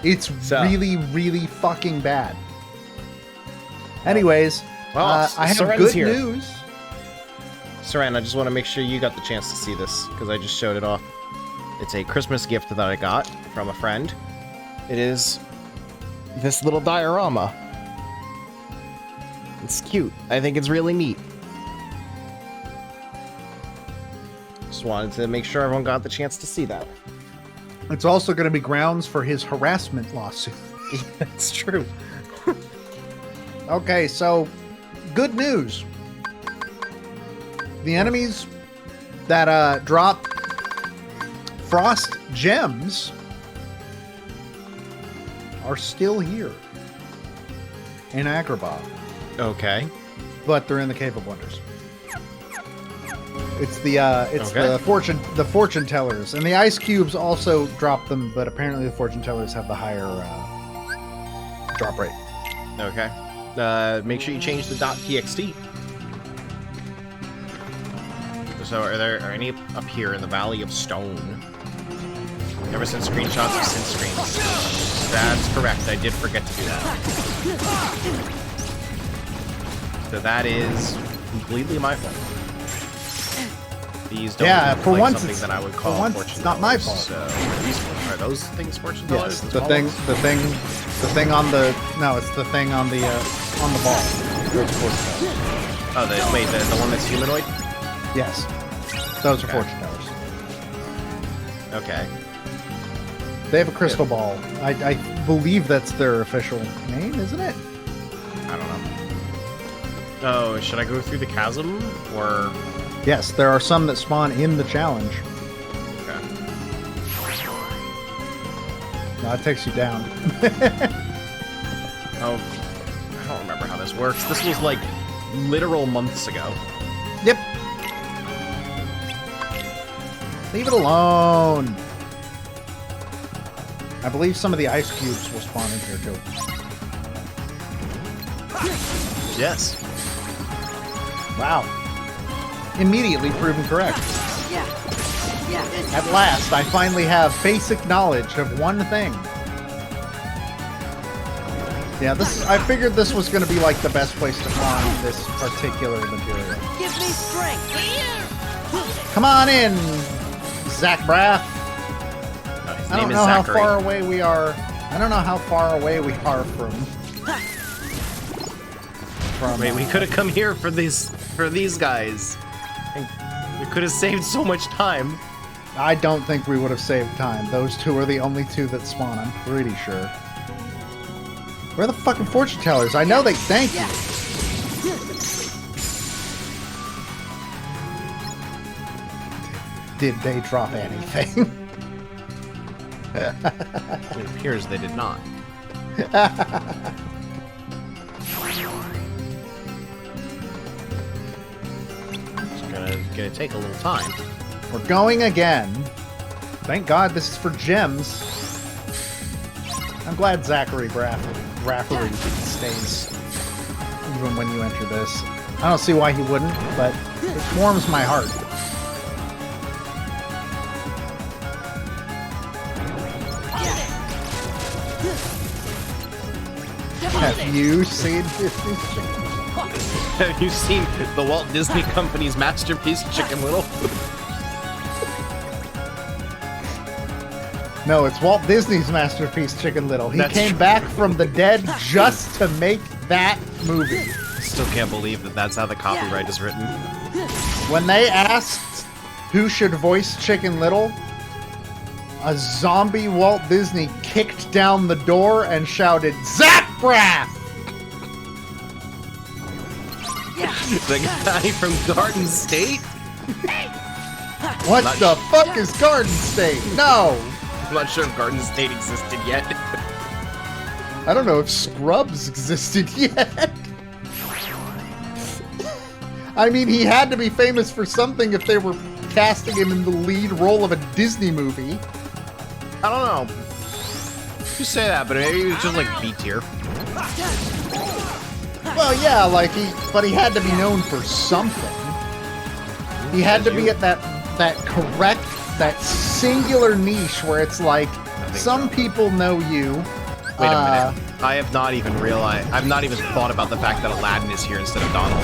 [SPEAKER 2] It's
[SPEAKER 1] So-
[SPEAKER 2] really, really fucking bad. Anyways,
[SPEAKER 1] Well,
[SPEAKER 2] I have
[SPEAKER 1] Soren's
[SPEAKER 2] good
[SPEAKER 1] here.
[SPEAKER 2] news.
[SPEAKER 1] Saran, I just want to make sure you got the chance to see this because I just showed it off. It's a Christmas gift that I got from a friend. It is this little diorama. It's cute. I think it's really neat. Just wanted to make sure everyone got the chance to see that.
[SPEAKER 2] It's also going to be grounds for his harassment lawsuit.
[SPEAKER 1] It's true.
[SPEAKER 2] Okay, so good news. The enemies that drop frost gems are still here in Agrabah,
[SPEAKER 1] Okay.
[SPEAKER 2] but they're in the Cave of Wonders. It's the
[SPEAKER 1] Okay.
[SPEAKER 2] the fortune tellers, and the ice cubes also drop them, but apparently the fortune tellers have the higher drop rate.
[SPEAKER 1] Okay. Make sure you change the .txt. So, are any up here in the Valley of Stone? Ever sent screenshots of synth screens? That's correct. I did forget to do that. So that is completely my fault. These don't
[SPEAKER 2] Yeah,
[SPEAKER 1] look
[SPEAKER 2] for
[SPEAKER 1] like
[SPEAKER 2] once
[SPEAKER 1] something
[SPEAKER 2] it's-
[SPEAKER 1] that I would
[SPEAKER 2] for
[SPEAKER 1] call
[SPEAKER 2] once
[SPEAKER 1] fortune
[SPEAKER 2] it's not my
[SPEAKER 1] tellers.
[SPEAKER 2] fault.
[SPEAKER 1] So, are those things fortune
[SPEAKER 2] Yes,
[SPEAKER 1] tellers?
[SPEAKER 2] the
[SPEAKER 1] small
[SPEAKER 2] thing,
[SPEAKER 1] ones?
[SPEAKER 2] the thing on the it's the thing on the ball. Those are fortune tellers.
[SPEAKER 1] Oh, the one that's humanoid?
[SPEAKER 2] Yes, those are
[SPEAKER 1] Okay.
[SPEAKER 2] fortune tellers.
[SPEAKER 1] Okay.
[SPEAKER 2] They have a crystal ball. I believe that's their official name, isn't it?
[SPEAKER 1] I don't know. Oh, should I go through the chasm? Or...
[SPEAKER 2] Yes, there are some that spawn in the challenge.
[SPEAKER 1] Okay.
[SPEAKER 2] No, it takes you down.
[SPEAKER 1] Oh, I don't remember how this works. This was like literal months ago.
[SPEAKER 2] Yep. Leave it alone. I believe some of the ice cubes will spawn in here too.
[SPEAKER 1] Yes.
[SPEAKER 2] Wow. Immediately proven correct.
[SPEAKER 3] Yeah. Yeah.
[SPEAKER 2] At last, I finally have basic knowledge of one thing. Yeah, I figured this was going to be like the best place to find this particular material.
[SPEAKER 3] Give me strength.
[SPEAKER 2] Come on in, Zach Braff.
[SPEAKER 1] His
[SPEAKER 2] I
[SPEAKER 1] name
[SPEAKER 2] don't
[SPEAKER 1] is
[SPEAKER 2] know
[SPEAKER 1] Zachary.
[SPEAKER 2] how far away we are I don't know how far away we are from.
[SPEAKER 1] Wait, we could have come here for these guys. And we could have saved so much time.
[SPEAKER 2] I don't think we would have saved time. Those two are the only two that spawn, I'm pretty sure. Where are the fucking fortune tellers? I know they thank you. Did they drop anything?
[SPEAKER 1] It appears they did not. It's gonna take a little time.
[SPEAKER 2] We're going again. Thank God this is for gems. I'm glad Zachary Rafferty stays even when you enter this. I don't see why he wouldn't, but it warms my heart. Have you seen Disney's Chicken?
[SPEAKER 1] Have you seen the Walt Disney Company's masterpiece, Chicken Little?
[SPEAKER 2] No, it's Walt Disney's masterpiece, Chicken Little. He
[SPEAKER 1] That's
[SPEAKER 2] came
[SPEAKER 1] true.
[SPEAKER 2] back from the dead just to make that movie.
[SPEAKER 1] I still can't believe that that's how the copyright is written.
[SPEAKER 2] When they asked who should voice Chicken Little, a zombie Walt Disney kicked down the door and shouted, "Zach Braff!"
[SPEAKER 1] The guy from Garden State?
[SPEAKER 2] What
[SPEAKER 1] Not
[SPEAKER 2] the fuck is Garden State? No!
[SPEAKER 1] I'm not sure if Garden State existed yet.
[SPEAKER 2] I don't know if Scrubs existed yet. I mean, he had to be famous for something if they were casting him in the lead role of a Disney movie.
[SPEAKER 1] I don't know. You say that, but maybe he was just like B tier.
[SPEAKER 2] Well, yeah, but he had to be known for something. He had to be at that correct, that singular niche where it's like, some people know you.
[SPEAKER 1] Wait a minute. I have not even realized. I've not even thought about the fact that Aladdin is here instead of Donald.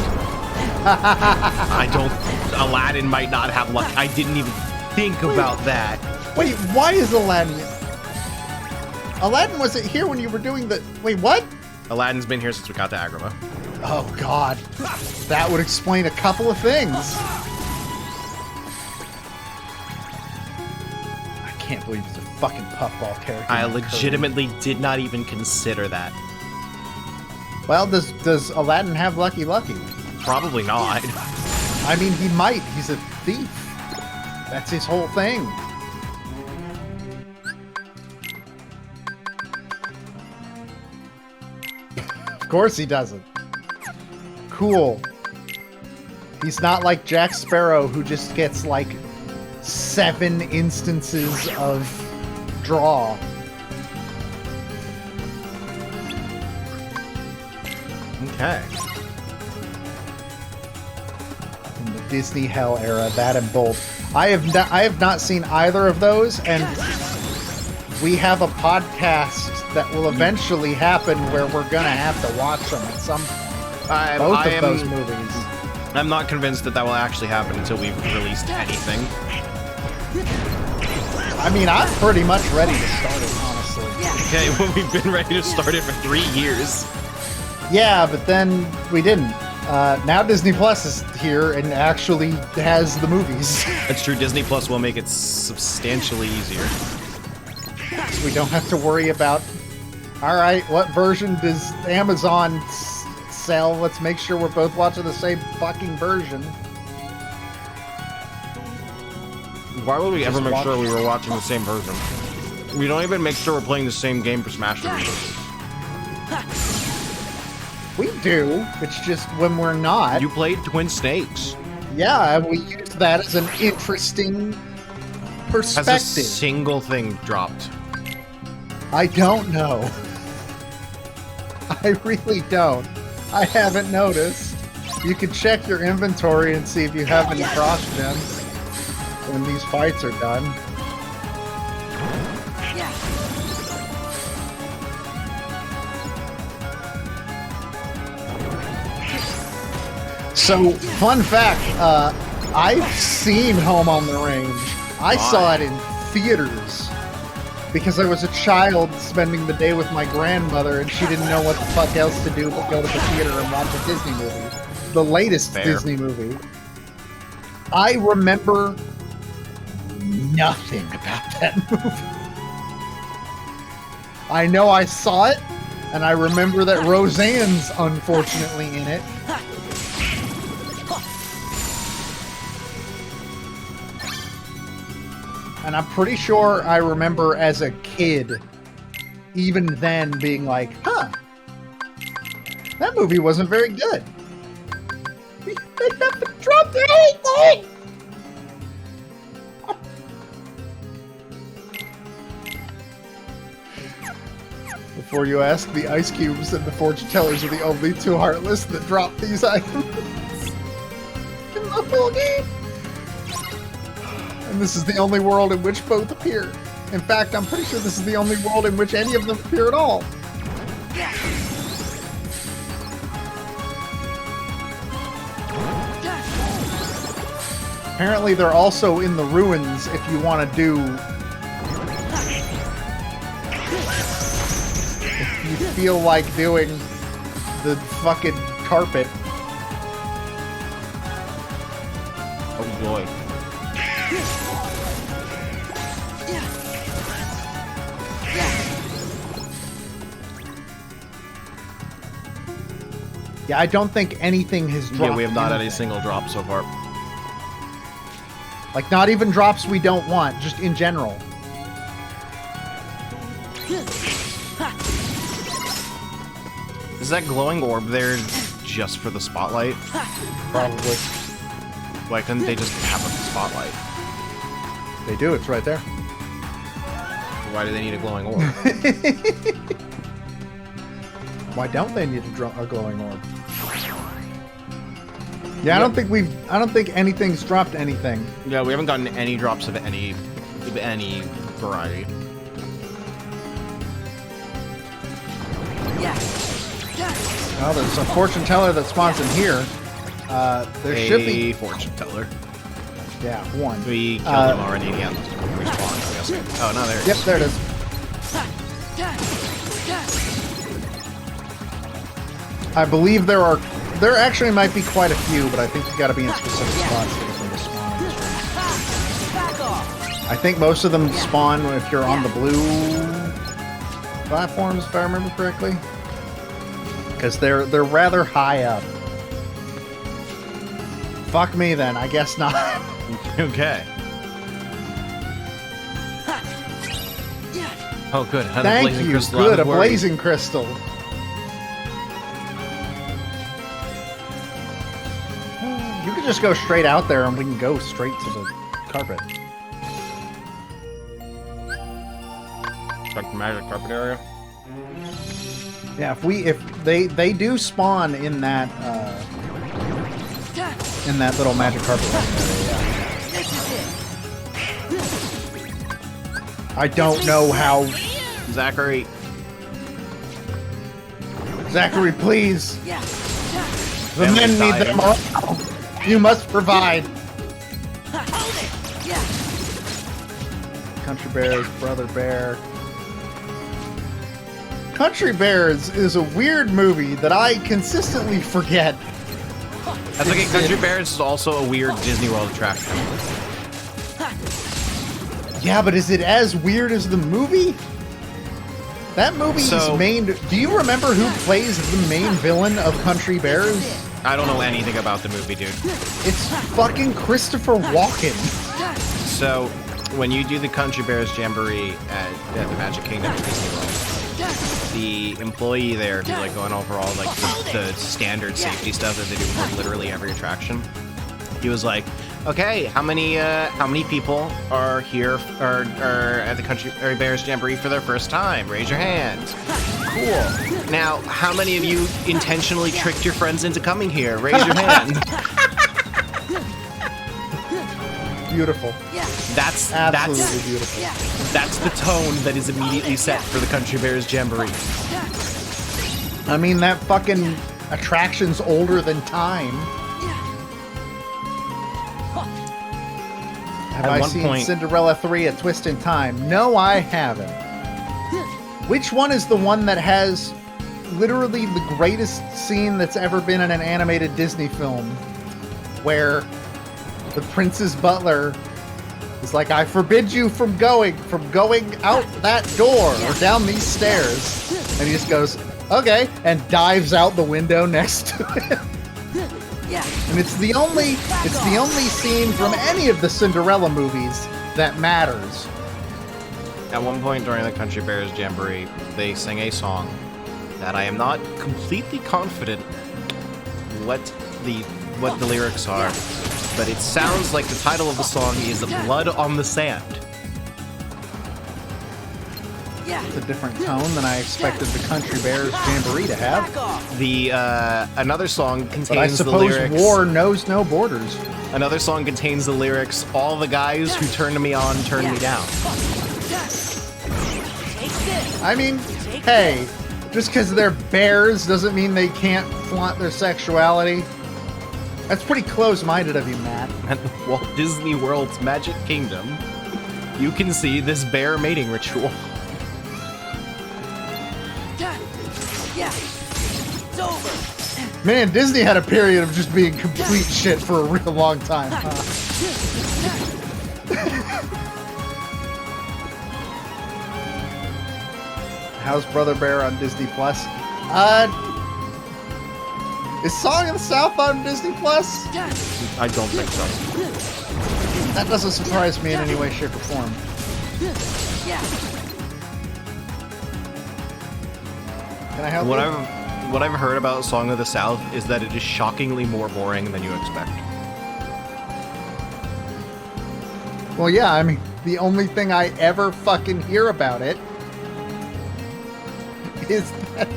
[SPEAKER 1] Aladdin might not have luck. I didn't even think about that.
[SPEAKER 2] Wait, why is Aladdin? Aladdin wasn't here when you were doing the. Wait, what?
[SPEAKER 1] Aladdin's been here since we got to Agrabah.
[SPEAKER 2] Oh God, that would explain a couple of things. I can't believe he's a fucking puffball character.
[SPEAKER 1] I legitimately did not even consider that.
[SPEAKER 2] Well, does Aladdin have Lucky Lucky?
[SPEAKER 1] Probably not.
[SPEAKER 2] I mean, he might. He's a thief. That's his whole thing. Of course he doesn't. Cool. He's not like Jack Sparrow, who just gets like 7 instances of draw.
[SPEAKER 1] Okay.
[SPEAKER 2] In the Disney Hell era, that and Bolt. I have not seen either of those, and we have a podcast that will eventually happen where we're gonna have to watch them at some both of those movies.
[SPEAKER 1] I'm not convinced that will actually happen until we've released anything.
[SPEAKER 2] I mean, I'm pretty much ready to start it, honestly.
[SPEAKER 1] Okay, well, we've been ready to start it for 3 years.
[SPEAKER 2] Yeah, but then we didn't. Now Disney Plus is here and actually has the movies.
[SPEAKER 1] That's true. Disney Plus will make it substantially easier.
[SPEAKER 2] So we don't have to worry about, all right, what version does Amazon sell? Let's make sure we're both watching the same fucking version.
[SPEAKER 1] Why would we ever
[SPEAKER 2] Just
[SPEAKER 1] make sure we were watching the same version? We don't even make sure we're playing the same game for Smash Bros.
[SPEAKER 2] We do. It's just when we're not.
[SPEAKER 1] You played Twin Snakes.
[SPEAKER 2] Yeah, we use that as an interesting
[SPEAKER 1] Has
[SPEAKER 2] perspective.
[SPEAKER 1] a single thing dropped?
[SPEAKER 2] I don't know. I really don't. I haven't noticed. You can check your inventory and see if you have any cross gens when these fights are done. So, fun fact, I've seen Home on the Range. I saw it in theaters. because I was a child spending the day with my grandmother, and she didn't know what the fuck else to do but go to the theater and watch a Disney movie. The latest
[SPEAKER 1] Fair.
[SPEAKER 2] Disney movie. I remember nothing about that movie. I know I saw it, and I remember that Roseanne's unfortunately in it. And I'm pretty sure I remember as a kid, even then, being like, huh, that movie wasn't very good. They haven't dropped anything! Before you ask, the Ice Cubes and the Fortune Tellers are the only two Heartless that drop these items in the whole game. And this is the only world in which both appear. In fact, I'm pretty sure this is the only world in which any of them appear at all. Apparently, they're also in the ruins if you want to do... If you feel like doing the fucking carpet.
[SPEAKER 1] Oh boy.
[SPEAKER 2] Yeah, I don't think anything has dropped.
[SPEAKER 1] Yeah, we have not had a
[SPEAKER 2] anything.
[SPEAKER 1] single drop so far.
[SPEAKER 2] Like, not even drops we don't want, just in general.
[SPEAKER 1] Is that glowing orb there just for the spotlight?
[SPEAKER 2] Probably.
[SPEAKER 1] Why couldn't they just have a spotlight?
[SPEAKER 2] They do, it's right there.
[SPEAKER 1] Why do they need a glowing orb?
[SPEAKER 2] Why don't they need a glowing orb? Yeah, I don't think anything's dropped anything.
[SPEAKER 1] Yeah, we haven't gotten any drops of any variety.
[SPEAKER 2] Well, there's a fortune teller that spawns in here. There should be...
[SPEAKER 1] fortune teller.
[SPEAKER 2] Yeah, one.
[SPEAKER 1] We killed him already. Yeah, respawned, I guess. Oh, no, there it
[SPEAKER 2] Yep,
[SPEAKER 1] is.
[SPEAKER 2] there it is. I believe there actually might be quite a few, but I think you gotta be in specific spots to get them to spawn. I think most of them spawn if you're on the blue platforms, if I remember correctly. Because they're rather high up. Fuck me then, I guess not.
[SPEAKER 1] Okay. Oh, good. Another
[SPEAKER 2] Thank
[SPEAKER 1] blazing
[SPEAKER 2] you,
[SPEAKER 1] crystal. I
[SPEAKER 2] good,
[SPEAKER 1] was
[SPEAKER 2] a
[SPEAKER 1] worried.
[SPEAKER 2] blazing crystal. You could just go straight out there and we can go straight to the carpet.
[SPEAKER 1] Like the magic carpet area.
[SPEAKER 2] Yeah, if they do spawn in that little magic carpet area, yeah. I don't know how.
[SPEAKER 1] Zachary.
[SPEAKER 2] Zachary, please. The
[SPEAKER 1] Family's
[SPEAKER 2] men need
[SPEAKER 1] dying.
[SPEAKER 2] their morale. You must provide. Country Bears, Brother Bear. Country Bears is a weird movie that I consistently forget.
[SPEAKER 1] That's okay. Country Bears is also a weird Disney World attraction.
[SPEAKER 2] Yeah, but is it as weird as the movie? That movie
[SPEAKER 1] So-
[SPEAKER 2] is main... Do you remember who plays the main villain of Country Bears?
[SPEAKER 1] I don't know anything about the movie, dude.
[SPEAKER 2] It's fucking Christopher Walken.
[SPEAKER 1] So, when you do the Country Bears Jamboree at the Magic Kingdom at Disney World, the employee there who's like going over all like the standard safety stuff that they do for literally every attraction, he was like, "Okay, how many people are here are at the Country Bears Jamboree for their first time? Raise your hands." Cool. Now, how many of you intentionally tricked your friends into coming here? Raise your hand.
[SPEAKER 2] Beautiful.
[SPEAKER 1] That's
[SPEAKER 2] Absolutely beautiful.
[SPEAKER 1] That's the tone that is immediately set for the Country Bears Jamboree.
[SPEAKER 2] I mean, that fucking attraction's older than time. Have
[SPEAKER 1] At
[SPEAKER 2] I
[SPEAKER 1] one
[SPEAKER 2] seen
[SPEAKER 1] point-
[SPEAKER 2] Cinderella 3: A Twist in Time? No, I haven't. Which one is the one that has literally the greatest scene that's ever been in an animated Disney film? Where the prince's butler is like, I forbid you from going out that door or down these stairs. And he just goes, okay, and dives out the window next to him.
[SPEAKER 3] Yeah.
[SPEAKER 2] And it's the only scene from any of the Cinderella movies that matters.
[SPEAKER 1] At one point during the Country Bears Jamboree, they sing a song that I am not completely confident what the lyrics are, but it sounds like the title of the song is Blood on the Sand.
[SPEAKER 3] Yeah.
[SPEAKER 2] It's a different tone than I expected the Country Bears Jamboree to have.
[SPEAKER 3] Back off.
[SPEAKER 1] The another song contains
[SPEAKER 2] But I
[SPEAKER 1] the
[SPEAKER 2] suppose
[SPEAKER 1] lyrics.
[SPEAKER 2] war knows no borders.
[SPEAKER 1] Another song contains the lyrics, all the guys who turned me on turned me down.
[SPEAKER 3] Take this.
[SPEAKER 2] I mean, hey, just because they're bears doesn't mean they can't flaunt their sexuality. That's pretty close-minded of you, Matt.
[SPEAKER 1] At the Walt Disney World's Magic Kingdom, you can see this bear mating ritual.
[SPEAKER 3] Yeah. It's over.
[SPEAKER 2] Man, Disney had a period of just being complete shit for a real long time. Huh? How's Brother Bear on Disney Plus? Is Song of the South on Disney Plus?
[SPEAKER 1] I don't think so.
[SPEAKER 2] That doesn't surprise me in any way, shape, or form.
[SPEAKER 3] Yeah.
[SPEAKER 2] Can I help
[SPEAKER 1] What
[SPEAKER 2] you?
[SPEAKER 1] I've heard about Song of the South is that it is shockingly more boring than you expect.
[SPEAKER 2] Well, yeah, I mean, the only thing I ever fucking hear about it is that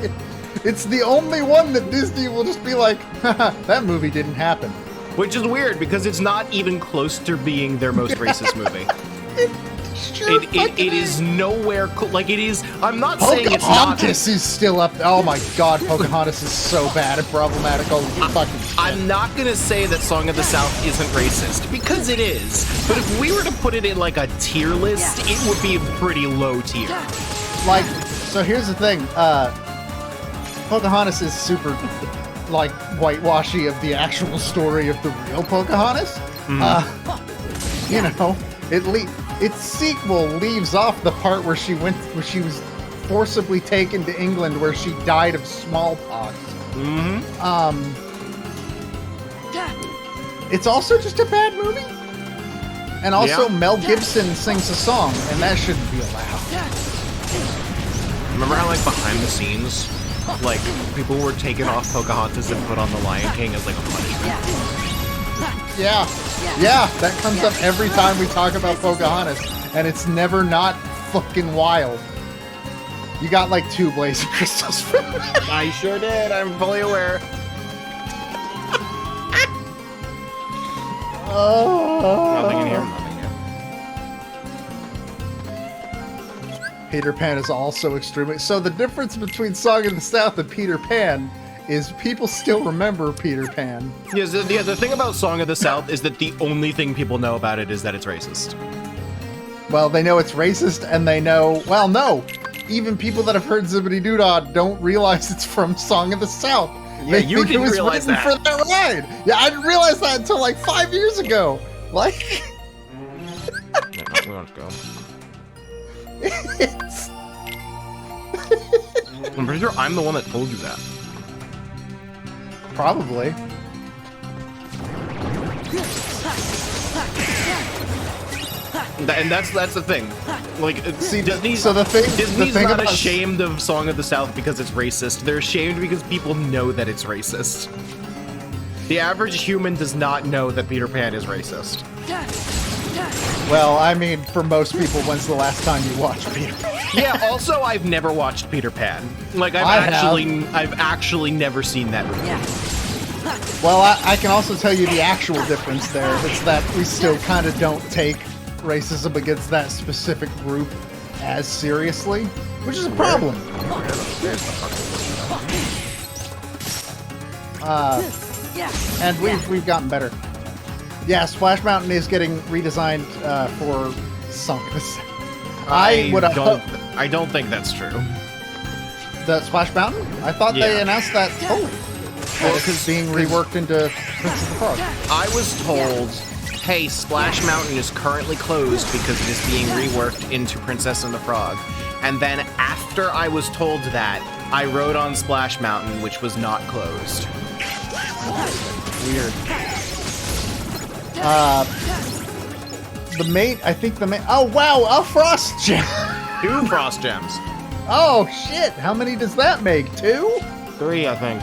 [SPEAKER 2] it's the only one that Disney will just be like, haha, that movie didn't happen.
[SPEAKER 1] Which is weird because it's not even close to being their most racist movie.
[SPEAKER 2] Sure
[SPEAKER 1] It is nowhere like it is. I'm not saying it's not.
[SPEAKER 2] Pocahontas is still up. Oh my god, Pocahontas is so bad and problematic. Oh, fucking shit.
[SPEAKER 1] I'm not gonna say that Song of the South isn't racist because it is. But if we were to put it in like a tier list, it would be a pretty low tier.
[SPEAKER 2] Like, so here's the thing. Pocahontas is super, like, whitewashy of the actual story of the real Pocahontas. You know, its sequel leaves off the part where she was forcibly taken to England where she died of smallpox. It's also just a bad movie. And also
[SPEAKER 1] Yeah.
[SPEAKER 2] Mel Gibson sings a song, and that shouldn't be allowed.
[SPEAKER 1] Remember how like behind the scenes, like people were taking off Pocahontas and put on the Lion King as like a punishment.
[SPEAKER 2] Yeah, that comes up every time we talk about Pocahontas, and it's never not fucking wild. You got like 2 Blazing Crystals from that.
[SPEAKER 1] I sure did. I'm fully aware. Nothing in here. Nothing here.
[SPEAKER 2] Peter Pan is also extremely... So the difference between Song of the South and Peter Pan is people still remember Peter Pan.
[SPEAKER 1] Yeah, the thing about Song of the South is that the only thing people know about it is that it's racist.
[SPEAKER 2] Well, they know it's racist, and they know... Well, no! Even people that have heard Zippity Doo-Dah don't realize it's from Song of the South.
[SPEAKER 1] Yeah,
[SPEAKER 2] They
[SPEAKER 1] you
[SPEAKER 2] think
[SPEAKER 1] didn't
[SPEAKER 2] it was
[SPEAKER 1] realize
[SPEAKER 2] written
[SPEAKER 1] that.
[SPEAKER 2] for that ride. Yeah, I didn't realize that until like 5 years ago. Like...
[SPEAKER 1] We want to go.
[SPEAKER 2] it's...
[SPEAKER 1] I'm pretty sure I'm the one that told you that.
[SPEAKER 2] Probably.
[SPEAKER 1] And that's the thing. Like,
[SPEAKER 2] See,
[SPEAKER 1] Disney's,
[SPEAKER 2] so the thing
[SPEAKER 1] not
[SPEAKER 2] about-
[SPEAKER 1] ashamed of Song of the South because it's racist. They're ashamed because people know that it's racist. The average human does not know that Peter Pan is racist.
[SPEAKER 2] Well, I mean, for most people, when's the last time you watched Peter Pan?
[SPEAKER 1] Yeah, also I've never watched Peter Pan. Like
[SPEAKER 2] I
[SPEAKER 1] I've actually never seen that movie.
[SPEAKER 3] Yeah.
[SPEAKER 2] Well, I can also tell you the actual difference there. It's that we still kind of don't take racism against that specific group as seriously, which is a problem.
[SPEAKER 3] Yeah.
[SPEAKER 2] And we've gotten better. Yeah, Splash Mountain is getting redesigned for Sunkus. I
[SPEAKER 1] don't think that's true.
[SPEAKER 2] The Splash Mountain? I thought they
[SPEAKER 1] Yeah.
[SPEAKER 2] announced that totally.
[SPEAKER 1] Well,
[SPEAKER 2] It's being reworked into Princess of the Frog.
[SPEAKER 1] I was told, hey, Splash Mountain is currently closed because it is being reworked into Princess and the Frog. And then after I was told that, I rode on Splash Mountain, which was not closed.
[SPEAKER 2] Weird. Oh wow, a Frost Gem!
[SPEAKER 1] 2 Frost Gems.
[SPEAKER 2] Oh shit, how many does that make? 2?
[SPEAKER 1] 3, I think.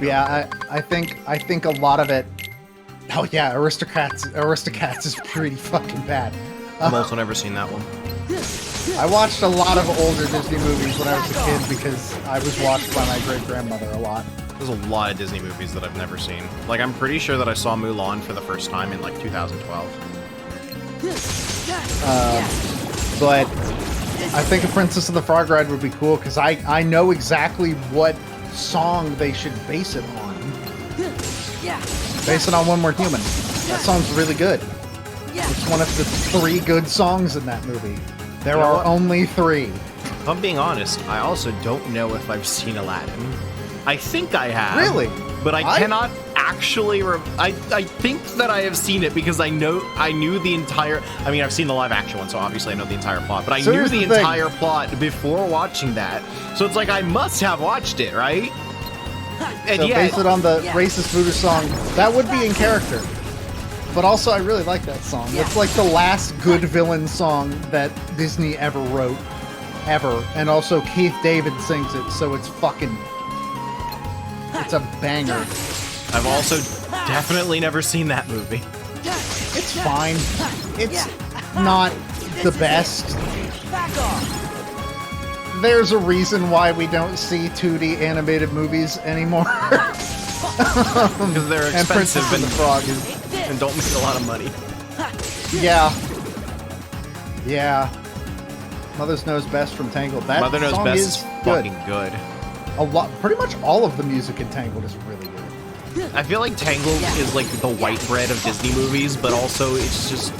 [SPEAKER 2] Yeah, I think a lot of it. Oh yeah, Aristocats is pretty fucking bad.
[SPEAKER 1] I've also never seen that one.
[SPEAKER 2] I watched a lot of older Disney movies when I was a kid because I was watched by my great grandmother a lot.
[SPEAKER 1] There's a lot of Disney movies that I've never seen. Like, I'm pretty sure that I saw Mulan for the first time in, like, 2012.
[SPEAKER 2] But I think a Princess of the Frog ride would be cool because I know exactly what song they should base it on. Base it on One More Human. That song's really good. It's one of the 3 good songs in that movie. There
[SPEAKER 1] You know
[SPEAKER 2] are
[SPEAKER 1] what?
[SPEAKER 2] only 3.
[SPEAKER 1] If I'm being honest, I also don't know if I've seen Aladdin. I think I have.
[SPEAKER 2] Really?
[SPEAKER 1] But I cannot actually... I think that I have seen it because I knew the entire... I mean, I've seen the live action one, so obviously I know the entire plot. But I
[SPEAKER 2] So
[SPEAKER 1] knew
[SPEAKER 2] here's
[SPEAKER 1] the
[SPEAKER 2] the thing.
[SPEAKER 1] entire plot before watching that. So it's like I must have watched it, right? And
[SPEAKER 2] So
[SPEAKER 1] yet,
[SPEAKER 2] base it on the racist voodoo song. That would be in character. But also, I really like that song. It's like the last good villain song that Disney ever wrote. Ever. And also, Keith David sings it, so it's fucking... It's a banger.
[SPEAKER 1] I've also definitely never seen that movie.
[SPEAKER 2] It's fine. It's not the best.
[SPEAKER 3] Back off.
[SPEAKER 2] There's a reason why we don't see 2D animated movies anymore.
[SPEAKER 1] Because they're
[SPEAKER 2] And
[SPEAKER 1] expensive
[SPEAKER 2] Princess and the Frog is...
[SPEAKER 1] and don't make a lot of money.
[SPEAKER 2] Yeah. Yeah. Mother's Knows Best from Tangled. That
[SPEAKER 1] Mother Knows
[SPEAKER 2] song
[SPEAKER 1] Best
[SPEAKER 2] is
[SPEAKER 1] is
[SPEAKER 2] good.
[SPEAKER 1] fucking good.
[SPEAKER 2] A lot, pretty much all of the music in Tangled is really good.
[SPEAKER 1] I feel like Tangled is like the white bread of Disney movies, but also it's just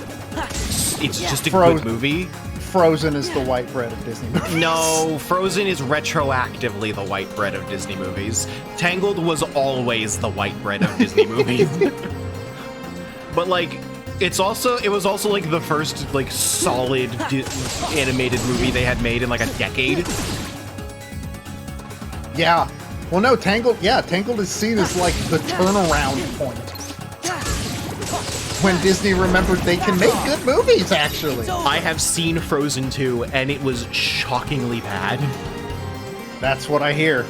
[SPEAKER 1] a good movie.
[SPEAKER 2] Frozen is the white bread of Disney movies.
[SPEAKER 1] No, Frozen is retroactively the white bread of Disney movies. Tangled was always the white bread of Disney movies. But like, it was also like the first like solid animated movie they had made in like a decade.
[SPEAKER 2] Yeah. Well, no, Tangled is seen as like the turnaround point. When Disney remembered they can make good movies, actually.
[SPEAKER 1] I have seen Frozen 2, and it was shockingly bad.
[SPEAKER 2] That's what I hear.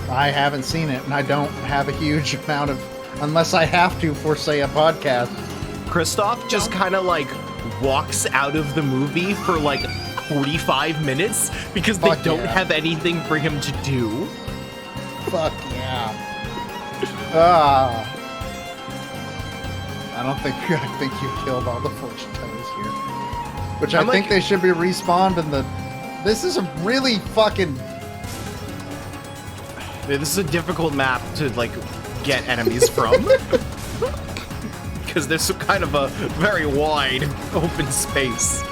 [SPEAKER 2] I haven't seen it, and I don't have a huge amount of... Unless I have to for, say, a podcast.
[SPEAKER 1] Kristoff just kind of like walks out of the movie for like 45 minutes because they
[SPEAKER 2] Fuck
[SPEAKER 1] don't
[SPEAKER 2] yeah.
[SPEAKER 1] have anything for him to do.
[SPEAKER 2] Fuck yeah. I think you killed all the fortune tellers here. Which I
[SPEAKER 1] I'm
[SPEAKER 2] think
[SPEAKER 1] like-
[SPEAKER 2] they should be respawned in the... This is a really fucking...
[SPEAKER 1] This is a difficult map to like get enemies from. Because there's kind of a very wide open space.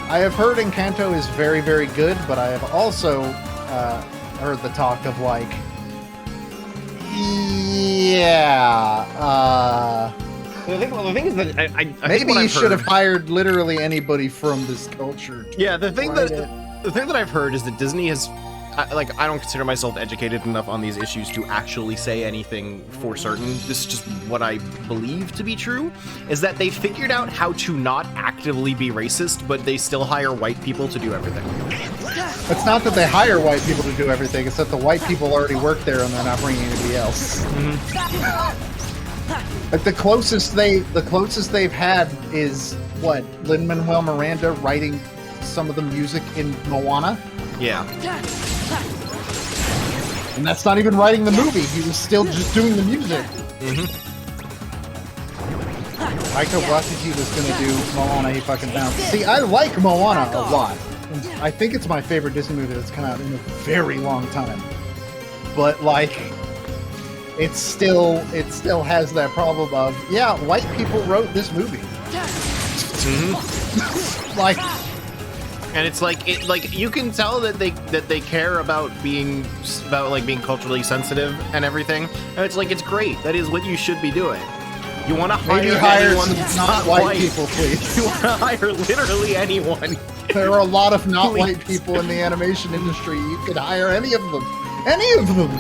[SPEAKER 2] I have heard Encanto is very, very good, but I have also heard the talk of like... Yeah...
[SPEAKER 1] The thing is that I think
[SPEAKER 2] Maybe
[SPEAKER 1] what
[SPEAKER 2] you
[SPEAKER 1] I've
[SPEAKER 2] should have
[SPEAKER 1] heard-
[SPEAKER 2] hired literally anybody from this culture. to
[SPEAKER 1] Yeah, the thing
[SPEAKER 2] write
[SPEAKER 1] that I've heard is that Disney has, I don't consider myself educated enough on these issues to actually say anything for certain. This is just what I believe to be true, is that they figured out how to not actively be racist, but they still hire white people to do everything.
[SPEAKER 2] It's not that they hire white people to do everything, it's that the white people already work there and they're not bringing anybody else. Like the closest they've had is what, Lin-Manuel Miranda writing some of the music in Moana,
[SPEAKER 1] Yeah.
[SPEAKER 2] and that's not even writing the movie. He was still just doing the music. Taika Waititi was gonna do Moana. He fucking bounced. See, I like Moana a lot. I think it's my favorite Disney movie that's come out in a very long time. but like, it still has that problem of, yeah, white people wrote this movie. Like,
[SPEAKER 1] and it's like you can tell that they care about being culturally sensitive and everything. And it's like, it's great. That is what you should be doing. You want to
[SPEAKER 2] maybe
[SPEAKER 1] hire
[SPEAKER 2] hire
[SPEAKER 1] anyone
[SPEAKER 2] some
[SPEAKER 1] that's
[SPEAKER 2] not white people, please.
[SPEAKER 1] You want to hire literally anyone.
[SPEAKER 2] There are a lot of not
[SPEAKER 1] Please.
[SPEAKER 2] white people in the animation industry. You could hire any of them. Any of them.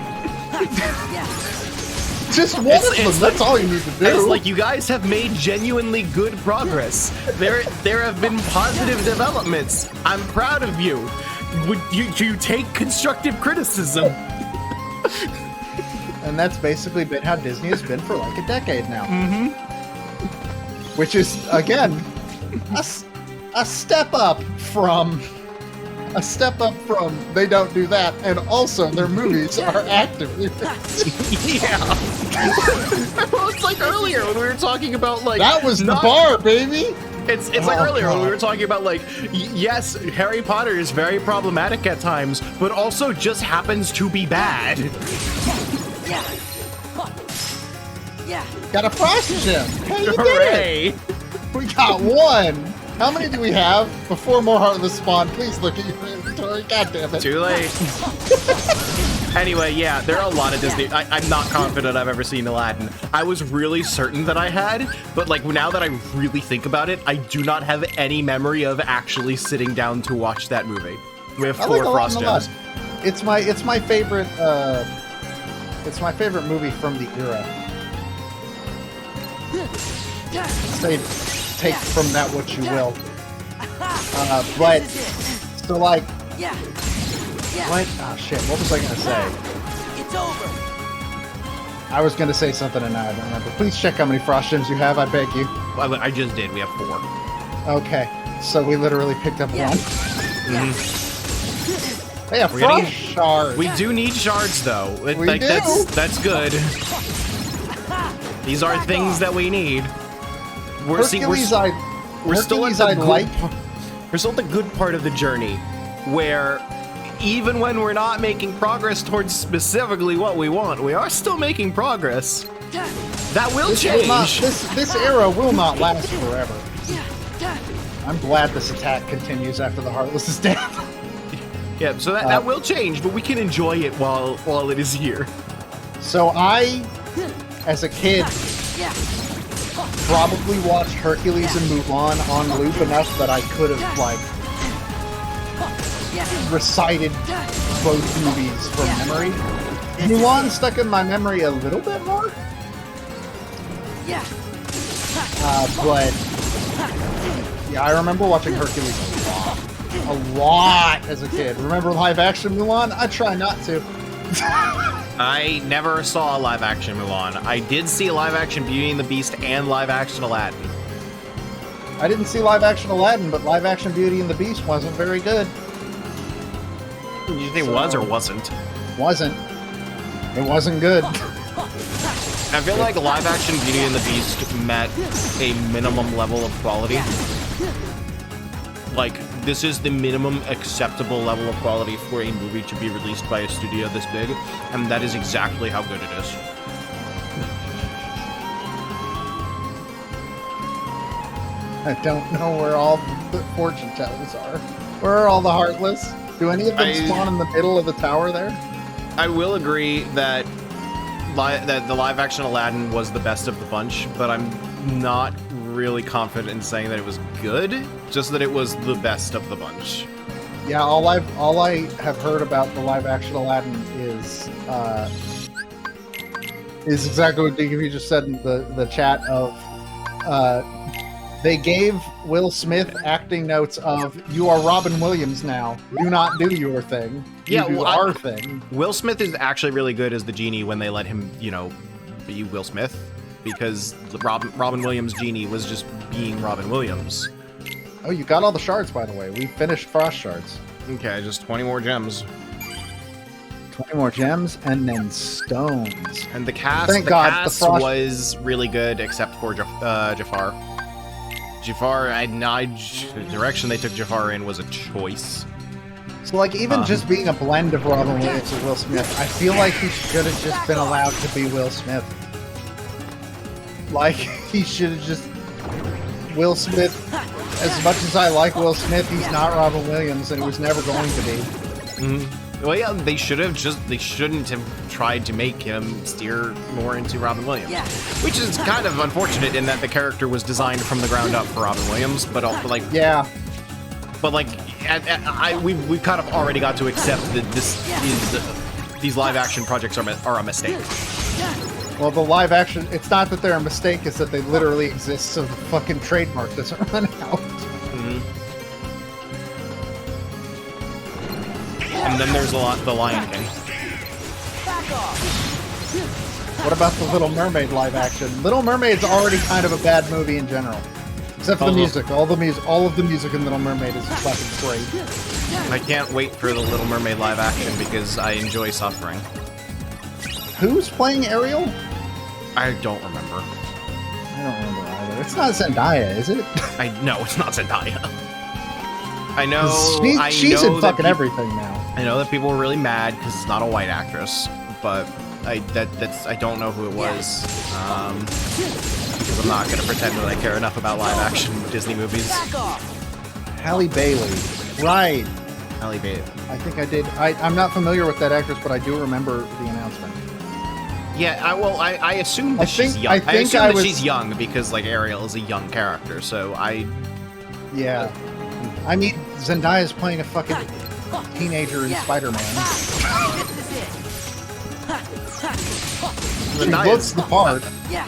[SPEAKER 2] Just one of them. That's all you need to do.
[SPEAKER 1] It's like, you guys have made genuinely good progress. There have been positive developments. I'm proud of you. Would you take constructive criticism?
[SPEAKER 2] And that's basically been how Disney has been for like a decade now.
[SPEAKER 1] Mm-hmm.
[SPEAKER 2] Which is, again, a step up from they don't do that, and also their movies are actively
[SPEAKER 1] Yeah. Well, it's like earlier when we were talking about like
[SPEAKER 2] that was the bar, baby.
[SPEAKER 1] It's like earlier when we
[SPEAKER 2] God.
[SPEAKER 1] were talking about like, yes, Harry Potter is very problematic at times, but also just happens to be bad.
[SPEAKER 3] Yeah. Yeah.
[SPEAKER 2] Got a frost gem. Hey, you did
[SPEAKER 1] Hooray!
[SPEAKER 2] it. We got one. How many do we have? Before more Heartless spawn, please look at your inventory. God damn it.
[SPEAKER 1] Too late. Anyway, yeah, there are a lot of Disney. I'm not confident I've ever seen Aladdin. I was really certain that I had, but like now that I really think about it, I do not have any memory of actually sitting down to watch that movie. We have
[SPEAKER 2] I
[SPEAKER 1] 4
[SPEAKER 2] like
[SPEAKER 1] Frost
[SPEAKER 2] Aladdin a lot.
[SPEAKER 1] gems.
[SPEAKER 2] It's my favorite. It's my favorite movie from the era. Take from that what you will. But so like,
[SPEAKER 3] Yeah. Yeah.
[SPEAKER 2] what? Oh shit! What was I gonna say?
[SPEAKER 3] It's over.
[SPEAKER 2] I was gonna say something and now I don't remember. Please check how many frost gems you have. I beg you.
[SPEAKER 1] I just did. We have 4.
[SPEAKER 2] Okay, so we literally picked up
[SPEAKER 3] Yeah.
[SPEAKER 2] one.
[SPEAKER 3] Yeah.
[SPEAKER 2] Hey, a
[SPEAKER 1] We're gonna
[SPEAKER 2] frost shard.
[SPEAKER 1] We do need shards, though.
[SPEAKER 2] We
[SPEAKER 1] like
[SPEAKER 2] do.
[SPEAKER 1] that's good. These are things that we need. We're
[SPEAKER 2] Hercules,
[SPEAKER 1] we're still at
[SPEAKER 2] Hercules,
[SPEAKER 1] the
[SPEAKER 2] I'd
[SPEAKER 1] good
[SPEAKER 2] like.
[SPEAKER 1] We're still at the good part of the journey, where even when we're not making progress towards specifically what we want, we are still making progress. That will
[SPEAKER 2] This, will
[SPEAKER 1] change.
[SPEAKER 2] not, this era will not last forever.
[SPEAKER 3] Yeah.
[SPEAKER 2] I'm glad this attack continues after the Heartless is dead.
[SPEAKER 1] Yeah, so that will change, but we can enjoy it while it is here.
[SPEAKER 2] So I, as a kid,
[SPEAKER 3] Yeah.
[SPEAKER 2] probably watched Hercules and Mulan on loop enough that I could have like
[SPEAKER 3] Yeah.
[SPEAKER 2] recited both movies from memory. Mulan stuck in my memory a little bit more,
[SPEAKER 3] Yeah.
[SPEAKER 2] but yeah, I remember watching Hercules a lot as a kid. Remember live action Mulan? I try not to.
[SPEAKER 1] I never saw a live action Mulan. I did see a live action Beauty and the Beast and live action Aladdin.
[SPEAKER 2] I didn't see live action Aladdin, but live action Beauty and the Beast wasn't very good.
[SPEAKER 1] Did you think it was or wasn't?
[SPEAKER 2] Wasn't. It wasn't good.
[SPEAKER 1] I feel like live action Beauty and the Beast met a minimum level of quality. Like, this is the minimum acceptable level of quality for a movie to be released by a studio this big, and that is exactly how good it is.
[SPEAKER 2] I don't know where all the fortune tellers are. Where are all the Heartless? Do any of them spawn in the middle of the tower there?
[SPEAKER 1] I will agree that the live action Aladdin was the best of the bunch, but I'm not really confident in saying that it was good, just that it was the best of the bunch.
[SPEAKER 2] Yeah, all I have heard about the live action Aladdin is exactly what DKV just said in the chat of they gave Will Smith acting notes of, "You are Robin Williams now. Do not do your thing. You
[SPEAKER 1] Yeah,
[SPEAKER 2] do
[SPEAKER 1] well,
[SPEAKER 2] our thing."
[SPEAKER 1] Will Smith is actually really good as the genie when they let him, be Will Smith, because Robin Williams' genie was just being Robin Williams.
[SPEAKER 2] Oh, you got all the shards, by the way. We finished frost shards.
[SPEAKER 1] Okay, just 20 more gems.
[SPEAKER 2] 20 more gems and then stones.
[SPEAKER 1] And the cast,
[SPEAKER 2] Thank
[SPEAKER 1] the
[SPEAKER 2] God,
[SPEAKER 1] cast
[SPEAKER 2] the frost-
[SPEAKER 1] was really good, except for Jafar. Jafar, the direction they took Jafar in was a choice.
[SPEAKER 2] So, like, even just being a blend of Robin Williams and Will Smith, I feel like he should have just been allowed to be Will Smith. Like, he should have just... Will Smith, as much as I like Will Smith, he's not Robin Williams, and he was never going to be.
[SPEAKER 1] Well, yeah, they shouldn't have tried to make him steer more into Robin Williams.
[SPEAKER 3] Yeah.
[SPEAKER 1] Which is kind of unfortunate in that the character was designed from the ground up for Robin Williams, but also, like...
[SPEAKER 2] Yeah.
[SPEAKER 1] But, like, we kind of already got to accept that these live-action projects are a mistake.
[SPEAKER 2] Well, the live action, it's not that they're a mistake, it's that they literally exist so the fucking trademark doesn't run out.
[SPEAKER 1] And then there's the Lion King.
[SPEAKER 3] Back off.
[SPEAKER 2] What about the Little Mermaid live action? Little Mermaid's already kind of a bad movie in general. Except for the music. All of the music in Little Mermaid is fucking great.
[SPEAKER 1] I can't wait for the Little Mermaid live action because I enjoy suffering.
[SPEAKER 2] Who's playing Ariel?
[SPEAKER 1] I don't remember.
[SPEAKER 2] I don't remember either. It's not Zendaya, is it?
[SPEAKER 1] No, it's not Zendaya. I know.
[SPEAKER 2] She's in fucking everything now.
[SPEAKER 1] I know that people were really mad because it's not a white actress, but I don't know who it was. Because I'm not gonna pretend that I care enough about live action Disney movies.
[SPEAKER 3] Back off.
[SPEAKER 2] Halle Bailey. Right.
[SPEAKER 1] Halle Bailey.
[SPEAKER 2] I think I did. I'm not familiar with that actress, but I do remember the announcement.
[SPEAKER 1] Yeah, I assume that she's young.
[SPEAKER 2] I think
[SPEAKER 1] she's young because, like, Ariel is a young character, so
[SPEAKER 2] Yeah. I mean, Zendaya's playing a fucking teenager in Spider-Man.
[SPEAKER 3] This is it.
[SPEAKER 2] She looks the part.
[SPEAKER 3] Yeah.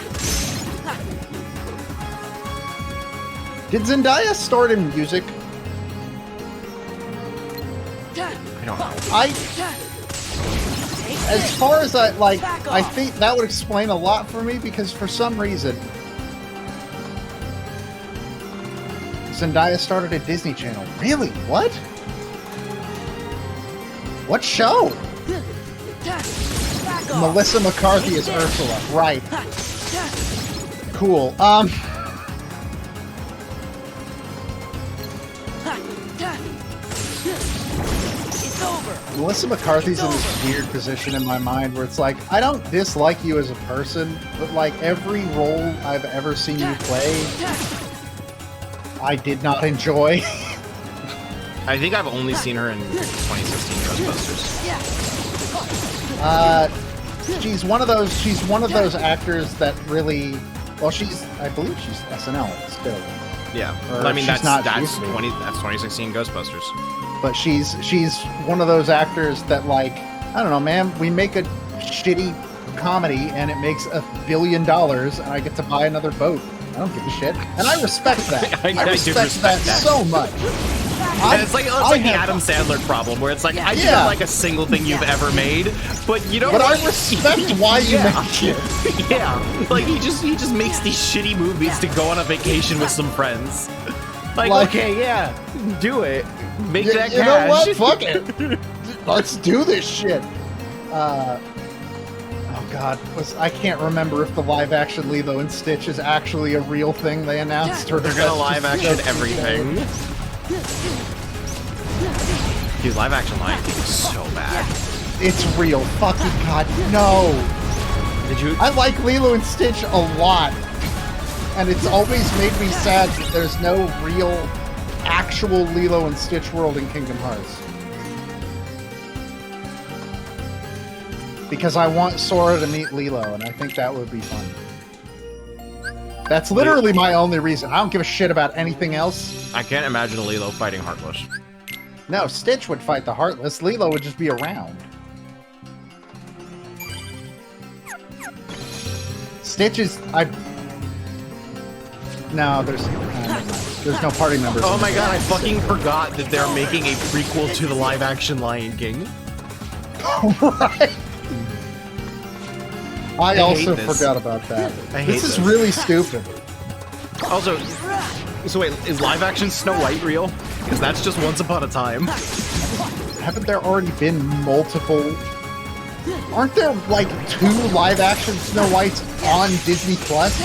[SPEAKER 2] Did Zendaya start in music?
[SPEAKER 1] I don't know.
[SPEAKER 2] As far as I think that would explain a lot for me because for some reason Zendaya started at Disney Channel. Really? What? What show? Melissa McCarthy is Ursula. Right. Cool.
[SPEAKER 3] It's over.
[SPEAKER 2] Melissa McCarthy's in this weird position in my mind where it's like, I don't dislike you as a person, but like every role I've ever seen you play, I did not enjoy.
[SPEAKER 1] I think I've only seen her in 2016 Ghostbusters.
[SPEAKER 2] She's one of those actors that really, well, I believe she's SNL still.
[SPEAKER 1] Yeah,
[SPEAKER 2] Or
[SPEAKER 1] I mean
[SPEAKER 2] she's
[SPEAKER 1] that's
[SPEAKER 2] not, she used to be.
[SPEAKER 1] 2016 Ghostbusters.
[SPEAKER 2] But she's one of those actors that, like, I don't know, man, we make a shitty comedy and it makes $1 billion and I get to buy another boat. I don't give a shit. And I respect that.
[SPEAKER 1] I do respect that.
[SPEAKER 2] So much.
[SPEAKER 1] It's like the Adam Sandler problem, where it's like, I didn't like a single thing you've ever made, but you know.
[SPEAKER 2] But I respect why you make shit.
[SPEAKER 1] Yeah, like he just makes these shitty movies to go on a vacation with some friends. Like okay, yeah, do it. Make that cash.
[SPEAKER 2] You know what? Fuck it. Let's do this shit. Oh God, I can't remember if the live-action Lilo and Stitch is actually a real thing they announced, or
[SPEAKER 1] they're gonna live-action everything. Dude, live-action Lion King is so bad.
[SPEAKER 2] It's real. Fucking God, no.
[SPEAKER 1] Did you?
[SPEAKER 2] I like Lilo and Stitch a lot, and it's always made me sad that there's no real, actual Lilo and Stitch world in Kingdom Hearts. Because I want Sora to meet Lilo, and I think that would be fun. That's literally my only reason. I don't give a shit about anything else.
[SPEAKER 1] I can't imagine Lilo fighting Heartless.
[SPEAKER 2] No, Stitch would fight the Heartless. Lilo would just be around. Stitch is... No, there's no party members.
[SPEAKER 1] Oh my God, I fucking forgot that they're making a prequel to the live-action Lion King.
[SPEAKER 2] Right. I also forgot about that. This is really stupid.
[SPEAKER 1] Also, so wait, is live-action Snow White real? Because that's just Once Upon a Time.
[SPEAKER 2] Haven't there already been multiple... Aren't there, like, 2 live-action Snow Whites on Disney Plus?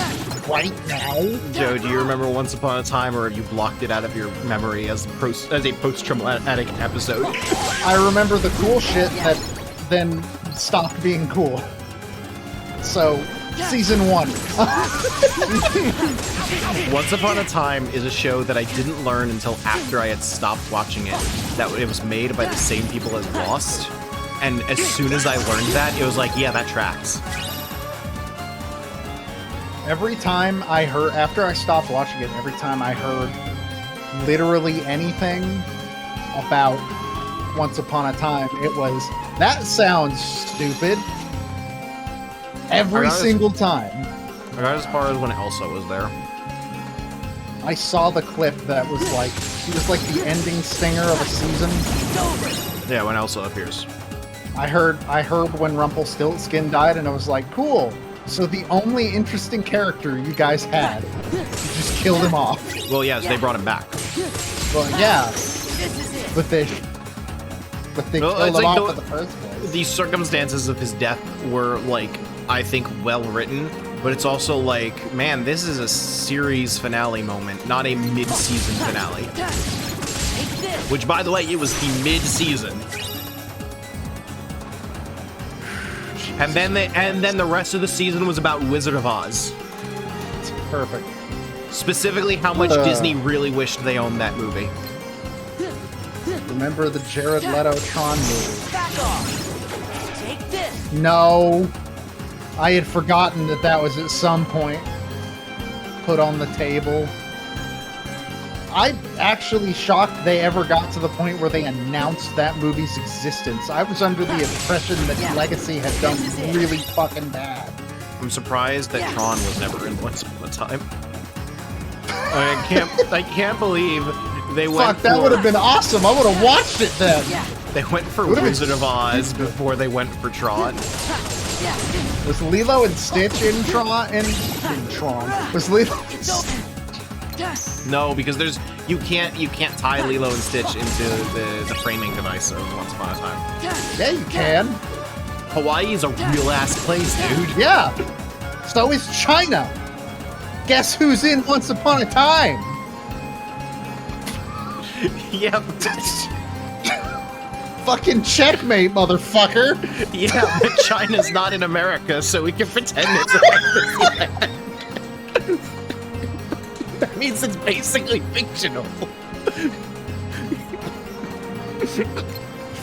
[SPEAKER 2] right now.
[SPEAKER 1] Joe, do you remember Once Upon a Time, or have you blocked it out of your memory as a post-traumatic episode?
[SPEAKER 2] I remember the cool shit that then stopped being cool. So, season 1.
[SPEAKER 1] Once Upon a Time is a show that I didn't learn until after I had stopped watching it, that it was made by the same people as Lost. And as soon as I learned that, it was like, yeah, that tracks.
[SPEAKER 2] Every time I heard, after I stopped watching it, every time I heard literally anything about Once Upon a Time, it was, that sounds stupid. Every single time.
[SPEAKER 1] I got as far as when Elsa was there.
[SPEAKER 2] I saw the clip that was like, she was like the ending stinger of a season.
[SPEAKER 1] Yeah, when Elsa appears.
[SPEAKER 2] I heard when Rumpelstiltskin died, and I was like, cool. So the only interesting character you guys had, you just killed him off.
[SPEAKER 1] Well, yes, they brought him back.
[SPEAKER 2] Well, yeah, but they
[SPEAKER 1] Well,
[SPEAKER 2] killed
[SPEAKER 1] it's
[SPEAKER 2] him
[SPEAKER 1] like
[SPEAKER 2] off in the first place.
[SPEAKER 1] The circumstances of his death were, like, I think, well written, but it's also like, man, this is a series finale moment, not a mid-season finale. Which, by the way, it was the mid-season. And then the rest of the season was about Wizard of Oz.
[SPEAKER 2] It's perfect.
[SPEAKER 1] Specifically, how much Disney really wished they owned that movie.
[SPEAKER 2] Remember the Jared Leto Tron movie?
[SPEAKER 3] Back off. Take this.
[SPEAKER 2] No, I had forgotten that was at some point put on the table. I'm actually shocked they ever got to the point where they announced that movie's existence. I was under the impression that Legacy had done really fucking bad.
[SPEAKER 1] I'm surprised that Tron was never in Once Upon a Time. I can't believe they went.
[SPEAKER 2] Fuck, that would have been awesome. I would have watched it then.
[SPEAKER 1] They went for Wizard of Oz before they went for Tron.
[SPEAKER 2] Was Lilo and Stitch in Tron? In Tron? Was Lilo?
[SPEAKER 1] No, because you can't tie Lilo and Stitch into the framing device of Once Upon a Time.
[SPEAKER 2] Yeah, you can.
[SPEAKER 1] Hawaii is a real ass place, dude.
[SPEAKER 2] Yeah. So is China. Guess who's in Once Upon a Time?
[SPEAKER 1] Yeah.
[SPEAKER 2] Fucking checkmate, motherfucker.
[SPEAKER 1] Yeah, but China's not in America, so we can pretend it's a That means it's basically fictional.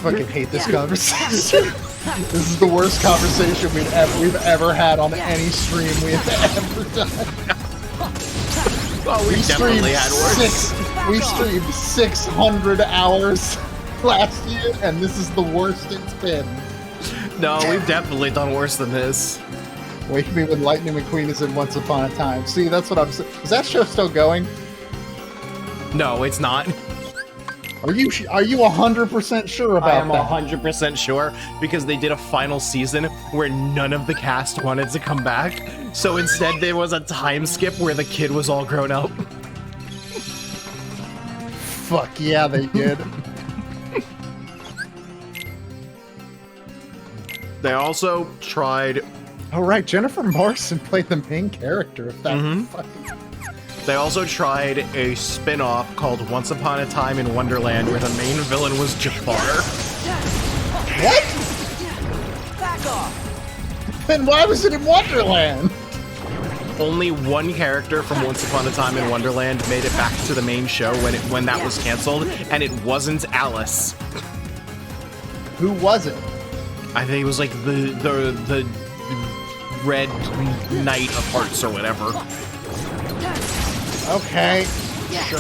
[SPEAKER 2] Fucking hate this conversation. This is the worst conversation we've ever had on any stream we have ever done.
[SPEAKER 1] Oh, we definitely had worse.
[SPEAKER 2] We streamed 600 hours last year, and this is the worst it's been.
[SPEAKER 1] No, we've definitely done worse than this.
[SPEAKER 2] Wake me when Lightning McQueen is in Once Upon a Time. See, that's what I'm saying. Is that show still going?
[SPEAKER 1] No, it's not.
[SPEAKER 2] Are you 100% sure about
[SPEAKER 1] I am
[SPEAKER 2] that?
[SPEAKER 1] 100% sure, because they did a final season where none of the cast wanted to come back. So instead, there was a time skip where the kid was all grown up.
[SPEAKER 2] Fuck yeah, they did.
[SPEAKER 1] They also tried.
[SPEAKER 2] Oh right, Jennifer Morrison played the main character of that. Fucking...
[SPEAKER 1] They also tried a spin-off called Once Upon a Time in Wonderland, where the main villain was Jafar.
[SPEAKER 2] What?
[SPEAKER 3] Back off.
[SPEAKER 2] Then why was it in Wonderland?
[SPEAKER 1] Only one character from Once Upon a Time in Wonderland made it back to the main show when that was canceled, and it wasn't Alice.
[SPEAKER 2] Who was it?
[SPEAKER 1] I think it was like the Red Knight of Hearts or whatever.
[SPEAKER 2] Okay, sure.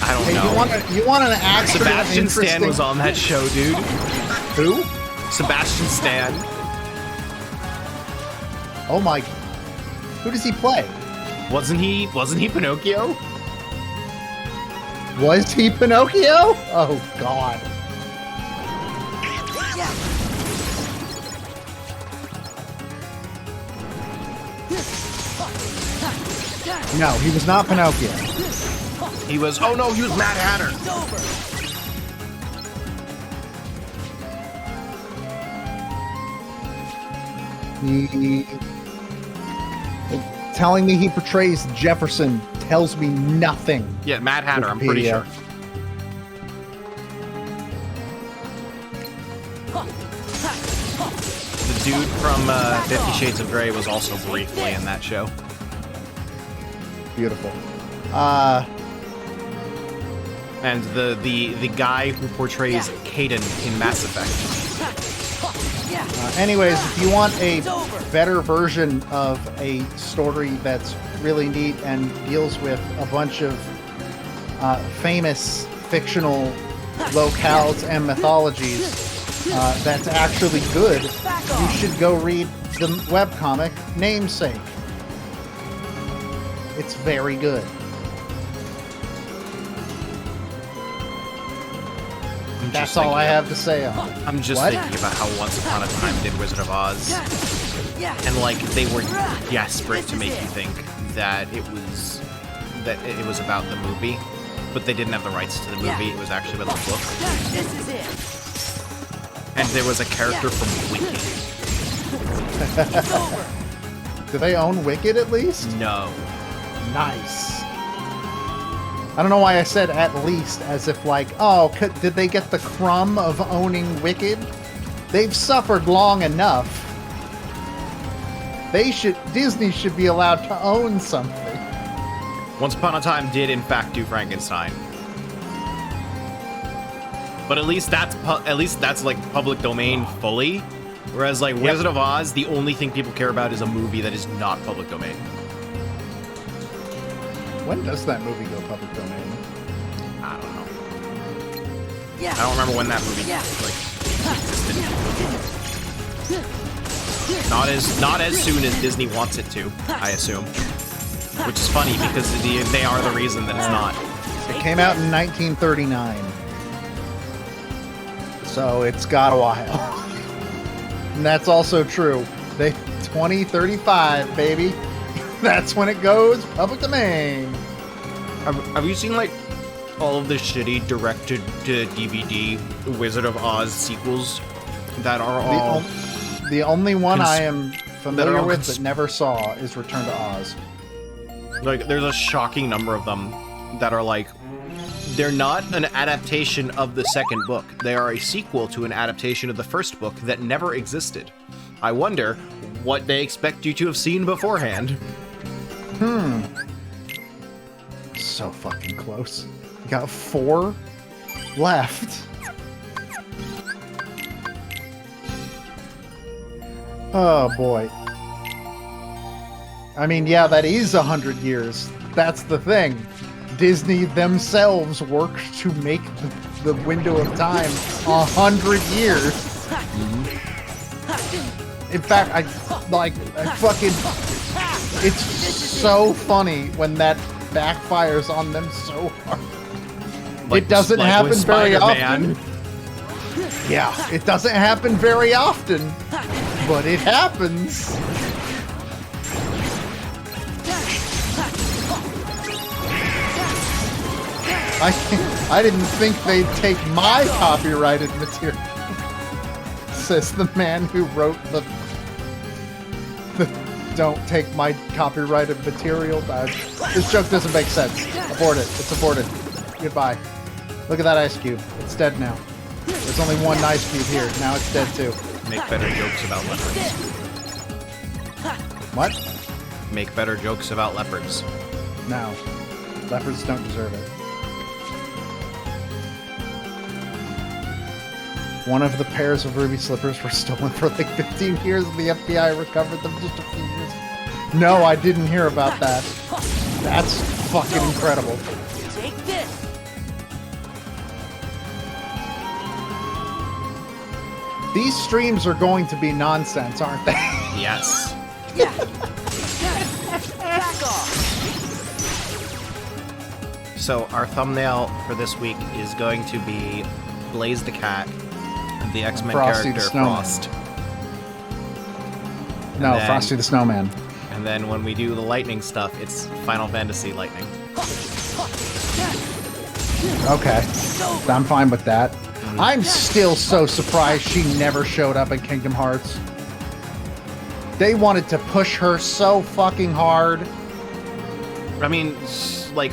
[SPEAKER 1] I don't
[SPEAKER 2] Hey,
[SPEAKER 1] know.
[SPEAKER 2] you want an actual
[SPEAKER 1] Sebastian Stan
[SPEAKER 2] interesting-
[SPEAKER 1] was on that show, dude.
[SPEAKER 2] Who?
[SPEAKER 1] Sebastian Stan.
[SPEAKER 2] Oh my! Who does he play?
[SPEAKER 1] Wasn't he Pinocchio?
[SPEAKER 2] Was he Pinocchio? Oh God! No, he was not Pinocchio.
[SPEAKER 1] He was. Oh no, he was Mad Hatter.
[SPEAKER 3] It's over.
[SPEAKER 2] He telling me he portrays Jefferson tells me nothing.
[SPEAKER 1] Yeah, Mad Hatter, I'm pretty
[SPEAKER 2] Wikipedia.
[SPEAKER 1] sure. The dude from 50 Shades of Grey was also briefly in that show.
[SPEAKER 2] Beautiful.
[SPEAKER 1] And the guy who portrays Caden in Mass Effect.
[SPEAKER 2] Anyways, if you want a better version of a story that's really neat and deals with a bunch of famous fictional locales and mythologies that's actually good, you should go read the webcomic Namesake. It's very good. That's all I have to say on it.
[SPEAKER 1] I'm just
[SPEAKER 2] What?
[SPEAKER 1] thinking about how Once Upon a Time did Wizard of Oz. And like they were desperate to make you think that it was about the movie, but they didn't have the rights to the movie. It was actually about the book.
[SPEAKER 3] This is it.
[SPEAKER 1] And there was a character from Wicked.
[SPEAKER 3] It's over.
[SPEAKER 2] Do they own Wicked at least?
[SPEAKER 1] No.
[SPEAKER 2] Nice. I don't know why I said at least, as if like, oh, did they get the crumb of owning Wicked? They've suffered long enough. Disney should be allowed to own something.
[SPEAKER 1] Once Upon a Time did in fact do Frankenstein. But at least that's like public domain fully. Whereas like Wizard of Oz, the only thing people care about is a movie that is not public domain.
[SPEAKER 2] When does that movie go public domain?
[SPEAKER 1] I don't know.
[SPEAKER 3] Yeah.
[SPEAKER 1] I don't remember when that movie like existed. Not as soon as Disney wants it to, I assume. Which is funny because they are the reason that it's not.
[SPEAKER 2] It came out in 1939. So it's got a while. And that's also true. 2035, baby. That's when it goes public domain.
[SPEAKER 1] Have you seen like all of the shitty directed to DVD Wizard of Oz sequels that are all
[SPEAKER 2] The only one
[SPEAKER 1] Cons-
[SPEAKER 2] I am familiar
[SPEAKER 1] all
[SPEAKER 2] with
[SPEAKER 1] cons-
[SPEAKER 2] but never saw is Return to Oz.
[SPEAKER 1] like there's a shocking number of them that are like they're not an adaptation of the second book. They are a sequel to an adaptation of the first book that never existed. I wonder what they expect you to have seen beforehand.
[SPEAKER 2] So fucking close. We got 4 left. Oh boy. I mean, yeah, that is 100 years. That's the thing. Disney themselves worked to make the window of time 100 years. In fact, I fucking... It's so funny when that backfires on them so hard.
[SPEAKER 1] Like
[SPEAKER 2] It doesn't
[SPEAKER 1] like
[SPEAKER 2] happen
[SPEAKER 1] with
[SPEAKER 2] very
[SPEAKER 1] Spider-Man.
[SPEAKER 2] often. Yeah, it doesn't happen very often, but it happens. I didn't think they'd take my copyrighted material, says the man who wrote the don't take my copyrighted material. This joke doesn't make sense. Abort it. It's aborted. Goodbye. Look at that ice cube. It's dead now. There's only one ice cube here. Now it's dead too.
[SPEAKER 1] Make better jokes about leopards.
[SPEAKER 2] What?
[SPEAKER 1] Make better jokes about leopards.
[SPEAKER 2] No. Leopards don't deserve it. One of the pairs of ruby slippers were stolen for like 15 years and the FBI recovered them just a few years. No, I didn't hear about that. That's fucking incredible.
[SPEAKER 3] Take this.
[SPEAKER 2] These streams are going to be nonsense, aren't they?
[SPEAKER 1] Yes.
[SPEAKER 3] Yeah. Back off.
[SPEAKER 1] So our thumbnail for this week is going to be Blaze the Cat, the X-Men
[SPEAKER 2] Frosty the
[SPEAKER 1] character
[SPEAKER 2] Snowman.
[SPEAKER 1] Frost.
[SPEAKER 2] No,
[SPEAKER 1] then-
[SPEAKER 2] Frosty the Snowman.
[SPEAKER 1] And then when we do the lightning stuff, it's Final Fantasy Lightning.
[SPEAKER 2] Okay. I'm fine with that. I'm still so surprised she never showed up in Kingdom Hearts. They wanted to push her so fucking hard.
[SPEAKER 1] I mean, like,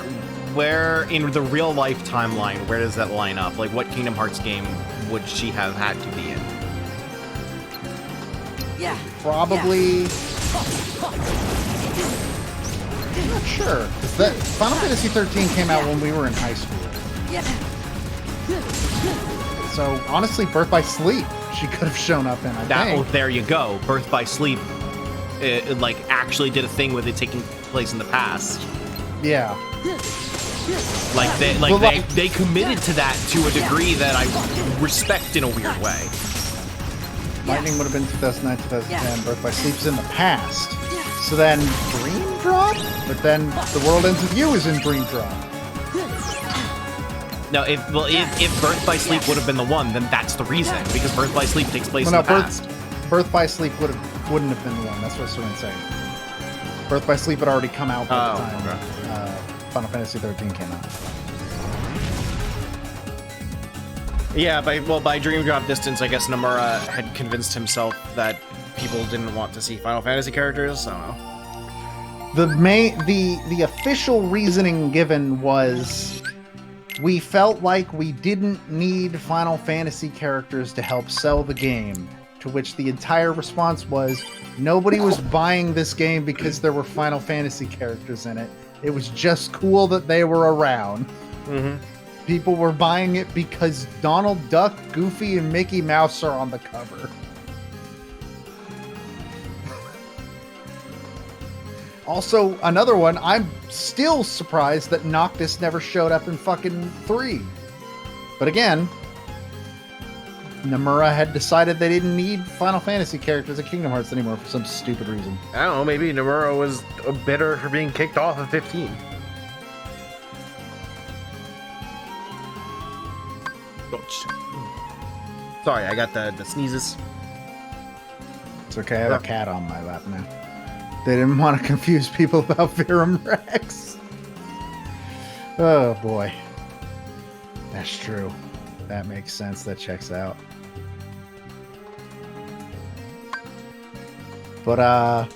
[SPEAKER 1] where in the real life timeline, where does that line up? Like, what Kingdom Hearts game would she have had to be in?
[SPEAKER 3] Yeah.
[SPEAKER 2] Probably. I'm not sure. 'Cause that Final Fantasy 13 came out when we were in high school.
[SPEAKER 3] Yeah.
[SPEAKER 2] So honestly, Birth by Sleep, she could have shown up in. I think.
[SPEAKER 1] Oh, there you go. Birth by Sleep, it, like, actually did a thing with it taking place in the past.
[SPEAKER 2] Yeah.
[SPEAKER 1] Like they committed to that to a degree that I respect in a weird way.
[SPEAKER 2] Lightning would have been 2009, 2010. Birth by Sleep's in the past. So then Dream Drop? But then The World Ends With You is in Dream Drop.
[SPEAKER 1] No, if Birth by Sleep would have been the one, then that's the reason, because Birth by Sleep takes place
[SPEAKER 2] Well,
[SPEAKER 1] in the past.
[SPEAKER 2] Birth by Sleep wouldn't have been the one. That's what Soren's saying. Birth by Sleep had already come out by the time Final Fantasy 13 came out.
[SPEAKER 1] Yeah, by Dream Drop distance, I guess Nomura had convinced himself that people didn't want to see Final Fantasy characters. I don't know.
[SPEAKER 2] The official reasoning given was we felt like we didn't need Final Fantasy characters to help sell the game. To which the entire response was nobody was buying this game because there were Final Fantasy characters in it. It was just cool that they were around.
[SPEAKER 1] Mm-hmm.
[SPEAKER 2] People were buying it because Donald Duck, Goofy, and Mickey Mouse are on the cover. Also, another one, I'm still surprised that Noctis never showed up in fucking 3. But again, Nomura had decided they didn't need Final Fantasy characters at Kingdom Hearts anymore for some stupid reason.
[SPEAKER 1] I don't know, maybe Nomura was bitter for being kicked off of 15. Sorry, I got the sneezes.
[SPEAKER 2] It's okay, I have a cat on my lap now. They didn't want to confuse people about Verum Rex. Oh boy. That's true. That makes sense. That checks out. But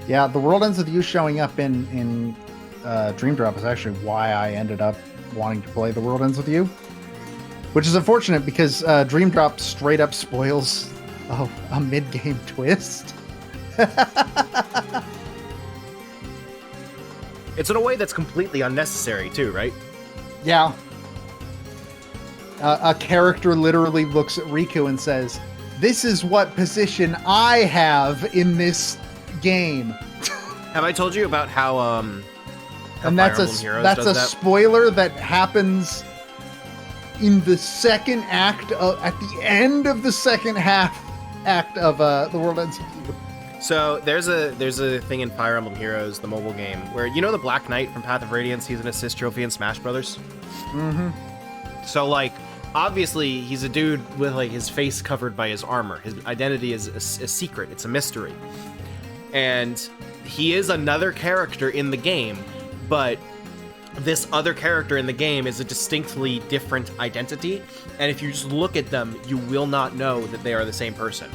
[SPEAKER 2] yeah, The World Ends With You showing up in Dream Drop is actually why I ended up wanting to play The World Ends With You. Which is unfortunate because Dream Drop straight up spoils a mid-game twist.
[SPEAKER 1] It's in a way that's completely unnecessary too, right?
[SPEAKER 2] Yeah. A character literally looks at Riku and says, "This is what position I have in this game."
[SPEAKER 1] Have I told you about how
[SPEAKER 2] And that's
[SPEAKER 1] Fire
[SPEAKER 2] a
[SPEAKER 1] Emblem Heroes
[SPEAKER 2] that's
[SPEAKER 1] does
[SPEAKER 2] a
[SPEAKER 1] that?
[SPEAKER 2] spoiler that happens in the second act at the end of the second act of The World Ends With You.
[SPEAKER 1] So there's a thing in Fire Emblem Heroes, the mobile game, where you know the Black Knight from Path of Radiance, he's an assist trophy in Smash Brothers.
[SPEAKER 2] Mm-hmm.
[SPEAKER 1] So like, obviously he's a dude with like his face covered by his armor. His identity is a secret. It's a mystery, and he is another character in the game, but this other character in the game is a distinctly different identity, and if you just look at them, you will not know that they are the same person.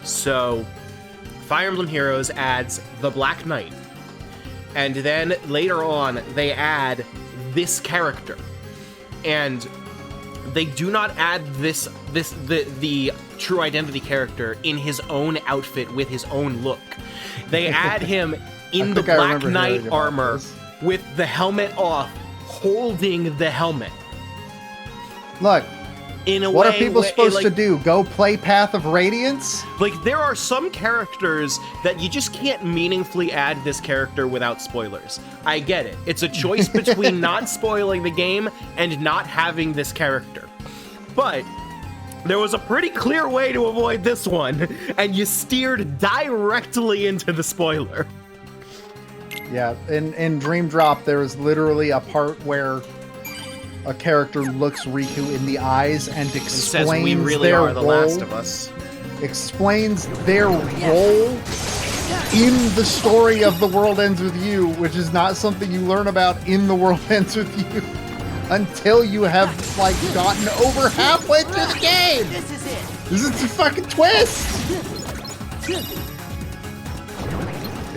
[SPEAKER 1] So Fire Emblem Heroes adds the Black Knight, and then later on they add this character, and they do not add the true identity character in his own outfit with his own look. They add him in the Black Knight armor with the helmet off, holding the helmet.
[SPEAKER 2] Look,
[SPEAKER 1] In a
[SPEAKER 2] what
[SPEAKER 1] way,
[SPEAKER 2] are people supposed
[SPEAKER 1] like,
[SPEAKER 2] to do? Go play Path of Radiance?
[SPEAKER 1] Like, there are some characters that you just can't meaningfully add this character without spoilers. I get it. It's a choice between not spoiling the game and not having this character. But there was a pretty clear way to avoid this one, and you steered directly into the spoiler.
[SPEAKER 2] Yeah, in Dream Drop, there is literally a part where a character looks Riku in the eyes and
[SPEAKER 1] It
[SPEAKER 2] explains
[SPEAKER 1] says we really
[SPEAKER 2] their
[SPEAKER 1] are the
[SPEAKER 2] role,
[SPEAKER 1] Last of Us.
[SPEAKER 2] explains their role in the story of The World Ends With You, which is not something you learn about in The World Ends With You until you have, like, gotten over halfway through the game.
[SPEAKER 3] This is it.
[SPEAKER 2] This is a fucking twist.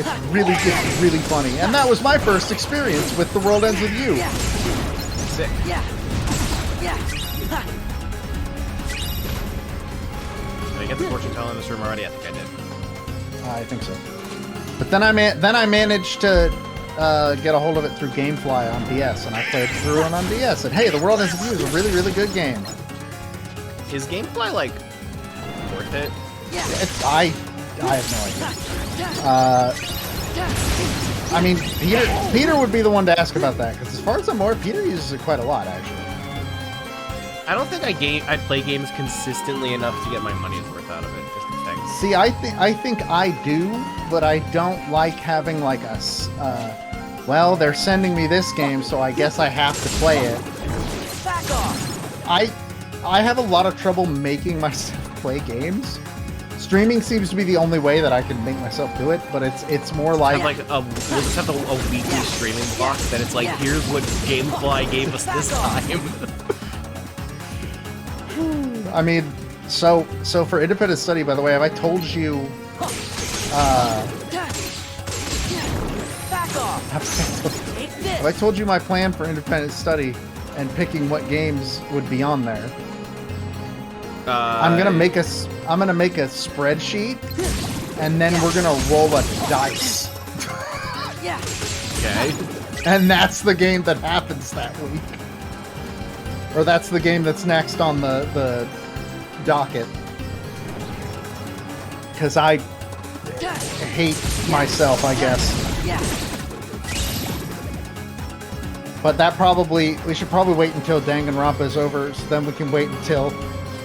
[SPEAKER 2] It's really funny. And that was my first experience with The World Ends With You.
[SPEAKER 1] Sick.
[SPEAKER 3] Yeah. Yeah. Ha.
[SPEAKER 1] Did I get the fortune teller in this room already? I think I did.
[SPEAKER 2] I think so. But then I managed to get a hold of it through GameFly on DS, and I played through it on DS. And hey, The World Ends With You is a really, really good game.
[SPEAKER 1] Is Gamefly like worth it?
[SPEAKER 2] I have no idea. I mean, Peter would be the one to ask about that, because as far as I'm aware, Peter uses it quite a lot, actually.
[SPEAKER 1] I don't think I play games consistently enough to get my money's worth out of it. Is the thing.
[SPEAKER 2] See, I think I do, but I don't like having like a. Well, they're sending me this game, so I guess I have to play it.
[SPEAKER 3] Back off.
[SPEAKER 2] I have a lot of trouble making myself play games. Streaming seems to be the only way that I can make myself do it, but it's more like
[SPEAKER 1] We'll just have a weekly streaming block. Then it's like, here's what Gamefly gave us this time.
[SPEAKER 2] I mean, so for independent study, by the way, have I told you?
[SPEAKER 3] Back off. Take this.
[SPEAKER 2] Have I told you my plan for independent study and picking what games would be on there? I'm gonna make a spreadsheet, and then we're gonna roll a dice,
[SPEAKER 3] Yeah.
[SPEAKER 1] Okay.
[SPEAKER 2] and that's the game that happens that week, or that's the game that's next on the docket. Because I hate myself, I guess.
[SPEAKER 3] Yeah.
[SPEAKER 2] But we should probably wait until Danganronpa is over, so then we can wait until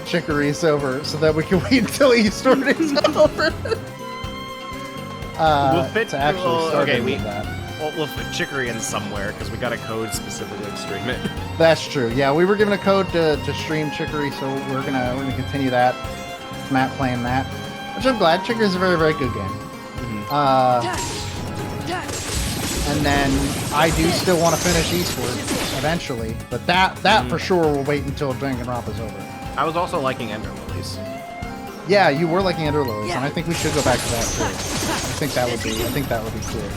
[SPEAKER 2] Chicory is over, so that we can wait until Eastward is over.
[SPEAKER 1] We'll fit
[SPEAKER 2] to actually start
[SPEAKER 1] okay,
[SPEAKER 2] doing that.
[SPEAKER 1] We'll fit Chicory in somewhere because we got a code specifically to stream it.
[SPEAKER 2] That's true. Yeah, we were given a code to stream Chicory, so we're gonna continue that. Matt playing that, which I'm glad. Chicory is a very, very good game. And then I do still want to finish Eastward eventually, but that for sure will wait until Danganronpa's over.
[SPEAKER 1] I was also liking Ender Lilies.
[SPEAKER 2] Yeah, you were liking Ender Lilies,
[SPEAKER 3] Yeah.
[SPEAKER 2] and I think we should go back to that too. I think that would be cool.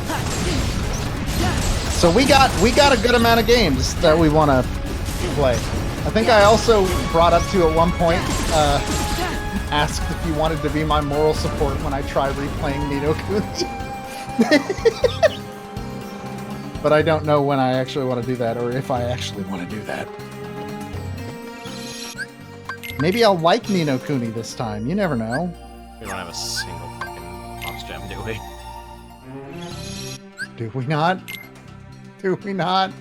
[SPEAKER 2] So we got a good amount of games that we want to play. I think I also brought up to at one point, asked if you wanted to be my moral support when I try replaying Ni no Kuni. But I don't know when I actually want to do that, or if I actually want to do that. Maybe I'll like Ni no Kuni this time. You never know.
[SPEAKER 1] We don't have a single fucking Pops Gem, do we?
[SPEAKER 2] Do we not? Do we not?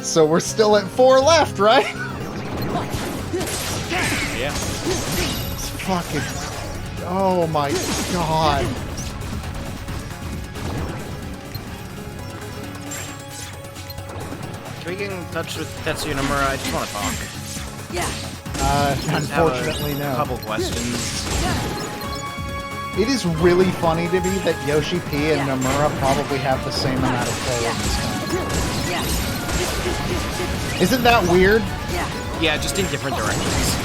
[SPEAKER 2] So we're still at 4 left, right?
[SPEAKER 1] Yeah.
[SPEAKER 2] It's fucking... Oh my god.
[SPEAKER 1] Can we get in touch with Tetsuya Nomura? I just want to talk.
[SPEAKER 3] Yeah.
[SPEAKER 1] Just have
[SPEAKER 2] Unfortunately,
[SPEAKER 1] a
[SPEAKER 2] no.
[SPEAKER 1] couple questions.
[SPEAKER 2] It is really funny to me that Yoshi P and Nomura probably have the same amount of play in this game.
[SPEAKER 3] Yeah.
[SPEAKER 2] Isn't that weird?
[SPEAKER 3] Yeah.
[SPEAKER 1] Yeah, just in different directions.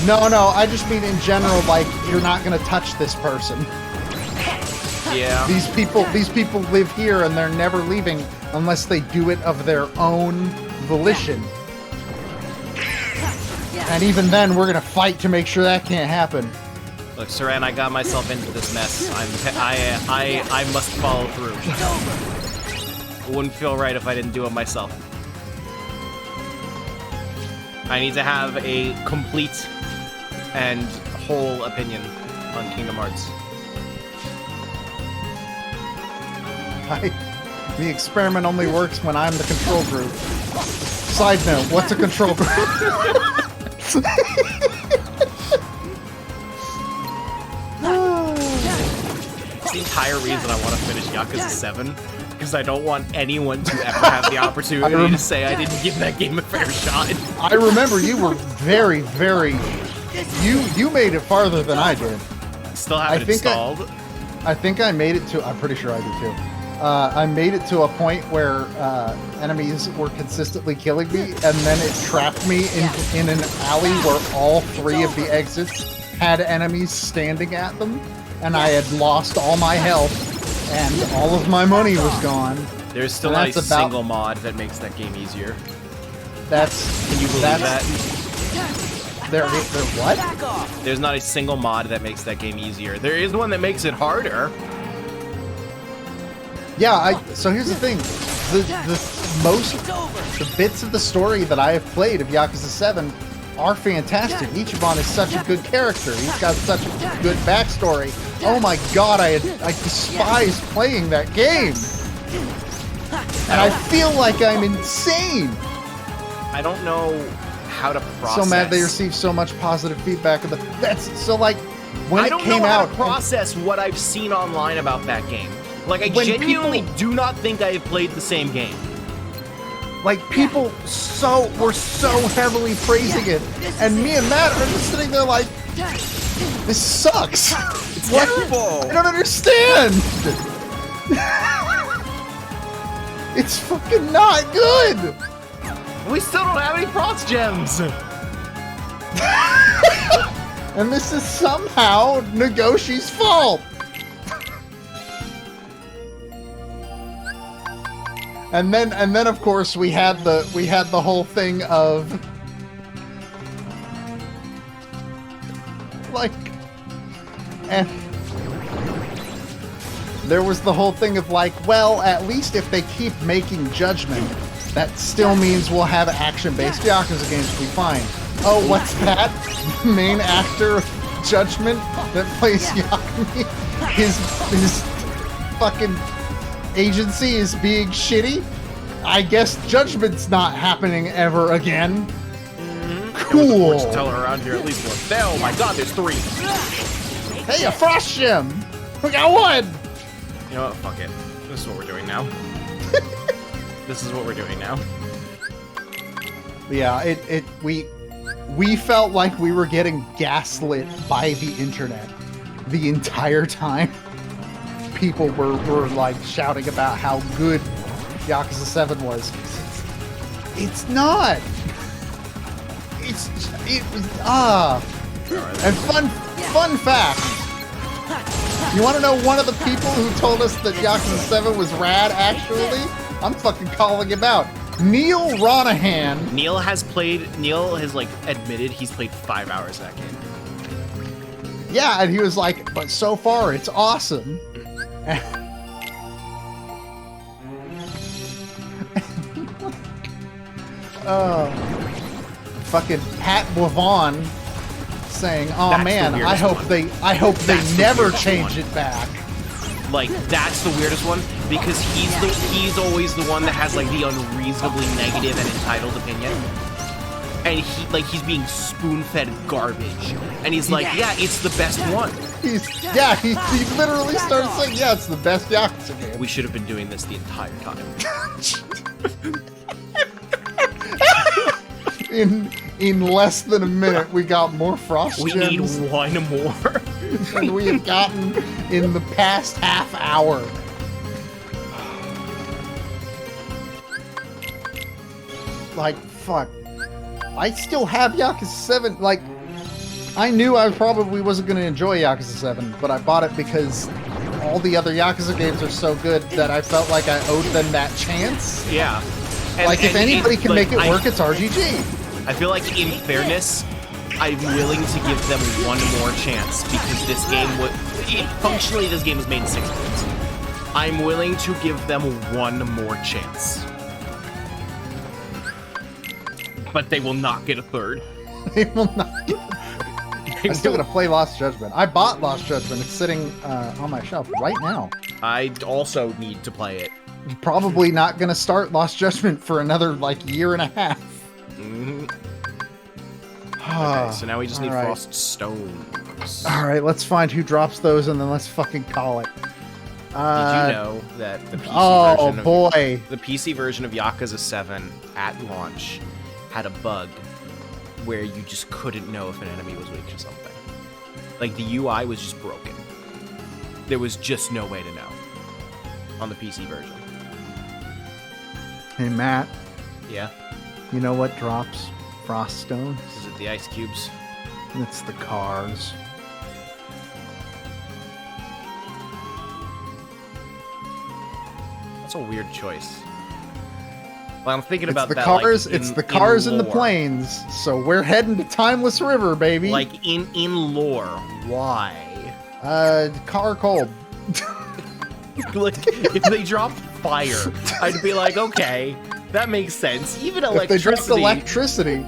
[SPEAKER 2] No, I just mean in general, like, you're not gonna touch this person.
[SPEAKER 1] Yeah.
[SPEAKER 2] These people live here and they're never leaving unless they do it of their own volition. And even then, we're gonna fight to make sure that can't happen.
[SPEAKER 1] Look, Saran, I got myself into this mess. I must follow through. It wouldn't feel right if I didn't do it myself. I need to have a complete and whole opinion on Kingdom Hearts.
[SPEAKER 2] The experiment only works when I'm the control group. Side note, what's a control group?
[SPEAKER 1] It's the entire reason I want to finish Yakuza 7, because I don't want anyone to ever have the opportunity to say I didn't give that game a fair shot.
[SPEAKER 2] I remember you were very, very... You made it farther than I did.
[SPEAKER 1] Still have it installed.
[SPEAKER 2] I think I made it to... I'm pretty sure I did too. I made it to a point where enemies were consistently killing me, and then it trapped me in an alley where all 3 of the exits had enemies standing at them, and I had lost all my health, and all of my money was gone.
[SPEAKER 1] There's still not a single mod that makes that game easier.
[SPEAKER 2] Can
[SPEAKER 1] you believe that?
[SPEAKER 2] They're what?
[SPEAKER 3] Back off.
[SPEAKER 1] There's not a single mod that makes that game easier. There is one that makes it harder.
[SPEAKER 2] Yeah, so here's the thing.
[SPEAKER 3] It's over.
[SPEAKER 2] The bits of the story that I have played of Yakuza 7 are fantastic. Ichiban is such a good character. He's got such a good backstory. Oh my god, I despise playing that game. And I feel like I'm insane.
[SPEAKER 1] I don't know how to process.
[SPEAKER 2] So mad they received so much positive feedback. That's so like when it came
[SPEAKER 1] know how
[SPEAKER 2] out.
[SPEAKER 1] to process what I've seen online about that game. Like, I
[SPEAKER 2] When
[SPEAKER 1] genuinely
[SPEAKER 2] people-
[SPEAKER 1] do not think I have played the same game.
[SPEAKER 2] Like people were so heavily praising it, and me and Matt are just sitting there like, this sucks.
[SPEAKER 1] It's
[SPEAKER 2] What?
[SPEAKER 1] terrible.
[SPEAKER 2] I don't understand. It's fucking not good.
[SPEAKER 1] We still don't have any props gems.
[SPEAKER 2] And this is somehow Nagoshi's fault. And then of course we had the whole thing of like, and there was the whole thing of like, well, at least if they keep making Judgment, that still means we'll have action-based Yakuza games to be fine. Oh, what's that? The main actor of Judgment that plays Yakumi, his fucking agency is being shitty? I guess Judgment's not happening ever again. Cool.
[SPEAKER 1] Fortune teller around here at least once. Oh my god, there's 3.
[SPEAKER 2] Hey, a frost gem! We got one!
[SPEAKER 1] You know what? Fuck it. This is what we're doing now. This is what we're doing now.
[SPEAKER 2] Yeah, we felt like we were getting gaslit by the internet the entire time. People were like shouting about how good Yakuza 7 was. It's not. And fun fact. You want to know one of the people who told us that Yakuza 7 was rad? Actually, I'm fucking calling him out. Neil Ronahan.
[SPEAKER 1] Neil has like admitted he's played 5 hours of that game.
[SPEAKER 2] Yeah, and he was like, but so far it's awesome. Fucking Pat Blavon saying, "Oh
[SPEAKER 1] That's
[SPEAKER 2] man,
[SPEAKER 1] the
[SPEAKER 2] I
[SPEAKER 1] weirdest
[SPEAKER 2] hope
[SPEAKER 1] one.
[SPEAKER 2] they
[SPEAKER 1] That's the
[SPEAKER 2] never
[SPEAKER 1] weirdest
[SPEAKER 2] change
[SPEAKER 1] one.
[SPEAKER 2] it back."
[SPEAKER 1] Like, that's the weirdest one because he's always the one that has like the unreasonably negative and entitled opinion. And he's being spoon-fed garbage. And he's like, yeah, it's the best one.
[SPEAKER 2] He literally started saying, "Yeah, it's the best Yakuza game."
[SPEAKER 1] We should have been doing this the entire time.
[SPEAKER 2] In less than a minute, we got more frost
[SPEAKER 1] We need
[SPEAKER 2] gems
[SPEAKER 1] one more.
[SPEAKER 2] than we have gotten in the past half hour. Like, fuck. I still have Yakuza 7. Like, I knew I probably wasn't going to enjoy Yakuza 7, but I bought it because all the other Yakuza games are so good that I felt like I owed them that chance.
[SPEAKER 1] Yeah. And,
[SPEAKER 2] Like, if anybody can make it work, it's RGG.
[SPEAKER 1] I feel like, in fairness, I'm willing to give them one more chance because this game functionally, this game was made in 6 months. I'm willing to give them one more chance. But they will not get a third.
[SPEAKER 2] They will not. I'm still gonna play Lost Judgment. I bought Lost Judgment. It's sitting on my shelf right now.
[SPEAKER 1] I also need to play it.
[SPEAKER 2] Probably not gonna start Lost Judgment for another like year and a half.
[SPEAKER 1] Mhm. Okay, so now we just need
[SPEAKER 2] All right.
[SPEAKER 1] Frost Stones.
[SPEAKER 2] All right, let's find who drops those and then let's fucking call it.
[SPEAKER 1] Did you know that the PC
[SPEAKER 2] Oh
[SPEAKER 1] version of
[SPEAKER 2] boy.
[SPEAKER 1] the PC version of Yakuza 7 at launch had a bug where you just couldn't know if an enemy was weak to something. Like, the UI was just broken. There was just no way to know. on the PC version.
[SPEAKER 3] Hey, Matt,
[SPEAKER 1] Yeah.
[SPEAKER 3] you know what drops frost stones?
[SPEAKER 1] Is it the ice cubes?
[SPEAKER 3] It's the cars.
[SPEAKER 1] That's a weird choice. Well, I'm thinking
[SPEAKER 3] It's
[SPEAKER 1] about
[SPEAKER 3] the
[SPEAKER 1] that.
[SPEAKER 3] cars.
[SPEAKER 1] Like,
[SPEAKER 3] It's the cars and the
[SPEAKER 1] lore.
[SPEAKER 3] planes. So we're heading to Timeless River, baby.
[SPEAKER 1] Like in lore, why?
[SPEAKER 3] Car cold.
[SPEAKER 1] Like if they dropped fire, I'd be like, okay, that makes sense. Even
[SPEAKER 3] If they dropped
[SPEAKER 1] electricity.
[SPEAKER 3] electricity.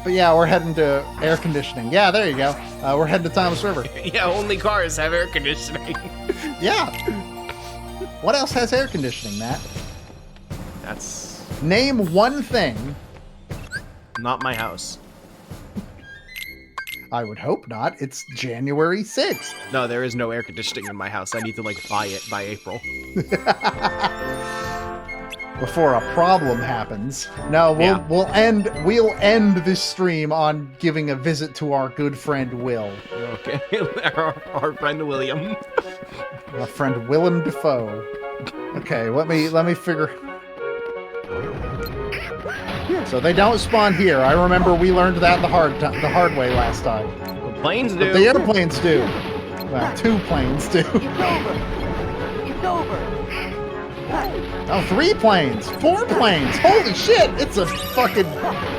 [SPEAKER 3] But yeah, we're heading to air conditioning. Yeah, there you go. We're heading to Timeless River.
[SPEAKER 1] Yeah, only cars have air conditioning.
[SPEAKER 3] Yeah. What else has air conditioning, Matt?
[SPEAKER 1] That's
[SPEAKER 3] Name one thing.
[SPEAKER 1] not my house.
[SPEAKER 3] I would hope not. It's January 6th.
[SPEAKER 1] No, there is no air conditioning in my house. I need to like buy it by April.
[SPEAKER 3] Before a problem happens. No,
[SPEAKER 1] Yeah.
[SPEAKER 3] we'll end this stream on giving a visit to our good friend Will.
[SPEAKER 1] Okay, our friend William.
[SPEAKER 3] Our friend Willem Dafoe. Okay, let me figure. So they don't spawn here. I remember we learned that the hard way last time.
[SPEAKER 1] The planes
[SPEAKER 3] But
[SPEAKER 1] do.
[SPEAKER 3] the airplanes do. Well, 2 planes do.
[SPEAKER 4] It's over.
[SPEAKER 3] Oh, 3 planes, 4 planes. Holy shit! It's a fucking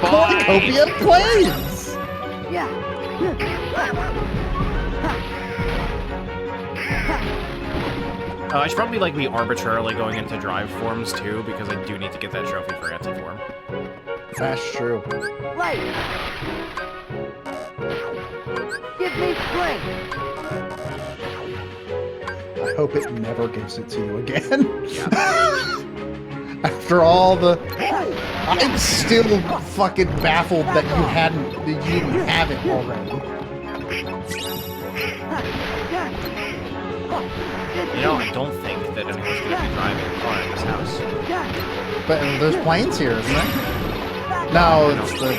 [SPEAKER 3] cornucopia of planes.
[SPEAKER 4] Yeah.
[SPEAKER 1] I should probably like be arbitrarily going into drive forms too, because I do need to get that trophy for anti-form.
[SPEAKER 3] That's true.
[SPEAKER 4] Right. Give me strength.
[SPEAKER 3] I hope it never gives it to you again. After all the, I'm still fucking baffled that you didn't have it already.
[SPEAKER 1] You know, I don't think that anyone's going to be driving a car in this house.
[SPEAKER 3] But there's planes here, isn't there? No, it's the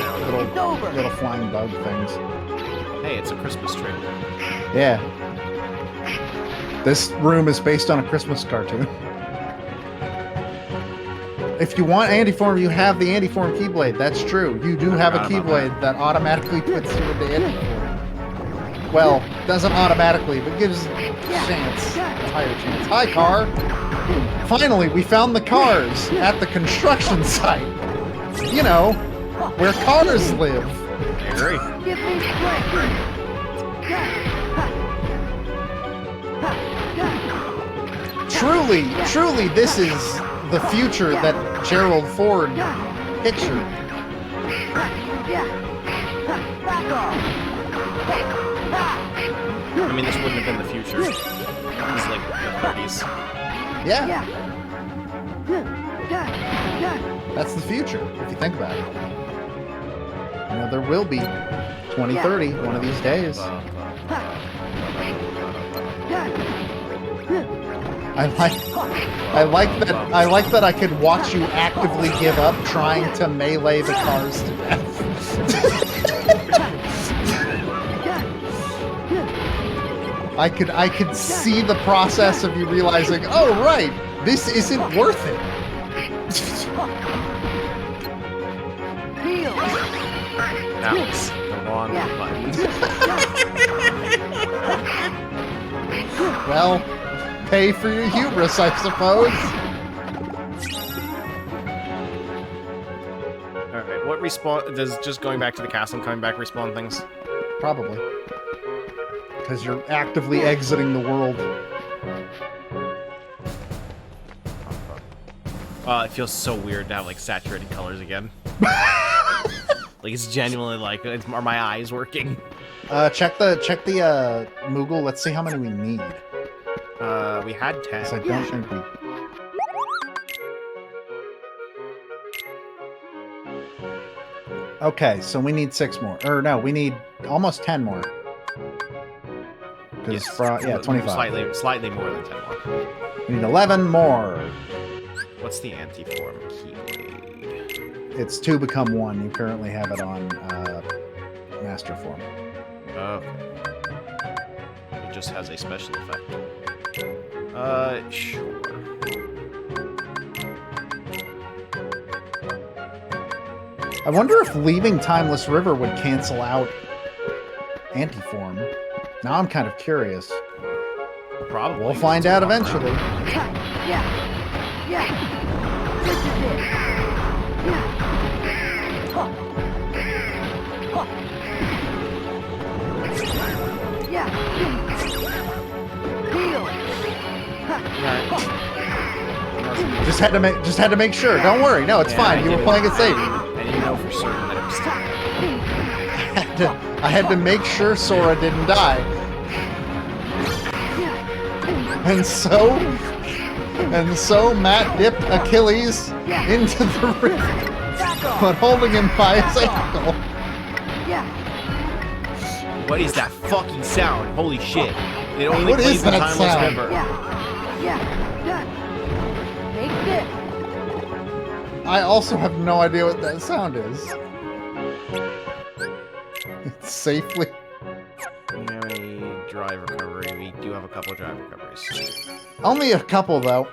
[SPEAKER 3] little flying bug things.
[SPEAKER 1] Hey, it's a Christmas tree.
[SPEAKER 3] Yeah. This room is based on a Christmas cartoon. If you want Antiform, you have the Antiform Keyblade. That's true. You do have a
[SPEAKER 1] Forgot about
[SPEAKER 3] Keyblade that automatically puts you into Antiform. Well, doesn't automatically, but gives a chance, a higher chance. Hi, car. Finally, we found the cars at the construction site. You know, where cars live.
[SPEAKER 1] I agree.
[SPEAKER 4] Give me strength.
[SPEAKER 3] Truly, this is the future that Gerald Ford pictured.
[SPEAKER 4] Back off.
[SPEAKER 1] I mean, this wouldn't have been the future. This is like the 30s.
[SPEAKER 3] Yeah, that's the future, if you think about it. You know, there will be 2030 one of these days. I like that I could watch you actively give up trying to melee the cars to death. I could see the process of you realizing, oh right, this isn't worth it.
[SPEAKER 4] Heal.
[SPEAKER 1] That was the wrong button.
[SPEAKER 3] Well, pay for your hubris, I suppose.
[SPEAKER 1] Alright, what respawn... Does just going back to the castle and coming back respawn things?
[SPEAKER 3] Probably. Because you're actively exiting the world.
[SPEAKER 1] It feels so weird to have, like, saturated colors again. Like, it's genuinely like, are my eyes working?
[SPEAKER 3] Check the Moogle. Let's see how many we need.
[SPEAKER 1] We had 10.
[SPEAKER 3] 'Cause I don't think we... Okay, so we need 6 more. Or no, we need almost 10 more. Because yeah, 25.
[SPEAKER 1] Slightly more than 10 more.
[SPEAKER 3] We need 11 more.
[SPEAKER 1] What's the anti-form keyblade?
[SPEAKER 3] It's 2 become 1. You currently have it on Master Form.
[SPEAKER 1] Oh. It just has a special effect. Sure.
[SPEAKER 3] I wonder if leaving Timeless River would cancel out Antiform. Now I'm kind of curious.
[SPEAKER 1] Probably.
[SPEAKER 3] We'll find out eventually.
[SPEAKER 4] Yeah. Yeah. This is it. Yeah. Huh. Huh. Yeah. Heal.
[SPEAKER 3] Just had to make sure. Don't worry. No, it's
[SPEAKER 1] Yeah,
[SPEAKER 3] fine.
[SPEAKER 1] I
[SPEAKER 3] You were
[SPEAKER 1] did it.
[SPEAKER 3] playing it safe.
[SPEAKER 1] And you know for certain that it was
[SPEAKER 3] I had to make sure Sora didn't die. And so Matt dipped Achilles into the river, but holding him by his ankle.
[SPEAKER 4] Yeah.
[SPEAKER 1] What is that fucking sound? Holy shit. It only
[SPEAKER 3] What
[SPEAKER 1] plays
[SPEAKER 3] is
[SPEAKER 1] the
[SPEAKER 3] that
[SPEAKER 1] Timeless
[SPEAKER 3] sound?
[SPEAKER 1] River.
[SPEAKER 4] Yeah. Yeah. Done. Take this.
[SPEAKER 3] I also have no idea what that sound is. It's safely.
[SPEAKER 1] Do you have any drive recovery? We do have a couple of drive recoveries.
[SPEAKER 3] Only a couple, though.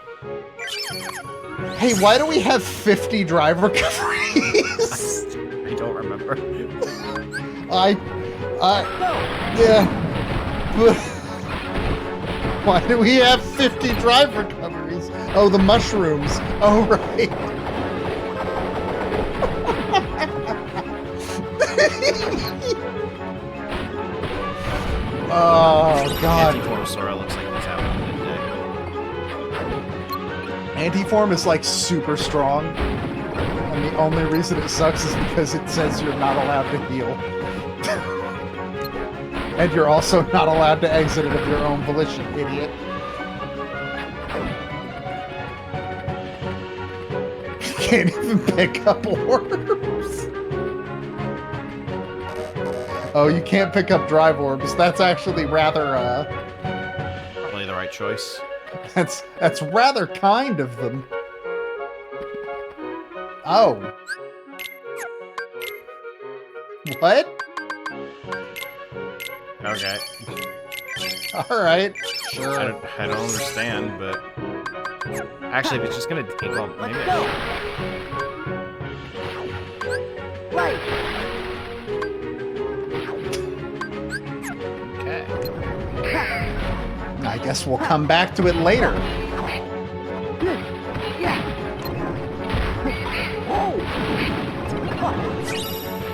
[SPEAKER 3] Hey, why do we have 50 drive recoveries?
[SPEAKER 1] I don't remember.
[SPEAKER 3] Yeah. But why do we have 50 drive recoveries? Oh, the mushrooms. Oh, right. Oh, God.
[SPEAKER 1] Antiform Sora looks like he's having a good day.
[SPEAKER 3] Antiform is like super strong, and the only reason it sucks is because it says you're not allowed to heal. And you're also not allowed to exit it of your own volition, idiot. You can't even pick up orbs. Oh, you can't pick up drive orbs. That's actually rather,
[SPEAKER 1] Probably the right choice.
[SPEAKER 3] that's rather kind of them. Oh. What?
[SPEAKER 1] Okay.
[SPEAKER 3] Alright.
[SPEAKER 1] I
[SPEAKER 3] Sure.
[SPEAKER 1] don't understand, but... Actually, if it's just gonna take all...
[SPEAKER 4] Let's
[SPEAKER 1] Maybe
[SPEAKER 4] go. Right.
[SPEAKER 1] Okay.
[SPEAKER 3] I guess we'll come back to it later.
[SPEAKER 4] Yeah. Oh.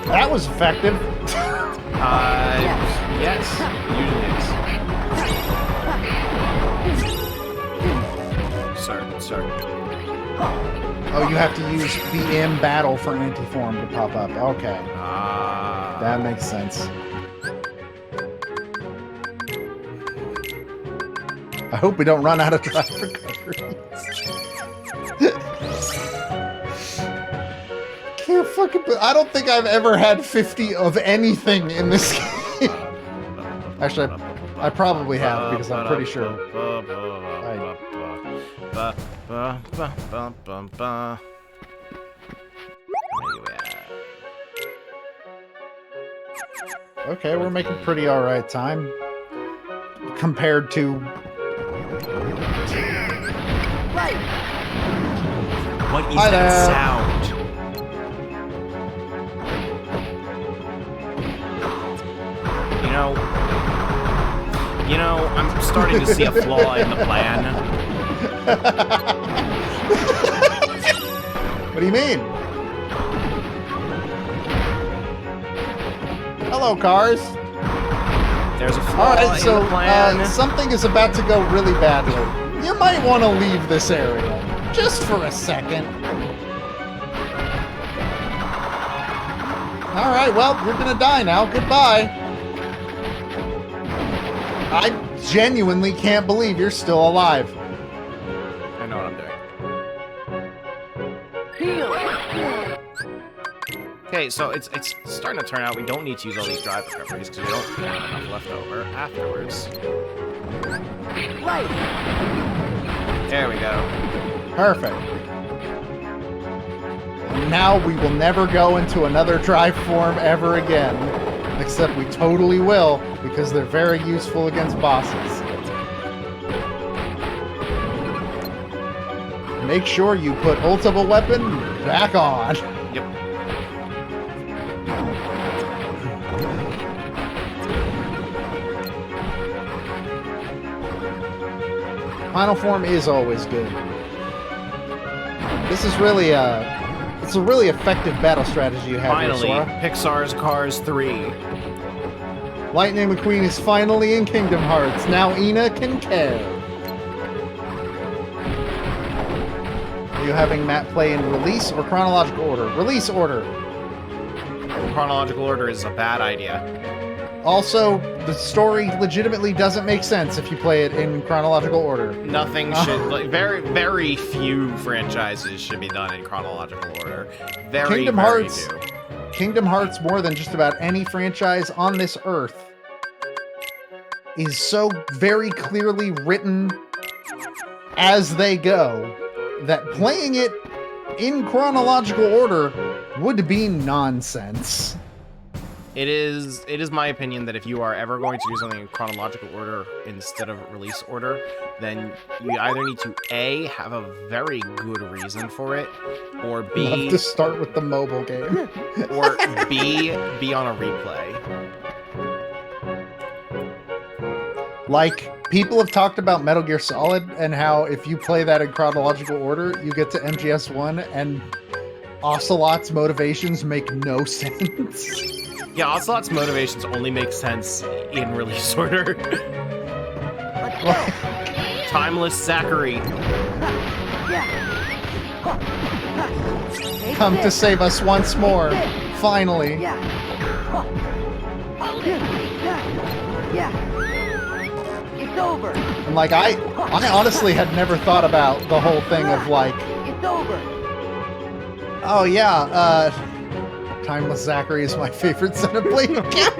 [SPEAKER 3] That was effective.
[SPEAKER 1] Yes. Usually is. Sir.
[SPEAKER 3] Oh, you have to use the in battle for Antiform to pop up. Okay. That makes sense. I hope we don't run out of drive recoveries. Can't fucking... I don't think I've ever had 50 of anything in this game. Actually, I probably have, because I'm pretty sure. Okay, we're making pretty alright time. Compared to...
[SPEAKER 4] Right.
[SPEAKER 1] What is
[SPEAKER 3] Hi
[SPEAKER 1] that
[SPEAKER 3] there.
[SPEAKER 1] sound? You know, I'm starting to see a flaw in the plan.
[SPEAKER 3] What do you mean? Hello, cars.
[SPEAKER 1] There's a flaw
[SPEAKER 3] Alright,
[SPEAKER 1] in
[SPEAKER 3] so
[SPEAKER 1] the plan.
[SPEAKER 3] something is about to go really badly. You might want to leave this area. Just for a second. Alright, well, you're gonna die now. Goodbye. I genuinely can't believe you're still alive.
[SPEAKER 1] I know what I'm doing.
[SPEAKER 4] Heal.
[SPEAKER 1] Okay, so it's starting to turn out we don't need to use all these drive recoveries because we don't have enough left over afterwards.
[SPEAKER 4] Right.
[SPEAKER 1] There we go.
[SPEAKER 3] Perfect. And now we will never go into another drive form ever again. Except we totally will, because they're very useful against bosses. make sure you put ultimate weapon back on.
[SPEAKER 1] Yep.
[SPEAKER 3] Final form is always good. This is really it's a really effective battle strategy you have
[SPEAKER 1] Finally,
[SPEAKER 3] here, Sora.
[SPEAKER 1] Pixar's Cars 3.
[SPEAKER 3] Lightning McQueen is finally in Kingdom Hearts. Now Ina can care. Are you having Matt play in release or chronological order? Release order.
[SPEAKER 1] Chronological order is a bad idea.
[SPEAKER 3] Also, the story legitimately doesn't make sense if you play it in chronological order.
[SPEAKER 1] Nothing should, like, very few franchises should be done in chronological order. Very few.
[SPEAKER 3] Kingdom Hearts, more than just about any franchise on this earth, is so very clearly written as they go that playing it in chronological order would be nonsense.
[SPEAKER 1] It is my opinion that if you are ever going to do something in chronological order instead of release order, then you either need to A, have a very good reason for it, or
[SPEAKER 3] Love
[SPEAKER 1] B,
[SPEAKER 3] to start with the mobile game.
[SPEAKER 1] or B, be on a replay.
[SPEAKER 3] Like, people have talked about Metal Gear Solid and how if you play that in chronological order, you get to MGS1 and Ocelot's motivations make no sense.
[SPEAKER 1] Yeah, Ocelot's motivations only make sense in release order.
[SPEAKER 4] Let's go.
[SPEAKER 1] Timeless Zachary.
[SPEAKER 3] Come to save us once more. Finally.
[SPEAKER 4] Yeah. Yeah. It's over.
[SPEAKER 3] And like, I honestly had never thought about the whole thing of like,
[SPEAKER 4] It's over.
[SPEAKER 3] oh yeah, Timeless Zachary is my favorite Xenoblade game.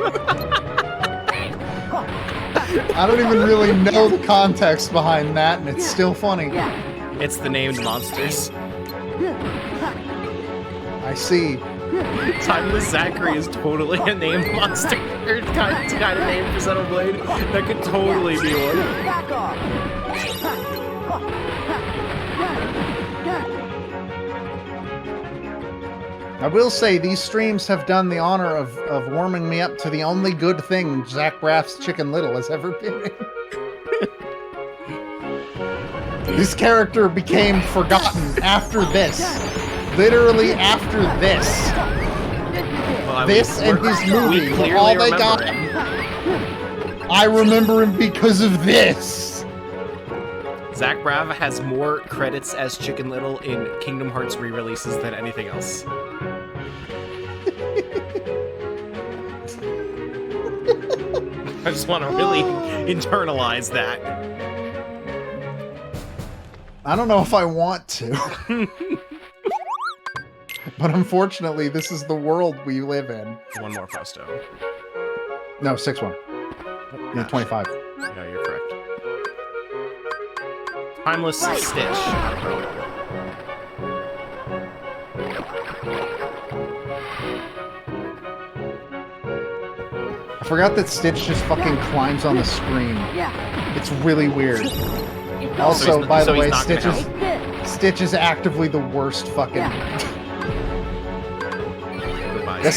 [SPEAKER 3] I don't even really know the context behind that, and it's still funny.
[SPEAKER 4] Yeah.
[SPEAKER 1] It's the named monsters.
[SPEAKER 3] I see.
[SPEAKER 1] Timeless Zachary is totally a named monster. It's kind of name for Xenoblade. That could totally be one.
[SPEAKER 4] Back off.
[SPEAKER 3] I will say these streams have done the honor of warming me up to the only good thing Zach Braff's Chicken Little has ever been in. His character became forgotten after this. Literally after this.
[SPEAKER 1] Well,
[SPEAKER 3] This and his movie were all they got. I remember him because of this.
[SPEAKER 1] Zach Braff has more credits as Chicken Little in Kingdom Hearts re-releases than anything else. I just want to really internalize that.
[SPEAKER 3] I don't know if I want to. But unfortunately, this is the world we live in.
[SPEAKER 1] One more Fausto.
[SPEAKER 3] No, 6-1. Yeah, 25.
[SPEAKER 1] No, you're correct. Timeless Stitch.
[SPEAKER 3] I forgot that Stitch just fucking climbs on the screen.
[SPEAKER 4] Yeah.
[SPEAKER 3] It's really weird.
[SPEAKER 4] It's
[SPEAKER 3] Also,
[SPEAKER 1] he's-
[SPEAKER 3] by
[SPEAKER 1] so
[SPEAKER 3] the
[SPEAKER 1] he's
[SPEAKER 3] way,
[SPEAKER 1] not gonna
[SPEAKER 3] Stitch is,
[SPEAKER 4] over. Take this.
[SPEAKER 3] Stitch is actively the worst fucking...
[SPEAKER 4] Yeah.
[SPEAKER 1] Goodbye.
[SPEAKER 3] Yeah,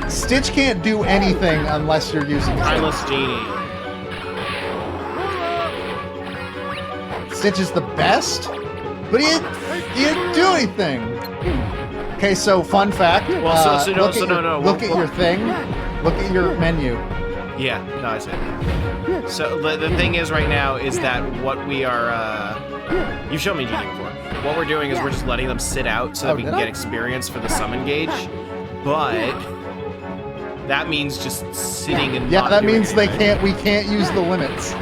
[SPEAKER 3] Stitch can't do anything unless you're using Stitch.
[SPEAKER 1] Timeless Genie.
[SPEAKER 3] Stitch is the best, but he didn't do anything. Okay, so fun fact.
[SPEAKER 1] Well,
[SPEAKER 3] Look at your thing. Look at your menu.
[SPEAKER 1] Yeah, no, I see. So the thing is right now is that what we are, you've shown me Genie before. What we're doing is we're just letting them sit out so that
[SPEAKER 3] Oh,
[SPEAKER 1] we can
[SPEAKER 3] did
[SPEAKER 1] get
[SPEAKER 3] I?
[SPEAKER 1] experience for the summon gauge. But that means just sitting and
[SPEAKER 3] Yeah,
[SPEAKER 1] not
[SPEAKER 3] that
[SPEAKER 1] doing
[SPEAKER 3] means
[SPEAKER 1] anything.
[SPEAKER 3] we can't use the limits.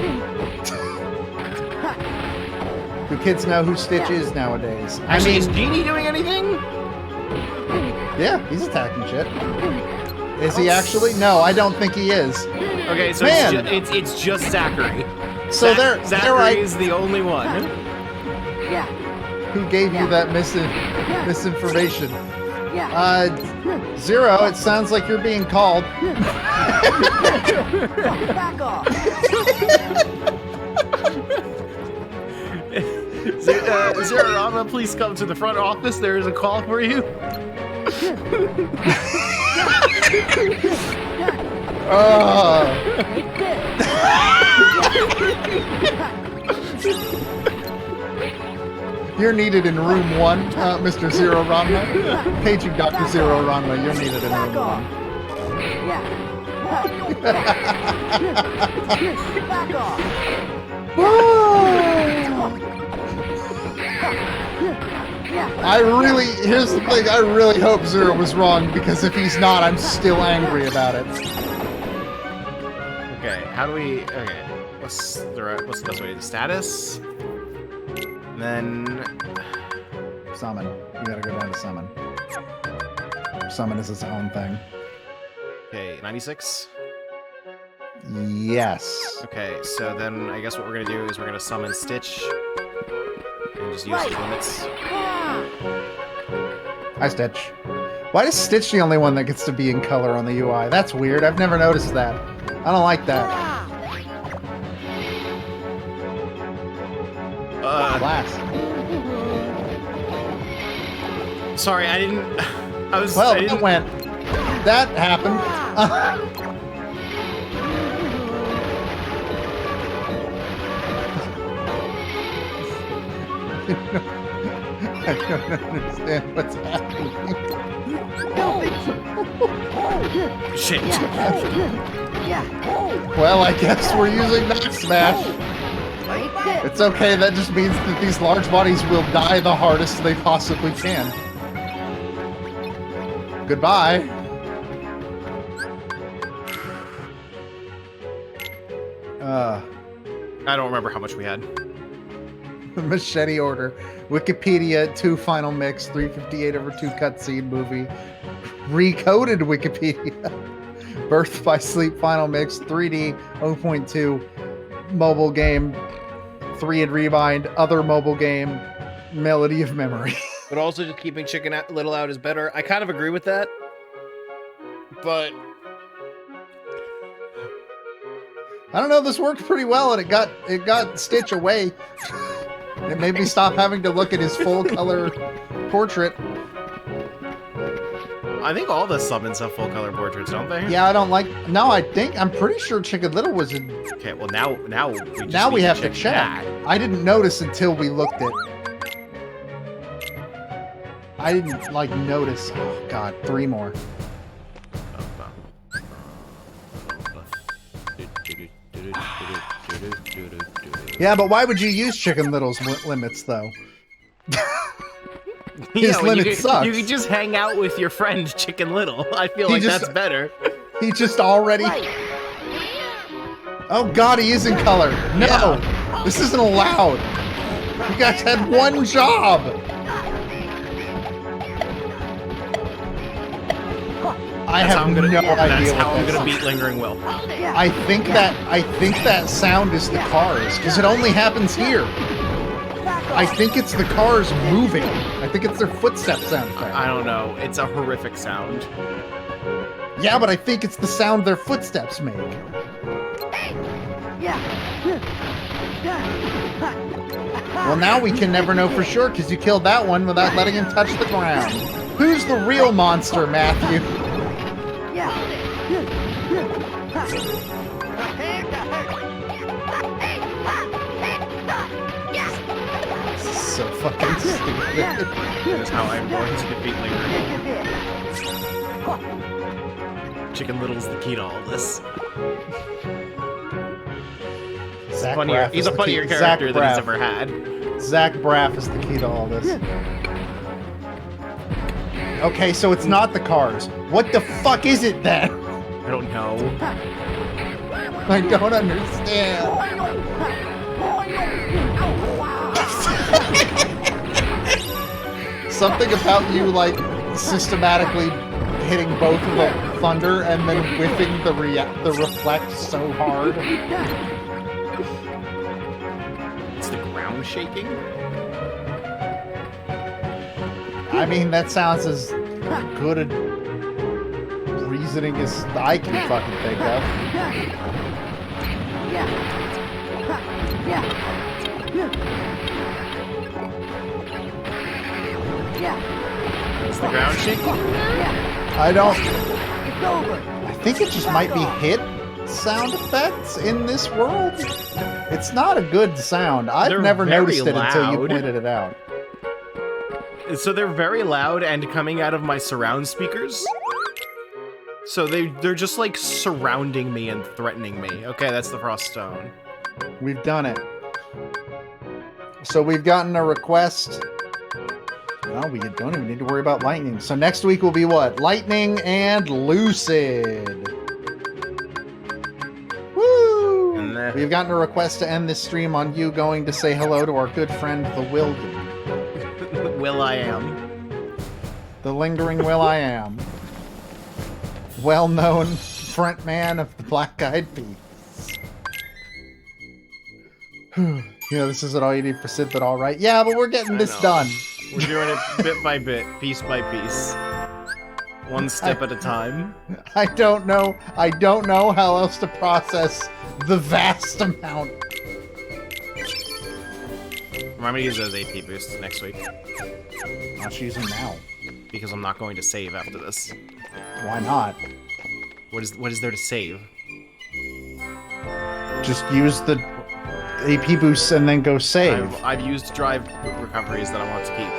[SPEAKER 3] Do kids know who Stitch is nowadays?
[SPEAKER 1] Actually, is Genie doing anything?
[SPEAKER 3] Yeah, he's attacking shit. Is he actually? No, I don't think he is.
[SPEAKER 1] Okay, so
[SPEAKER 3] Man.
[SPEAKER 1] it's just Zachary.
[SPEAKER 3] So they're
[SPEAKER 1] Zachary
[SPEAKER 3] right.
[SPEAKER 1] is the only one.
[SPEAKER 4] Yeah.
[SPEAKER 3] Who gave you that misinformation?
[SPEAKER 4] Yeah.
[SPEAKER 3] Zero, it sounds like you're being called.
[SPEAKER 4] Back off.
[SPEAKER 1] Zero Rama, please come to the front office. There is a call for you.
[SPEAKER 4] Take this.
[SPEAKER 3] You're needed in room 1, Mr. Zero Ranma. Paging Dr. Zero Ranma, you're needed in
[SPEAKER 4] Back
[SPEAKER 3] room
[SPEAKER 4] off.
[SPEAKER 3] 1.
[SPEAKER 4] Yeah. Back off.
[SPEAKER 3] Here's the thing, I really hope Zero was wrong, because if he's not, I'm still angry about it.
[SPEAKER 1] Okay, how do we? Okay, what's the best way to do status? And then
[SPEAKER 3] Summon. We gotta go down to summon. Summon is its own thing.
[SPEAKER 1] okay, 96.
[SPEAKER 3] Yes.
[SPEAKER 1] Okay, so then I guess what we're gonna do is we're gonna summon Stitch and just use his limits.
[SPEAKER 3] Hi, Stitch. Why is Stitch the only one that gets to be in color on the UI? That's weird. I've never noticed that. I don't like that. Class.
[SPEAKER 1] Sorry, I didn't. I was.
[SPEAKER 3] Well,
[SPEAKER 1] I didn't,
[SPEAKER 3] it went. That happened. I don't understand what's happening.
[SPEAKER 1] Shit.
[SPEAKER 3] Well, I guess we're using Knock Smash. It's okay, that just means that these large bodies will die the hardest they possibly can. Goodbye.
[SPEAKER 1] I don't remember how much we had.
[SPEAKER 3] Machete order. Wikipedia 2 final mix, 358 over 2 cutscene movie. Recoded Wikipedia. Birth by Sleep final mix, 3D 0.2 mobile game, 3 and Rewind, other mobile game, Melody of Memory.
[SPEAKER 1] But also just keeping Chicken Little out is better. I kind of agree with that. But
[SPEAKER 3] I don't know, this worked pretty well and it got Stitch away. It made me stop having to look at his full color portrait.
[SPEAKER 1] I think all the summons have full color portraits, don't they?
[SPEAKER 3] Yeah, I don't like. No, I'm pretty sure Chicken Little was in.
[SPEAKER 1] Okay, well now we just
[SPEAKER 3] Now we
[SPEAKER 1] need
[SPEAKER 3] have to
[SPEAKER 1] check
[SPEAKER 3] check.
[SPEAKER 1] that.
[SPEAKER 3] I didn't notice until we looked at. I didn't like notice. Oh God, 3 more. Yeah, but why would you use Chicken Little's limits though? His limit sucks.
[SPEAKER 1] You could just hang out with your friend Chicken Little. I feel like that's better.
[SPEAKER 3] He just already. Oh God, he is in color. No, this isn't allowed. You guys had one job. I have no idea
[SPEAKER 1] That's
[SPEAKER 3] what
[SPEAKER 1] how I'm
[SPEAKER 3] that
[SPEAKER 1] gonna
[SPEAKER 3] is.
[SPEAKER 1] beat Lingering Will.
[SPEAKER 3] I think that sound is the cars because it only happens here. I think it's the cars moving. I think it's their footstep sound effect.
[SPEAKER 1] I don't know. It's a horrific sound.
[SPEAKER 3] Yeah, but I think it's the sound their footsteps make. Well, now we can never know for sure because you killed that one without letting him touch the ground. Who's the real monster, Matthew? So fucking stupid.
[SPEAKER 1] That is how I'm going to defeat Lingering. Chicken Little's the key to all this.
[SPEAKER 3] Zach
[SPEAKER 1] Funnier.
[SPEAKER 3] Braff
[SPEAKER 1] He's
[SPEAKER 3] is
[SPEAKER 1] a
[SPEAKER 3] the
[SPEAKER 1] funnier
[SPEAKER 3] key.
[SPEAKER 1] character
[SPEAKER 3] Zach
[SPEAKER 1] than he's
[SPEAKER 3] Braff.
[SPEAKER 1] ever had.
[SPEAKER 3] Zach Braff is the key to all this. Okay, so it's not the cars. What the fuck is it then?
[SPEAKER 1] I don't know.
[SPEAKER 3] I don't understand. Something about you, like, systematically hitting both of the thunder and then whiffing the reflect so hard.
[SPEAKER 1] It's the ground shaking?
[SPEAKER 3] I mean, that sounds as good a reasoning as I can fucking think of.
[SPEAKER 1] Is the ground shaking?
[SPEAKER 3] I don't.
[SPEAKER 4] It's over.
[SPEAKER 3] I think it just might be hit sound effects in this world. It's not a good sound. I've
[SPEAKER 1] They're
[SPEAKER 3] never
[SPEAKER 1] very
[SPEAKER 3] noticed it until you
[SPEAKER 1] loud.
[SPEAKER 3] pointed it out.
[SPEAKER 1] So they're very loud and coming out of my surround speakers. So they're just like surrounding me and threatening me. Okay, that's the Frost Stone.
[SPEAKER 3] We've done it. So we've gotten a request. No, we don't even need to worry about lightning. So next week will be what? Lightning and Lucid. Woo!
[SPEAKER 1] And then-
[SPEAKER 3] We've gotten a request to end this stream on you going to say hello to our good friend, the Wilden.
[SPEAKER 1] Will I am.
[SPEAKER 3] The lingering Will I Am. Well-known frontman of the Black Eyed Peas. You know, this isn't all you need for Synth at all, right? Yeah, but we're getting
[SPEAKER 1] I
[SPEAKER 3] this
[SPEAKER 1] know.
[SPEAKER 3] done.
[SPEAKER 1] We're doing it bit by bit, piece by piece. One step at a time.
[SPEAKER 3] I don't know how else to process the vast amount.
[SPEAKER 1] Remind me to use those AP boosts next week.
[SPEAKER 3] I'll use them now.
[SPEAKER 1] Because I'm not going to save after this.
[SPEAKER 3] Why not?
[SPEAKER 1] What is there to save?
[SPEAKER 3] Just use the AP boosts and then go save.
[SPEAKER 1] I've used drive recoveries that I want to keep.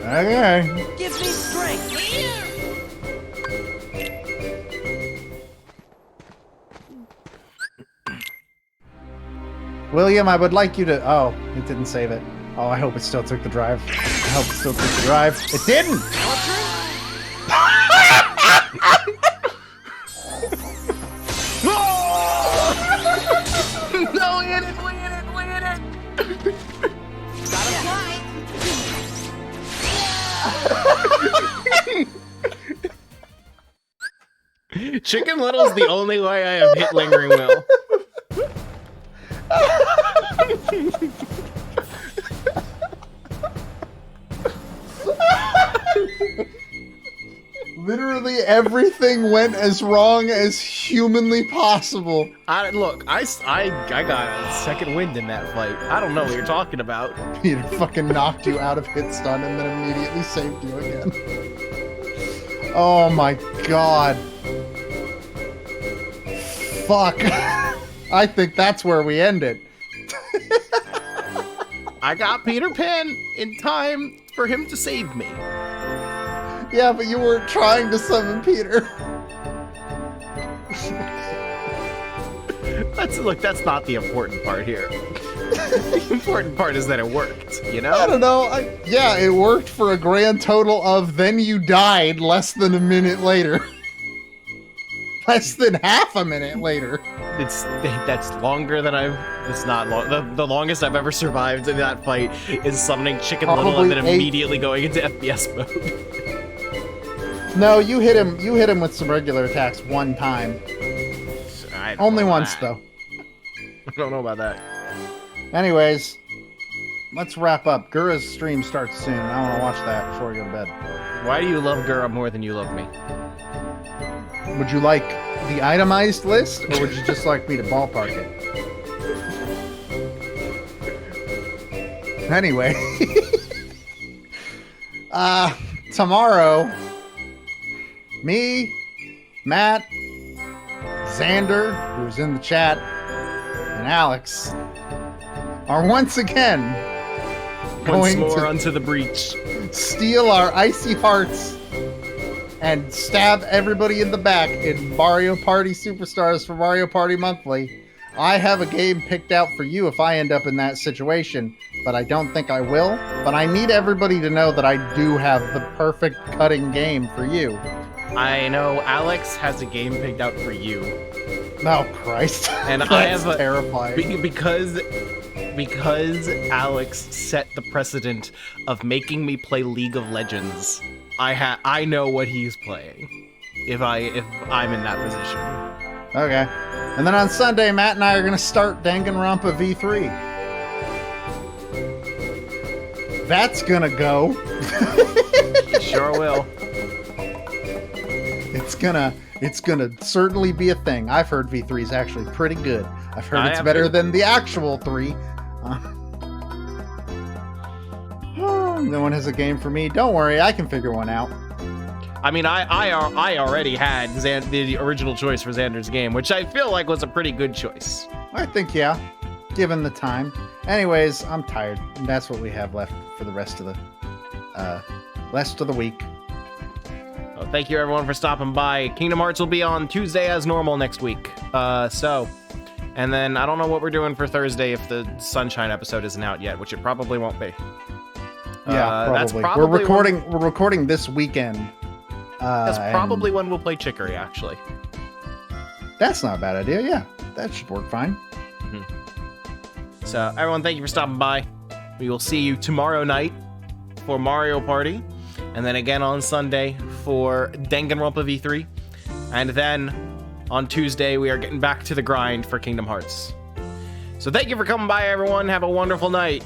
[SPEAKER 3] Okay.
[SPEAKER 4] Give me strength.
[SPEAKER 3] William, I would like you to... Oh, it didn't save it. Oh, I hope it still took the drive. I hope it still took the drive. It didn't!
[SPEAKER 1] No, hit it, hit it.
[SPEAKER 4] Gotta fly.
[SPEAKER 1] Chicken Little's the only way I have hit Lingering Will.
[SPEAKER 3] Literally everything went as wrong as humanly possible.
[SPEAKER 1] Look, I got a second wind in that fight. I don't know what you're talking about.
[SPEAKER 3] Peter fucking knocked you out of hit stun and then immediately saved you again. Oh my god. Fuck. I think that's where we end it.
[SPEAKER 1] I got Peter Pan in time for him to save me.
[SPEAKER 3] Yeah, but you weren't trying to summon Peter.
[SPEAKER 1] That's not the important part here. The important part is that it worked, you
[SPEAKER 3] I
[SPEAKER 1] know?
[SPEAKER 3] don't know. Yeah, it worked for a grand total of then you died less than a minute later. Less than half a minute later.
[SPEAKER 1] That's longer than it's not long. The longest I've ever survived in that fight is summoning Chicken Little
[SPEAKER 3] Probably
[SPEAKER 1] and then
[SPEAKER 3] 8.
[SPEAKER 1] immediately going into FPS mode.
[SPEAKER 3] No, you hit him. You hit him with some regular attacks one time.
[SPEAKER 1] I don't
[SPEAKER 3] Only
[SPEAKER 1] know
[SPEAKER 3] once,
[SPEAKER 1] that.
[SPEAKER 3] though.
[SPEAKER 1] I don't know about that.
[SPEAKER 3] Anyways, let's wrap up. Gura's stream starts soon, and I want to watch that before we go to bed.
[SPEAKER 1] Why do you love Gura more than you love me?
[SPEAKER 3] Would you like the itemized list, or would you just like me to ballpark it? Anyway. Tomorrow, me, Matt, Xander, who's in the chat, and Alex are once again
[SPEAKER 1] Once
[SPEAKER 3] going
[SPEAKER 1] more
[SPEAKER 3] to
[SPEAKER 1] onto the breach.
[SPEAKER 3] steal our icy hearts and stab everybody in the back in Mario Party Superstars for Mario Party Monthly. I have a game picked out for you if I end up in that situation, but I don't think I will. But I need everybody to know that I do have the perfect cutting game for you.
[SPEAKER 1] I know Alex has a game picked out for you.
[SPEAKER 3] Oh, Christ.
[SPEAKER 1] And
[SPEAKER 3] That's
[SPEAKER 1] I have a
[SPEAKER 3] terrifying.
[SPEAKER 1] because Alex set the precedent of making me play League of Legends. I know what he's playing. If I'm in that position.
[SPEAKER 3] Okay. And then on Sunday, Matt and I are going to start Danganronpa V3. That's going to go.
[SPEAKER 1] Sure will.
[SPEAKER 3] It's gonna certainly be a thing. I've heard V3 is actually pretty good. I've heard
[SPEAKER 1] I
[SPEAKER 3] it's
[SPEAKER 1] have
[SPEAKER 3] better
[SPEAKER 1] too.
[SPEAKER 3] than the actual 3.
[SPEAKER 2] No one has a game for me. Don't worry, I can figure one out.
[SPEAKER 1] I mean, I already had the original choice for Xander's game, which I feel like was a pretty good choice.
[SPEAKER 2] I think, yeah, given the time. Anyways, I'm tired. And that's what we have left for the rest of the week.
[SPEAKER 1] Well, thank you everyone for stopping by. Kingdom Hearts will be on Tuesday as normal next week. And then I don't know what we're doing for Thursday if the Sunshine episode isn't out yet, which it probably won't be.
[SPEAKER 2] Yeah, probably.
[SPEAKER 1] That's probably
[SPEAKER 2] We're recording this weekend.
[SPEAKER 1] That's probably when we'll play Chicory, actually.
[SPEAKER 2] That's not a bad idea. Yeah, that should work fine.
[SPEAKER 1] So, everyone, thank you for stopping by. We will see you tomorrow night for Mario Party, and then again on Sunday for Danganronpa V3, and then on Tuesday we are getting back to the grind for Kingdom Hearts. So thank you for coming by, everyone. Have a wonderful night.